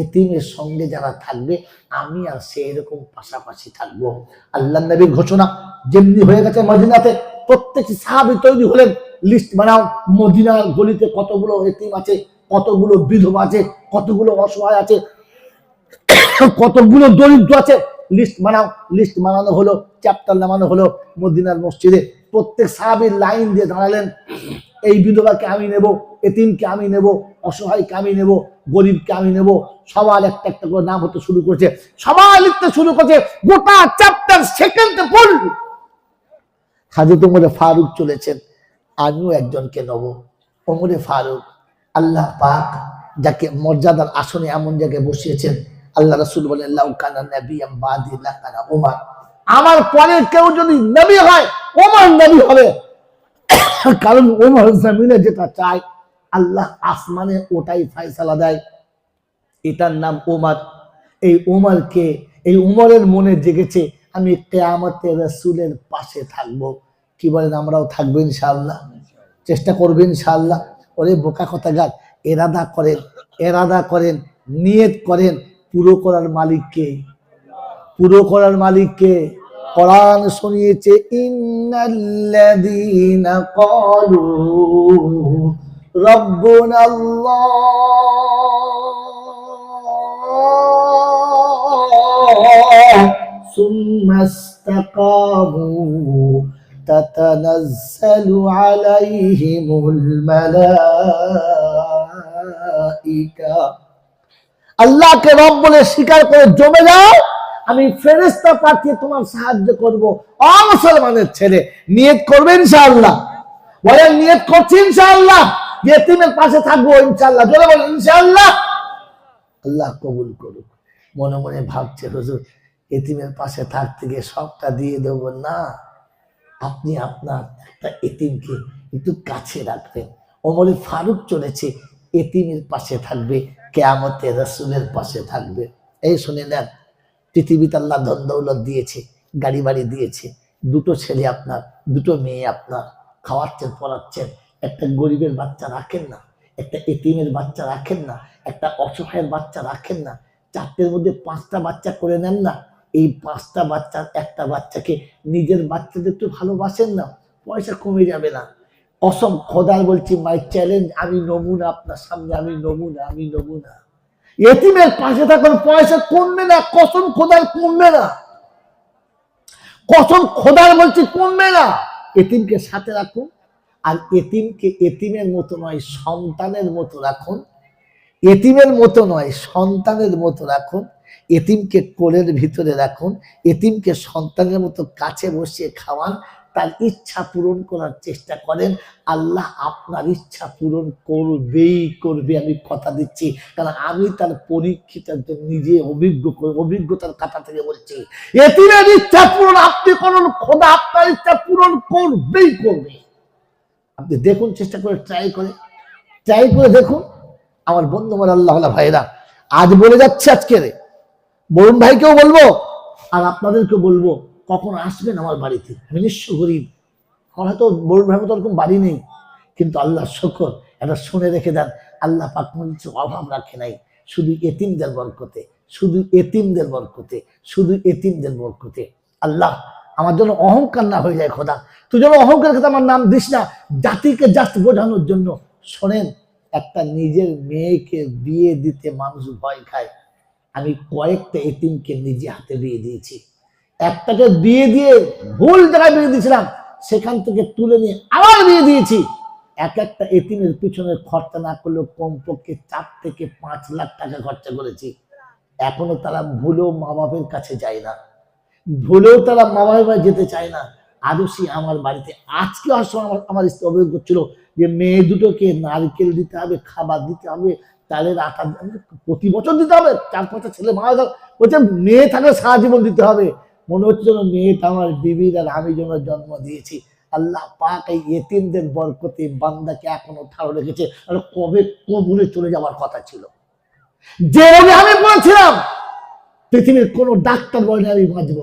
এতিমের সঙ্গে যারা থাকবে আমি আর সে এরকম পাশাপাশি থাকবো। আল্লাহ নবীর ঘোষণা যেমনি হয়ে গেছে মদিনাতে, প্রত্যেকটি সাহাবী তৈরি হলেন, লিস্ট বানাও, মদিনার গলিতে কতগুলো এতিম আছে, কতগুলো বিধবা আছে, কতগুলো অসহায় আছে, কতগুলো দরিদ্র আছে, লিস্ট বানাও। লিস্ট বানানো হলো, চ্যাপ্টার নামানো হলো। মদিনার মসজিদে প্রত্যেক সাহাবী লাইন দিয়ে দাঁড়ালেন, এই বিধবাকে আমি নেব, এতিমকে আমি নেব, অসহায়কে আমি নেব, গরিবকে আমি নেব। সবার একটা একটা করে নাম হতে শুরু করেছে, সবাই লিখতে শুরু করছে, গোটা চ্যাপ্টার সেকেন্ডে পড়ল। হযরত ওমর ফারুক চলেছেন, আমিও একজনকে নেব, ওমর ফারুক। আল্লাহ পাক যাকে মর্যাদার আসনে এমন জায়গায় বসিয়েছেন, আল্লাহ রাসূল বলেন লাউ কানা নাবিয়াম বাদি লাকানা উমর, আমার পরে কেউ যদি নবী হয় ওমর নবী হবে। কারণ ওমর জমিনে যেটা চায় আল্লাহ আসমানে ওটাই ফয়সালা দেয়। এটার নাম ওমর। এই ওমরকে, এই উমরের মনে জেগেছে আমি কিয়ামতে রাসূলের পাশে থাকবো। কি বলেন, আমরাও থাকবো ইনশাআল্লাহ? চেষ্টা করবেন ইনশাআল্লাহ? ওরে বোকা কথাকার, এরাদা করেন, এরাদা করেন, নিয়ত করেন। পুরো করার মালিককে, পুরো করার মালিককে। কোরআন শুনিয়েছে ইন্নাল্লাযীনা ক্বালু রাব্বুনাল্লাহ সুম্মা ইসতাকামু তাতানাজ্জালু আলাইহিমুল মালাইকা, আল্লাহকে রব বলে স্বীকার করে জমে যাও, আমি ফেরেশতা পাঠিয়ে তোমার সাহায্য করব। মুসলমানের ছেলে নিয়ত করবে ইনশাআল্লাহ? বলেন নিয়ত করছি ইনশাআল্লাহ, ইয়েতিমের পাশে থাকবো ইনশাআল্লাহ। জোরে বলেন ইনশাআল্লাহ। আল্লাহ কবুল করুক। মনে মনে ভাবছে হুজুর ইয়েতিমের পাশে থাকতে গিয়ে সবটা দিয়ে দেব না। আপনি আপনার একটা এতিমকে একটু কাছে রাখবেন। ওমর ফারুক চলেছে এতিমের পাশে থাকবে, কিয়ামতে রাসূলের পাশে থাকবে। এই শুনে নেন, পৃথিবীতে আল্লাহ ধন দৌলত দিয়েছে, গাড়ি বাড়ি দিয়েছে, দুটো ছেলে আপনার, দুটো মেয়ে আপনার, খাওয়াচ্ছেন পড়াচ্ছেন, একটা গরিবের বাচ্চা রাখেন না, একটা এতিমের বাচ্চা রাখেন না, একটা অসহায়ের বাচ্চা রাখেন না, চারটের মধ্যে পাঁচটা বাচ্চা করে নেন না। এই পাঁচটা বাচ্চার একটা বাচ্চাকে নিজের বাচ্চাদের একটু ভালোবাসেন না, পয়সা কমে যাবে না। কসম খোদার বলছি, মাই চ্যালেঞ্জ, আমি নমুনা আপনার সামনে, আমি নমুনা, আমি নমুনা। এতিমের পাশে থাকুন, পয়সা কমবে না, কসম খোদার কমবে না, কসম খোদার বলছি কমবে না। এতিমকে সাথে রাখুন, আর এতিমকে এতিমের মতো নয় সন্তানের মতো রাখুন, এতিমের মতো নয় সন্তানের মতো রাখুন। এতিমকে কোলের ভিতরে রাখুন, এতিমকে সন্তানের মতো কাছে বসিয়ে খাওয়ান, তার ইচ্ছা পূরণ করার চেষ্টা করেন। আল্লাহ আপনার ইচ্ছা পূরণ করবেই করবে, আমি কথা দিচ্ছি। কারণ আমি তার পরীক্ষিতার নিজে অভিজ্ঞতার কথা থেকে বলছি। এতিমের ইচ্ছা পূরণ আপনি করুন, খোদা আপনার ইচ্ছা পূরণ করবেই করবে। আপনি দেখুন, চেষ্টা করে ট্রাই করে দেখুন। আমার বন্ধু আমার আল্লাহ ভাইরা, আজ বলে যাচ্ছে, আজকে বরুণ ভাইকেও বলবো আর আপনাদেরকেও বলবো, কখন আসবেন আমার বাড়িতে। আমি নিঃস্ব গরিব, হয়তো বরুণ ভাই মতো ওরকম বাড়ি নেই, কিন্তু আল্লাহ শুকর, এটা শুনে রেখে দেন, আল্লাহ পাক কিছু অভাব রাখে নাই। শুধু এতিমদের বরকতে, শুধু এতিমদের বরকতে, শুধু এতিমদের বরকতে। আল্লাহ আমার জন্য অহংকার না হয়ে যায় খোদা, তুই যেন অহংকার কথা আমার নাম দিস না, জাতিকে জাস্ট বোঝানোর জন্য। শোনেন, একটা নিজের মেয়েকে বিয়ে দিতে মানুষ ভয় খায়। আমি কয়েকটা এতিমকে নিজে হাতে বিয়ে দিয়েছি। একটাকে বিয়ে দিয়ে ভুল জায়গায় বিয়ে দিয়েছিলাম, সেখান থেকে তুলে নিয়ে আবার বিয়ে দিয়েছি। এক একটা এতিমের পিছনে খরচা না করলেও কমপক্ষে 4 থেকে 5 লাখ টাকা খরচা করেছি। এখনো তারা ভুলেও মা বাপের কাছে যায় না, ভুলেও তারা মা বাবার যেতে চায় না। আদর্শী আমার বাড়িতে আজকে আমার স্ত্রী অভিযোগ করছিল যে মেয়ে দুটোকে নারকেল দিতে হবে, খাবার দিতে হবে, চালের আটা প্রতি বছর দিতে হবে, 4-5টা ছেলে মারা যাবে, বলছে মেয়ে থাকলে সারা জীবন দিতে হবে। মনে হচ্ছে যেন মেয়েটা আমার বিবির আর আমি যেন জন্ম দিয়েছি। আল্লাহ পাক এই এতিমদের বরকতে বান্দাকে এখনো ঠাড়ো রেখেছে। আর কবে কবরে চলে যাওয়ার কথা ছিল, যে আমি বলছিলাম পৃথিবীর কোন ডাক্তার বলে না আমি বাঁচব,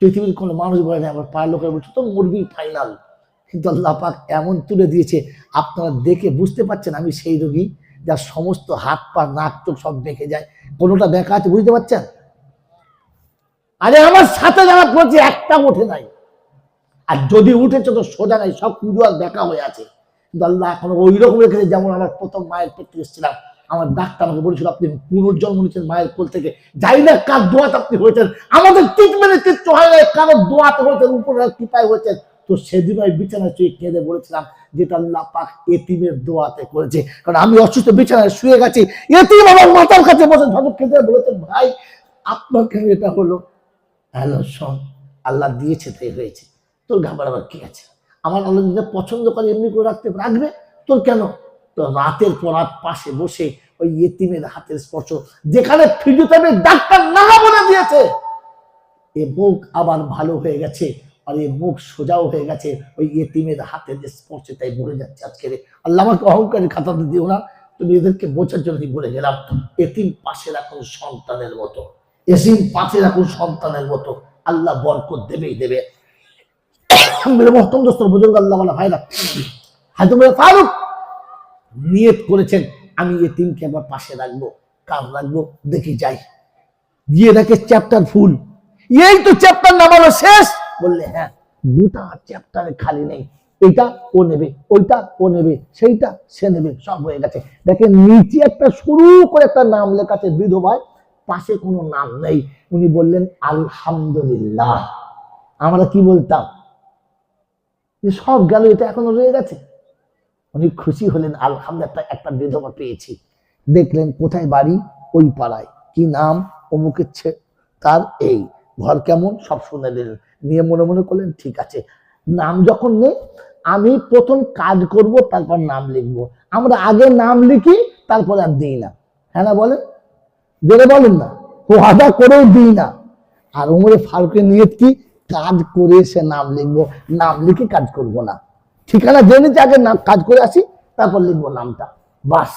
পৃথিবীর কোন মানুষ বলে না আমার পাড়ার লোকের বলছে তো মরবি ফাইনাল। কিন্তু আল্লাহ পাক এমন তুলে দিয়েছে, আপনারা দেখে বুঝতে পারছেন আমি সেই রোগী যার সমস্ত হাত পা নাক চোখ সব বেঁকে যায়, কোনোটা বেঁকা আছে বুঝতে পারছেন? আরে আমার সাথে যারা পড়ছে একটা ওঠে নাই, আর যদি উঠেছে তো সোজা নাই, সব পুজো আর বেঁকা হয়ে আছে। কিন্তু আল্লাহ এখনো ওই রকম রেখেছে। যেমন আমার প্রথম মায়ের পেটে এসেছিলাম, আমার ডাক্তার আমাকে বলেছিল আপনি পুনর্জন্ম নিচ্ছেন মায়ের কোল থেকে, যাই না কার দোয়াতে আপনি হয়েছেন, আমাদের ট্রিটমেন্টে কিচ্ছু হয় না, কারোর দোয়াতে হয়েছেন, উপরের কৃপায় হয়েছেন। তো সেদিন ওই বিছানায় শুয়ে কেঁদে বলেছিলাম যেটা আল্লাহ পাক এতিমের দোয়াতে করেছে। কারণ আমি অসুস্থ বিছানায় শুয়ে গেছি, এতিম আমার মাথার কাছে বসে ধরো কেঁদে বলেছেন ভাই আপনার কেন এটা হলো। হ্যালো শোন, আল্লাহ দিয়েছে তাই হয়েছে, তোর ঘাবড়াবার কি আছে? আমার আল্লাহ যেটা পছন্দ করে এমনি করে রাখবে, তোর কেন? তো রাতের পর রাত পাশে বসে ওই ইতিমের হাতের স্পর্শ, যেখানে ফিজিওথেরাপি ডাক্তার না বলে দিয়েছে এ মুখ আবার ভালো হয়ে গেছে, আর এই মুখ সোজাও হয়ে গেছে ওই ইতিমের হাতের স্পর্শে, তাই বলে যাচ্ছে আজকে। আল্লাহ আমাকে অহংকারের খাতাতে দিও না, তুমি এদেরকে বোঝার জন্য বলে গেলাম। এতিম পাশে রাখুন সন্তানের মতো, এতিম পাশে রাখুন সন্তানের মতো, আল্লাহ বরকত দেবেই দেবে। মেরে মহতম দোস্ত বুজুর্গ আল্লাহ ওয়ালা ভাইরা, হযরত ফারুক নিয়ত করেছেন আমি এতিমকে একবার পাশে রাখবো। কার রাখবো দেখি যাই, গিয়ে দেখে চ্যাপ্টার ফুল। এই তো চ্যাপ্টার নামানো শেষ, বললে হ্যাঁ গোটা চ্যাপ্টারে খালি নেই, এটা ও নেবে, ওইটা ও নেবে, সেইটা সে নেবে, সব হয়ে গেছে। দেখেন নিচে একটা শুরু করে একটা নাম লেখা আছে বিধবায়, পাশে কোনো নাম নেই। উনি বললেন আলহামদুলিল্লাহ। আমরা কি বলতাম সব গেল, এটা এখনো রয়ে গেছে। উনি খুশি হলেন, আলহামদুলিল্লাহ একটা বিধবা পেয়েছি। দেখলেন কোথায় বাড়ি, ওই পাড়ায়, কি নাম, অমুকের তার এই ঘর কেমন, সব শুনে দিলেন। নিয়ে মনে মনে করলেন ঠিক আছে, নাম যখন নেই আমি প্রথম কাজ করব, তারপর নাম লিখবো। আমরা আগে নাম লিখি তারপরে আর দিই না, হ্যাঁ না বলেন, বেড়ে বলেন না, ওয়াদা করেও দিই না। আর ওমরে ফারুকের নিয়ত কি, কাজ করে সে নাম লিখবো, নাম লিখে কাজ করব না, ঠিকানা জেনে আগে নাম কাজ করে আসি, তারপর লিখবো নামটা। বাস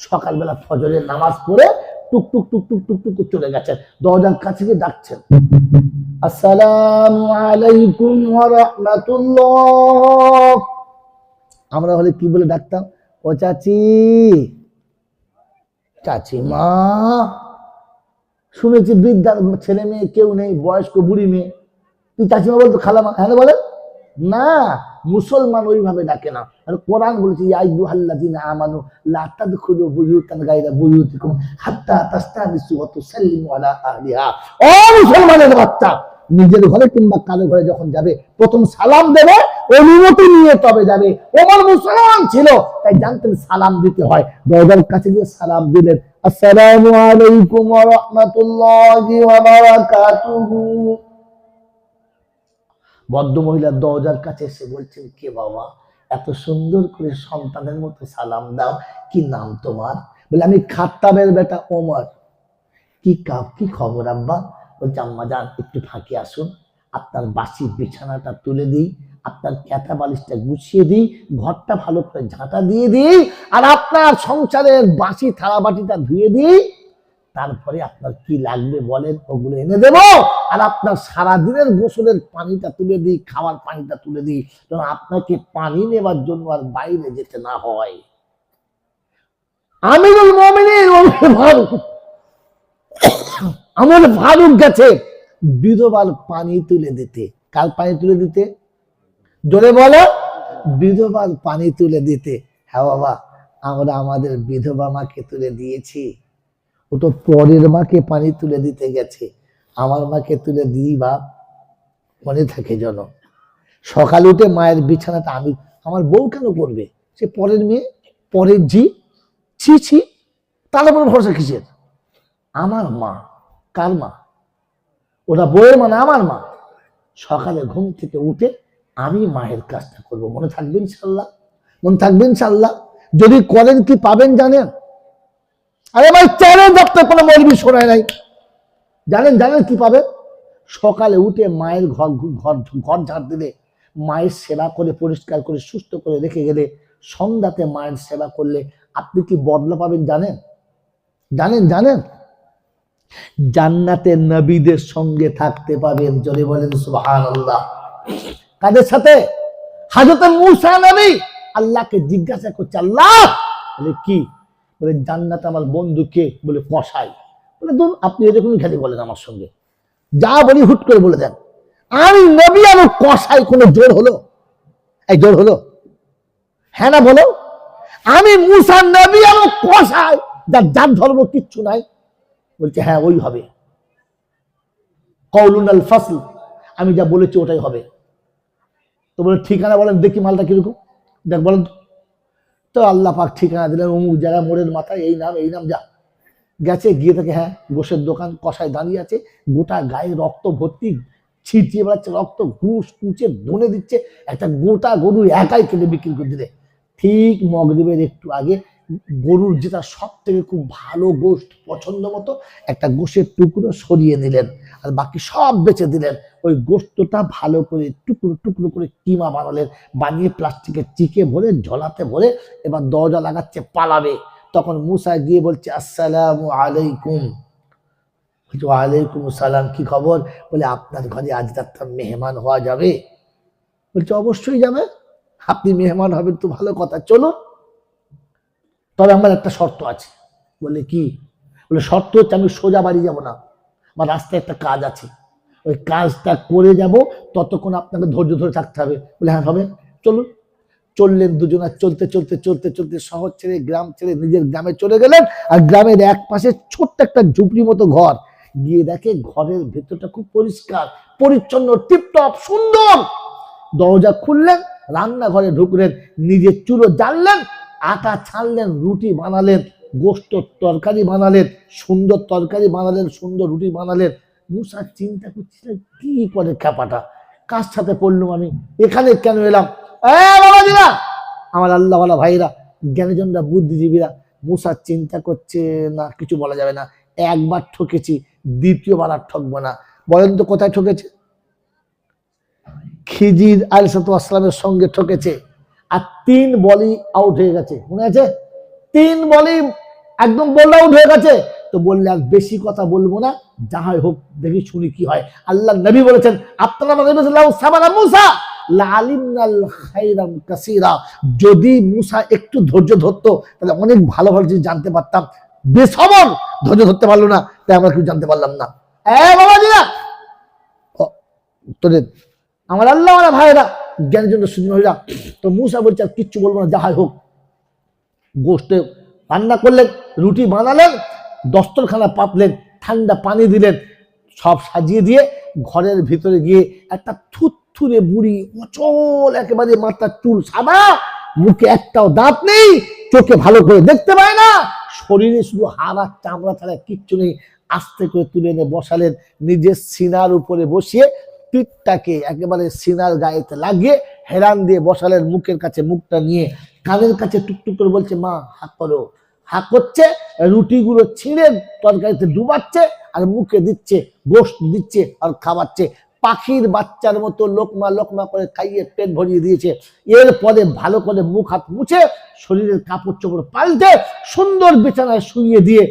সকালবেলা ফজরের নামাজ পড়ে টুক টুক টুক টুক টুক টুক চলে গেছেন, দরজার কাছে গিয়ে ডাকছেন, আসসালামু আলাইকুম ওয়া রাহমাতুল্লাহ। আমরা হলে কি বলে ডাকতাম, ও চাচি, চাচিমা। শুনেছি বৃদ্ধা ছেলে মেয়ে কেউ নেই, বয়স্ক বুড়ি মেয়ে, তুই চাচিমা বলতো, খালামা, হ্যাঁ বলে না। মুসলমান ওইভাবে ডাকে না। আর কোরআন বলেছে ইয়া আইয়ুহাল্লাযীনা আমানু লা তাদখুলু বুয়ুতান গায়রা বুয়ুতিকুম হাত্তা তাস্তানিসু ওয়া তুসাল্লিমু আলা আহলিহা। ও মুসলমানের বাচ্চা, নিজের ঘরে কিংবা কারো ঘরে যখন যাবে প্রথম সালাম দেবে, অনুমতি নিয়ে তবে যাবে। ওমর মুসলমান ছিল, তাই জানতেন সালাম দিতে হয়। দরজার কাছে গিয়ে সালাম দিলেন, আসসালামু আলাইকুম ওয়া রাহমাতুল্লাহি ওয়া বারাকাতুহু। বদ্ধ মহিলা দরজার কাছে এসে বলছেন, কে বাবা, এত সুন্দর করে সন্তানের মতো সালাম দাও, কি নাম তোমার? বলে আমি খাত্তাবের বেটা ওমর। কি খবর আব্বা? বলছে আম্মা যান একটু ফাঁকে আসুন, আপনার বাসি বিছানাটা তুলে দিই, আপনার ক্যাথা বালিশটা গুছিয়ে দিই, ঘরটা ভালো করে ঝাঁটা দিয়ে দিই, আর আপনার সংসারের বাসি থালা বাটিটা ধুয়ে দিই, তারপরে আপনার কি লাগবে বলেন, ওগুলো এনে দেব। আর আপনার সারাদিনের গোসলের পানিটা তুলে দিই, খাওয়ার পানিটা তুলে দিই, যেন আপনাকে পানি নেবার জন্য আর বাইরে যেতে না হয়। আমিরুল মুমিনিন ওমর ফারুক গেছে বিধবার পানি তুলে দিতে। কার পানি তুলে দিতে? জোরে বলো, বিধবার পানি তুলে দিতে। হ্যাঁ বাবা, আমরা আমাদের বিধবা মাকে তুলে দিয়েছি, ও তো পরের মাকে পানি তুলে দিতে গেছে, আমার মাকে তুলে দিই বাপ, মনে থাকে যেন। সকালে উঠে মায়ের বিছানাটা আমি, আমার বউ কেন করবে, সে পরের মেয়ে, পরের জি, ছি ছি, তার উপর ভরসা কিসের? আমার মা। কার মা? ওটা বউয়ের মা না, আমার মা। সকালে ঘুম থেকে উঠে আমি মায়ের কাজটা করব, মনে থাকবে ইনশাল্লাহ, মনে থাকবে ইনশাল্লাহ। যদি করেন কি পাবেন জানেন? আরে ভাই চ্যালেঞ্জ, আপনার কোনো মৌলবি শোনায় নাই, জানেন কি পাবে? সকালে উঠে মায়ের ঘর ঝাড় দিলে, মায়ের সেবা করে পরিষ্কার করে সুস্থ করে রেখে গেলে, সন্ধ্যাতে মায়ের সেবা করলে আপনি কি বদলা পাবেন জানেন? জান্নাতে নবীদের সঙ্গে থাকতে পাবেন। জোরে বলেন সুবহানাল্লাহ। কাদের সাথে? হযরত মূসা নবী আল্লাহকে জিজ্ঞাসা করছে, আল্লাহ বলে কি? বলে জান্নাত আমার বন্ধু কে? বলে কসাই। বলে ধরুন আপনি এরকম খালি বলেন আমার সঙ্গে, যা বলি হুট করে বলে দেন। আমি নবী আর কসাই কোনো জোর হলো? এই জোর হলো? হ্যাঁ না বলো। আমি মূসা নবী আর কসাই, যার ধর্ম কিচ্ছু নাই। বলছে হ্যাঁ ওই হবে, কওলুন আল ফাসল, আমি যা বলেছি ওটাই হবে। তো বলে ঠিকানা বলেন দেখি মালটা কিরকম, দেখ বলেন তো। আল্লাহ পাক ঠিকানা দিলেন, অমুক জায়গা মোড়ের মাথায়, এই নাম, যা। গেছে, গিয়ে থাকে, হ্যাঁ গোশের দোকান, কষায় দাঁড়িয়ে আছে, গোটা গায়ে রক্ত ভর্তি, ছিটিয়ে বেড়াচ্ছে রক্ত, ঘুষ কুচে ধনে দিচ্ছে, একটা গোটা গরু একাই কেটে বিক্রি করে দিলে। ঠিক মগরিবের একটু আগে গরুর যেটা সব থেকে খুব ভালো গোশত পছন্দ মতো একটা গোশের টুকরো সরিয়ে নিলেন, আর বাকি সব বেঁচে দিলেন। ওই গোশতটা ভালো করে টুকরো টুকরো করে কিমা বানালেন, বানিয়ে প্লাস্টিকের চিকে ভরে ঝোলাতে ভরে এবার দরজা লাগাচ্ছে, পালাবে। তখন মুসা গিয়ে বলছে, আসসালামু আলাইকুম। ওয়ালাইকুম সালাম, কি খবর? বলে, আপনার ঘরে আজ রাতটা মেহমান হওয়া যাবে? বলছে, অবশ্যই যাবে, আপনি মেহমান হবেন তো ভালো কথা, চলুন। তবে আমার একটা শর্ত আছে। বলে, কি? বলে, শর্ত হচ্ছে আমি সোজা বাড়ি যাব না, আমার রাস্তায় একটা কাজ আছে, ওই কাজটা করে যাব, ততক্ষণ আপনাকে ধৈর্য ধরে থাকতে হবে। বলে, হ্যাঁ হবে, চলুন। চললেন দুজনা, চলতে চলতে চলতে চলতে শহর ছেড়ে গ্রাম ছেড়ে নিজের গ্রামে চলে গেলেন। আর গ্রামের এক পাশে ছোট্ট একটা ঝুপড়ি মতো ঘর, গিয়ে দেখে ঘরের ভেতরটা খুব পরিষ্কার পরিচ্ছন্ন, টিপটপ সুন্দর। দরজা খুললেন, রান্নাঘরে ঢুকলেন, নিজের চুলো জ্বাললেন, আটা ছাড়লেন, রুটি বানালেন, গোশত তরকারি বানালেন, সুন্দর তরকারি বানালেন, সুন্দর রুটি বানালেন। মুসা চিন্তা করছিলেন, কি করে খ্যাপাটা, কার সাথে পড়লাম আমি, এখানে কেন এলাম? বাবাজিরা, আমার আল্লাহওয়ালা ভাইরা, জ্ঞানীজনরা, বুদ্ধিজীবীরা, মুসা চিন্তা করছে, না কিছু বলা যাবে না, একবার ঠকেছি, দ্বিতীয়বার আর ঠকবো না। বলেন তো কোথায় ঠকেছে? খিজির আলাইহিসসালামের সঙ্গে ঠকেছে, আর 3 বলই আউট হয়ে গেছে, মনে আছে? 3 বলই একদম বল আউট হয়ে গেছে। তো বললে, আর বেশি কথা বলবো না, যাহাই হোক দেখি শুনি কি হয়। আল্লাহ নবী বলেছেন, আপনারা মুসা যদি মুসা একটু ধৈর্য ধরতো তাহলে অনেক ভালো ভালো জিনিস জানতে পারতাম। বেসবর ধৈর্য ধরতে পারলো না, তাই আমরা কিছু জানতে পারলাম না। বাবাজিরা, তোদের আমার আল্লাহ ভাইরা, জ্ঞানের জন্য সুযোগ হইলা। তো মুসা বলছে, আর কিচ্ছু বলবো না, যাহাই হোক। গোশত রান্না করলেন, রুটি বানালেন, দস্তরখানা পাতলেন, ঠান্ডা পানি দিলেন, সব সাজিয়ে দিয়ে ঘরের ভিতরে গিয়ে একটা থুতথুরে বুড়ি, অচল একেবারে, মাথার চুল সাদা, মুখে একটাও দাঁত নেই, চোখে ভালো করে দেখতে পায় না, শরীরে শুধু হাড় আর চামড়া ছাড়া কিচ্ছু নেই, আস্তে করে তুলে এনে বসালেন, নিজের সিনার উপরে বসিয়ে পিঠটাকে একেবারে সিনার গায়েতে লাগিয়ে হেরান দিয়ে বসালেন, মুখের কাছে মুখটা নিয়ে, কানের কাছে টুকটুক করে বলছে, মা হাত করো। হাত করছে, রুটিগুলো ছিঁড়ে তরকারিতে ডুবাচ্ছে, আর মুখে দিচ্ছে, গোশত দিচ্ছে, আর খাওয়াচ্ছে। পাখির বাচ্চার মতো লোকমা লোকমা করে খাইয়ে পেট ভরিয়ে দিয়েছে। এরপরে ভালো করে মুখ হাত মুছে, শরীরের কাপড় চোপড় পাল্টে, সুন্দর বিছানায় শুইয়ে দিয়ে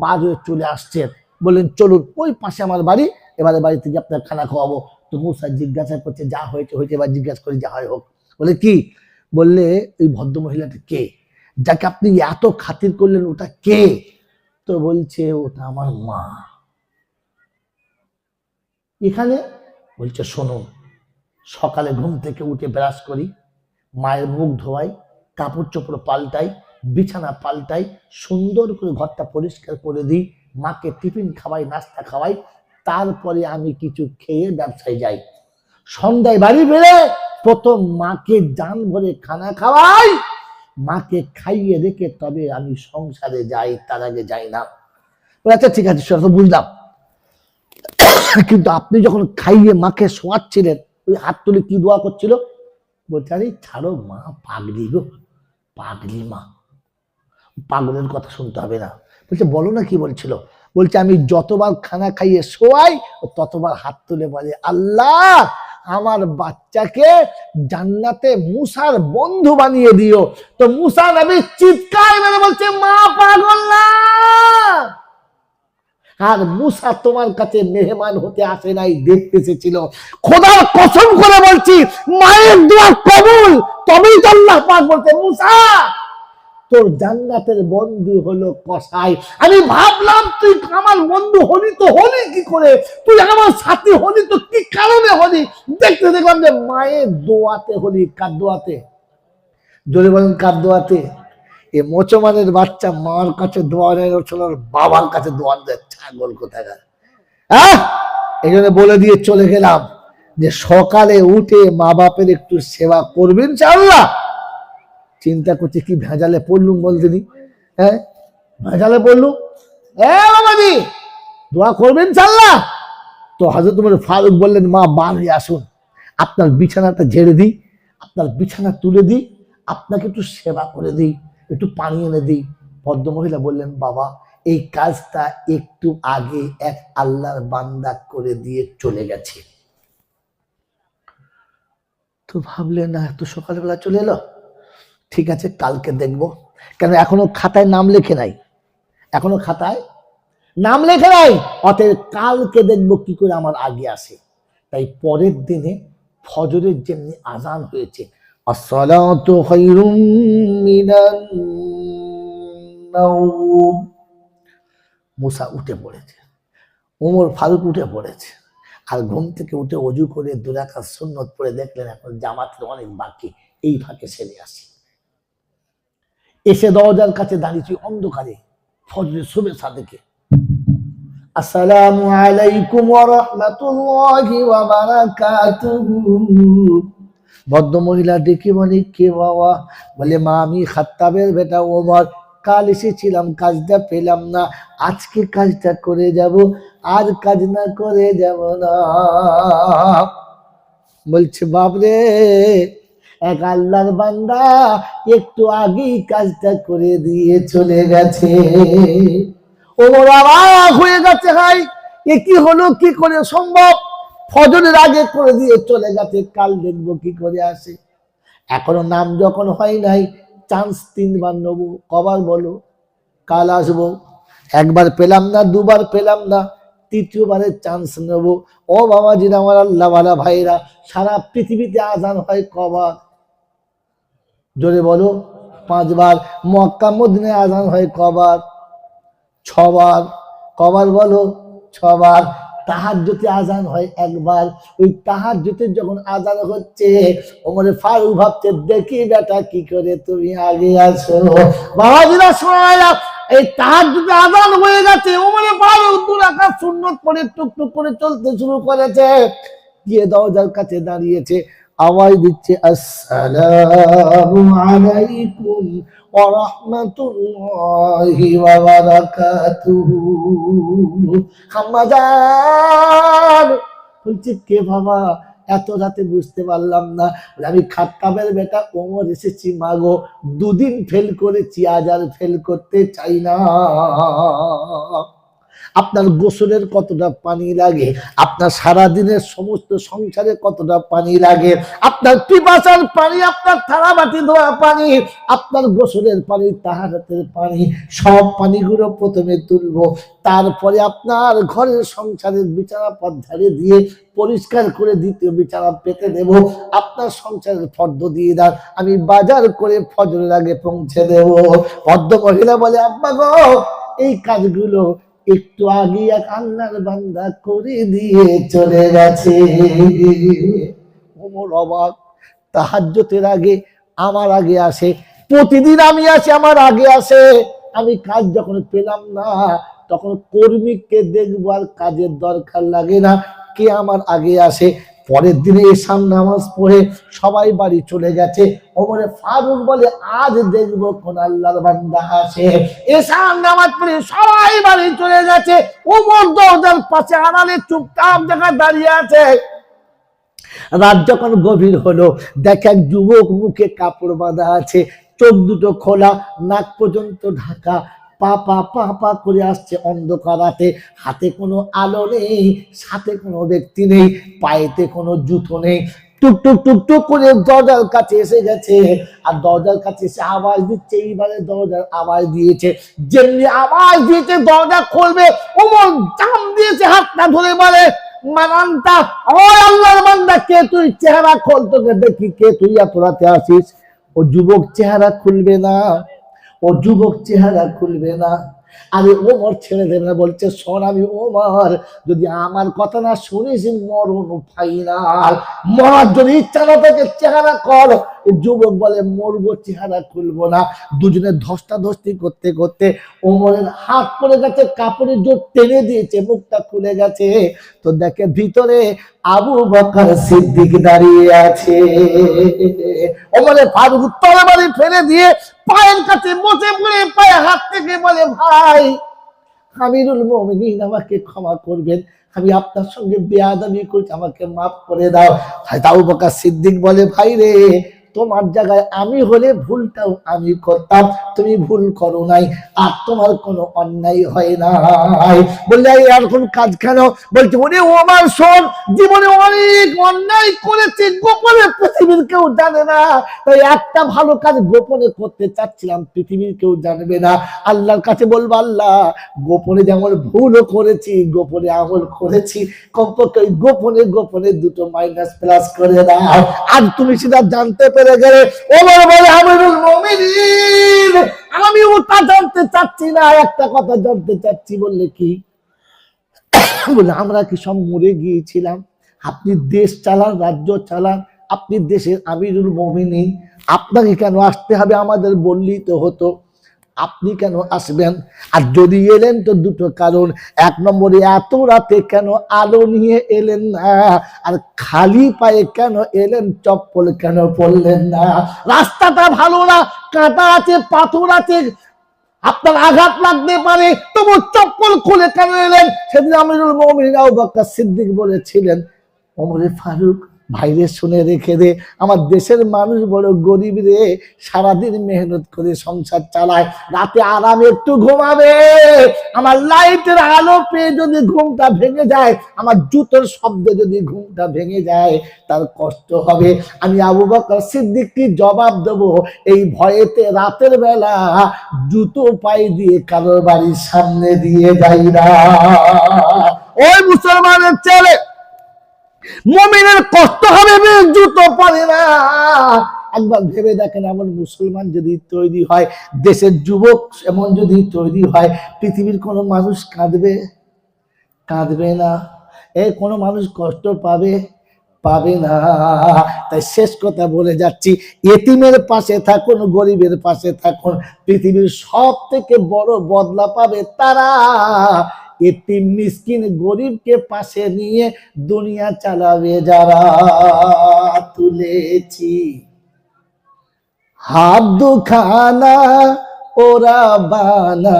বার হয়ে চলে আসছে। বললেন, চলুন, ওই পাশে আমার বাড়ি, এবারে বাড়ি থেকে আপনার খানা খাওয়াবো। তো মুসা জিজ্ঞাসা করছে, যা হয়েছে হয়েছে, এবার জিজ্ঞাসা করি, যা হয় হোক। বলে, কি? বললে, ওই ভদ্র মহিলাটা কে, যাকে আপনি এত খাতির করলেন, ওটা কে? তো বলছে, ওটা আমার মা। এখানে বলছে, শোনো, সকালে ঘুম থেকে উঠে ব্রাশ করি, মায়ের মুখ ধোয়াই, কাপড় চোপড় পাল্টাই, বিছানা পাল্টাই, সুন্দর করে ঘরটা পরিষ্কার করে দিই, মাকে টিফিন খাওয়াই, নাস্তা খাওয়াই, তারপরে আমি কিছু খেয়ে ব্যবসায় যাই। সন্ধ্যায় বাড়ি ফিরে প্রথম মাকে জান ভরে খানা খাওয়াই, মাকে খাইয়ে রেখে তবে আমি সংসারে যাই, তার আগে যাই না। আচ্ছা ঠিক আছে, সেটা তো বুঝলাম, কিন্তু আপনি যখন খাইয়ে মাকে শোয়াচ্ছিলেন, ওই হাত তুলে কি দোয়া করছিল? বলছে, আরে ছাড়ো মা, পাগলি গো, পাগলি মা, পাগলের কথা শুনতে হবে না। বলছে, বলো না কি বলছিল? বলছে, আমি যতবার খানা খাইয়ে শোয়াই, ততবার হাত তুলে বলে, আল্লাহ আমার বাচ্চাকে জান্নাতে মুসার বন্ধু বানিয়ে দিও। তো মুসা নবী চিৎকার মেরে বলছে, মা পাগল না, আর মুসা তোমার কাছে মেহমান হতে আসে নাই, দেখতে এসেছিল। খোদার কসম করে বলছি, মায়ের দোয়া কবুল, তবেই তো আল্লাহ পাক বলতে, মুসা তোর জান্নাতের বন্ধু হলো কসাই। আমি ভাবলাম তুই আমার বন্ধু হলি, তো হলি কি করে? তুই আমার সাথী হলি তো কি কারণে হলি? দেখতে দেখলাম যে মায়ের দোয়াতে হলি। কার দোয়াতে? জোরে বলেন, কার দোয়াতে? এ মোচমানের বাচ্চা মার কাছে দোয়া নেয়, বাবার কাছে দোয়া দেয়, ছাগল কোথাকার। এই জন্য বলে দিয়ে চলে গেলাম যে সকালে উঠে মা বাপের একটু সেবা করবেন ইনশাআল্লাহ। চিন্তা করছি কি ভেজালে পড়লুম বলতে নি, ভেজালে পড়লুম। বাবাজি দোয়া করবেন ইনশাআল্লাহ। তো হযরত ওমর ফারুক বললেন, মা বার হয়ে আসুন, আপনার বিছানাটা ঝেড়ে দিই, আপনার বিছানা তুলে দিই, আপনাকে একটু সেবা করে দিই। একটু পানি এনে দিই। ভদ্রমহিলা বললেন, বাবা এই কাজটা একটু আগে এক আল্লাহর বান্দা করে দিয়ে চলে গেছে। তো ভাবলেন, না এত সকালবেলা চলে এলো, ঠিক আছে কালকে দেখবো। কেন এখনো খাতায় নাম লেখে নাই, এখনো খাতায় নাম লেখে নাই, অতএব কালকে দেখবো কি করে আমার আগে আসে। তাই পরের দিনে ফজরের যেমনি আজান হয়েছে, আসসালাতু খায়রুম মিনান নাওম, মুসা উঠে পড়েছে, ওমর ফারুক উঠে পড়েছে, আর ঘুম থেকে উঠে অজু করে 2 রাকাত সুন্নত পড়ে দেখলেন এখন জামাতের অনেক বাকি, এই ফাঁকে সেরে আসি। এসে দরজার কাছে দাঁড়িয়েছি অন্ধকারে, ফজরের শুভে সাদেকে, আসসালামু আলাইকুম ওয়া রাহমাতুল্লাহি ওয়া বারাকাতুহু। ভদ্রমহিলা ডেকে বলে, কে বাবা? বলে, মা আমি খাত্তাবের বেটা ওমর, কাল এসেছিলাম কাজটা পেলাম না, আজকে কাজটা করে যাব, আর কাজ না করে যাব না। বলছে, বাপরে এক আল্লাহর বান্দা একটু আগেই কাজটা করে দিয়ে চলে গেছে। ওমর অবাক হয়ে গেছে, হাই এ কি হলো, কি করে সম্ভব? ফজরের আগে করে দিয়ে চলে গেছে, কাল দেখবো কি করে আসে। এখনো নাম যখন হয় নাই, চান্স 3 বার নেবো, কবার বলো? কাল আসবো, একবার পেলাম না, 2 বার পেলাম না, 3য় বারের চান্স নেব। ও বাবাজিরা, আমার আল্লাহওয়ালা ভাইরা, সারা পৃথিবীতে আজান হয় কবার? জোরে বলো। 5 বার। মক্কা মদিনায় আজান হয় কবার? 6 বার। কবার বলো? 6 বার। তাহাজ্জুদে আজান হয় 1 বার। ওই তাহাজ্জুদে যখন আজান হচ্ছে, ওমরে ফারুক ভাবছে, দেখি বেটা কি করে তুমি আগে আসো। বাবাজিরা শোনা, এই তাহাজ্জুদে আজান হয়ে গেছে, ওমরে ফারুক 2 রাকাত সুন্নত পড়ে টুকটুক করে চলতে শুরু করেছে, গিয়ে দরজার কাছে দাঁড়িয়েছে, আওয়াজ দিচ্ছে, আসসালামু আলাইকুম ওয়া রাহমাতুল্লাহি ওয়া বারাকাতুহু। খাম্মাজান বলছে, কে বাবা? এত রাতে বুঝতে পারলাম না। আমি খাত্তাবের বেটা ওমর এসেছি মাগো, 2 দিন ফেল করেছি, আজ আর ফেল করতে চাই না। আপনার গোসলের কতটা পানি লাগে, আপনার সারাদিনের সমস্ত সংসারে কতটা পানি লাগে, আপনার পিপাসার পানি, আপনার থালা বাটি ধোয়া পানি, আপনার গোসলের পানি, তাহারাতের পানি, সব পানিগুলো প্রথমে তুলবো, তারপরে আপনার ঘরের সংসারের বিছানা পথ দিয়ে পরিষ্কার করে দ্বিতীয় বিছানা পেতে দেব, আপনার সংসারের ফর্দ দিয়ে দাও, আমি বাজার করে ফজরের আগে পৌঁছে দেব। ভদ্র মহিলা বলে, আব্বা গো এই কাজগুলো একটু আগে এক আল্লাহর বান্দা করে দিয়ে চলে গেছে। ওমর অবাক, তাহাজ্জুদের আগে আমার আগে আসে, প্রতিদিন আমি আসি আমার আগে আসে, আমি কাজ যখন পেলাম না তখন কর্মীকে দেখবার কাজের দরকার লাগে না, কে আমার আগে আসে। পরের দিনে এশার নামাজ পড়ে সবাই বাড়ি চলে গেছে, ওমরে ফারুক বলে, আজ দেখবো কোন আল্লাহর বান্দা আসে। এশার নামাজ পড়ে সবাই বাড়ি চলে গেছে, ওমর দরজার পাশে আড়ালে চুপচাপ জায়গায় দাঁড়িয়ে আছে। রাত যখন গভীর হলো, দেখে এক যুবক মুখে কাপড় বাঁধা আছে, চোখ দুটো খোলা, নাক পর্যন্ত ঢাকা, পা পা পা পা করে আসছে অন্ধকারাতে, হাতে কোনো আলো নেই, সাথে কোনো ব্যক্তি নেই, পায়েতে কোনো জুতো নেই, টুক টুক টুক টুক করে দরজার কাছে এসে গেছে, আর দরজার কাছে এসে আওয়াজ দিচ্ছে। এইবারে দরজার আওয়াজ দিয়েছে, যেমনি আওয়াজ দিয়েছে দরজা খুলবে, ওমর জাম দিয়েছে হাতটা ধরে, বলে, মানান্তা, ও আল্লাহর বান্দা, কে তুই? চেহারা খোল, তোকে দেখি কে তুই, এত রাতে আসিস। ও যুবক চেহারা খুলবে না, ও যুবক চেহারা খুলবে না। আরে ওমর ছেড়ে দেবে না, বলছে, শোন আমি ওমর, যদি আমার কথা না শুনিস মরণ ফাইনাল, মরার জন্য ইচ্ছা না থাকে চেহারা কর। যুবক বলে, মরবো, চেহারা খুলবো না। দুজনে ধস্তাধস্তি করতে করতে ওমরের হাত পড়ে গেছে, কাপড়ের জোর টেনে দিয়েছে, মুখটা খুলে গেছে, তো দেখে ভিতরে আবু বকর সিদ্দিক দাঁড়িয়ে আছে। ওমরে ফারুক তরবারি ফেলে দিয়ে পায়ের কাছে বসে পড়ে পায়ে হাত থেকে বলে, ভাই আমিরুল মুমিনিন, আমাকে ক্ষমা করবেন, আমি আপনার সঙ্গে বেয়াদবি করেছি, আমাকে মাফ করে দাও। আবু বকর সিদ্দিক বলে, ভাই রে, তোমার জায়গায় আমি হলে ভুলটাও আমি করতাম, তুমি ভুল করো নাই, আর তোমার কোনো অন্যায় হয় নাই। বললে এরকম কাজ কেন? বলছে ওরে ওমর শোন, জীবনে অনেক অন্যায় করেছে, গোপনে পৃথিবীর কেউ জানে না, তাই একটা ভালো কাজ গোপনে করতে চাচ্ছিলাম, পৃথিবীর কেউ জানবে না। আল্লাহর কাছে বলবো, আল্লাহ গোপনে যেমন ভুলও করেছি, গোপনে আমল করেছি, কমপক্ষে গোপনে গোপনে দুটো মাইনাস প্লাস করে দাও। আর তুমি সেটা জানতে পেরে গেলে ওমর বলে আমিরুল মুমিনিন, আমিও তা জানতে চাচ্ছি না, একটা কথা জানতে চাচ্ছি। বললে কি? বলে আমরা কি সব মরে গিয়েছিলাম? আপনি দেশ চালান, রাজ্য চালান, আপনি দেশের আমিরুল মুমিনিন, আপনাকে কেন আসতে হবে? আমাদের বললেই তো হতো, আপনি কেন আসবেন? আর যদি এলেন তো দুটো কারণ, এক নম্বরে এত রাতে কেন আলো নিয়ে এলেন না? আর খালি পায়ে কেন এলেন? চপ্পল কেন পরলেন না? রাস্তাটা ভালো না, কাঁটা আছে, পাথর আছে, আপনার আঘাত লাগতে পারে, তবু চপ্পল খুলে কেন এলেন? সেদিন আমিরুল মুমিনিন আবু বকর সিদ্দিক বলেছিলেন, ওমরে ফারুক ভাইরে শুনে রেখে দে, আমার দেশের মানুষ বড় গরিব রে, সারাদিন মেহনত করে সংসার চালায়, রাতে আরামে একটু ঘুমাবে, আমার লাইটের আলো পেয়ে যদি ঘুমটা ভেঙে যায়, আমার জুতোর শব্দে যদি ঘুমটা ভেঙে যায়, তার কষ্ট হবে। আমি আবু বকর সিদ্দিক কি জবাব দেবো? এই ভয়েতে রাতের বেলা জুতো পায়ে দিয়ে কারোর বাড়ির সামনে দিয়ে যাই না। ওই মুসলমানের ছেলে, মুমিনের কষ্ট হবে, জুতো পরে না। একবার ভেবে দেখেন, এমন মুসলমান যদি তৈরি হয়, দেশের যুবক এমন যদি তৈরি হয়, পৃথিবীর কোনো মানুষ কাঁদবে? কাঁদবে না। কোনো মানুষ কষ্ট পাবে? পাবে না। তাই শেষ কথা বলে যাচ্ছি, এতিমের পাশে থাকুন, গরিবের পাশে থাকুন, পৃথিবীর সব থেকে বড় বদলা পাবে তারা। এতিম মিসকিন গরিবকে পাশে নিয়ে দুনিয়া চালাবে যারা। তুলেছি হাত দুখানা ওরা বানা,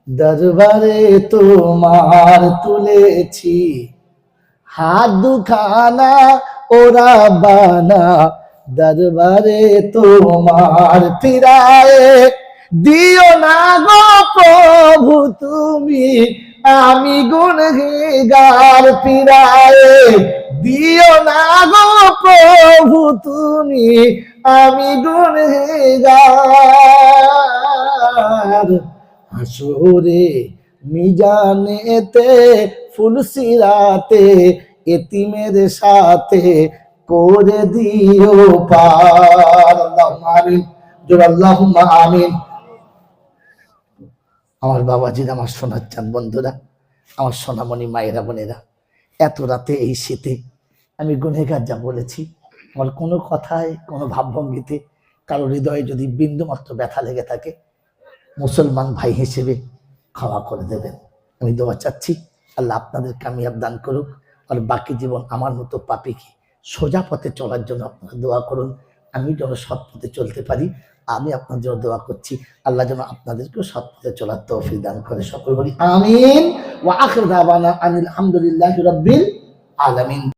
দরবারে তোমার তুলেছি হাত দুখানা ওরা বানা, দরবারে তোমার ফিরায়ে দিও না গো প্রভু তুমি, আমি গুনহগার, ফিরায়ে দিও না গো প্রভু তুমি, আমি গুনহগার। হাসরে মিজানেতে ফুলসিরাতে এতিমের সাথে করে দিও পার। আল্লাহুম্মা আমিন, জোর আল্লাহুম্মা আমিন। আমার বাবাজিরা, আমার সোনার চাঁদ বন্ধুরা, আমার সোনামণি মায়েরা, বোনেরা, এত রাতে এই শীতে আমি গুনহগার যা বলেছি, আমার কোনো কথায়, কোনো ভাবভঙ্গিতে কারো হৃদয়ে যদি বিন্দুমাত্র ব্যথা লেগে থাকে, মুসলমান ভাই হিসেবে ক্ষমা করে দেবেন। আমি দোয়া চাচ্ছি, আল্লাহ আপনাদের কামিয়াব দান করুক, আর বাকি জীবন আমার মতো পাপীকে সোজা পথে চলার জন্য আপনারা দোয়া করুন। আমি যেন সৎ পথে চলতে পারি, আমি আপনার জন্য দোয়া করছি, আল্লাহ যেন আপনাদেরকেও সৎ পথে চলার তৌফিক দান করে। সকল বলি আমিন। ওয়া আখির দাওয়ানা আনিল হামদুলিল্লাহি রাব্বিল আলামিন।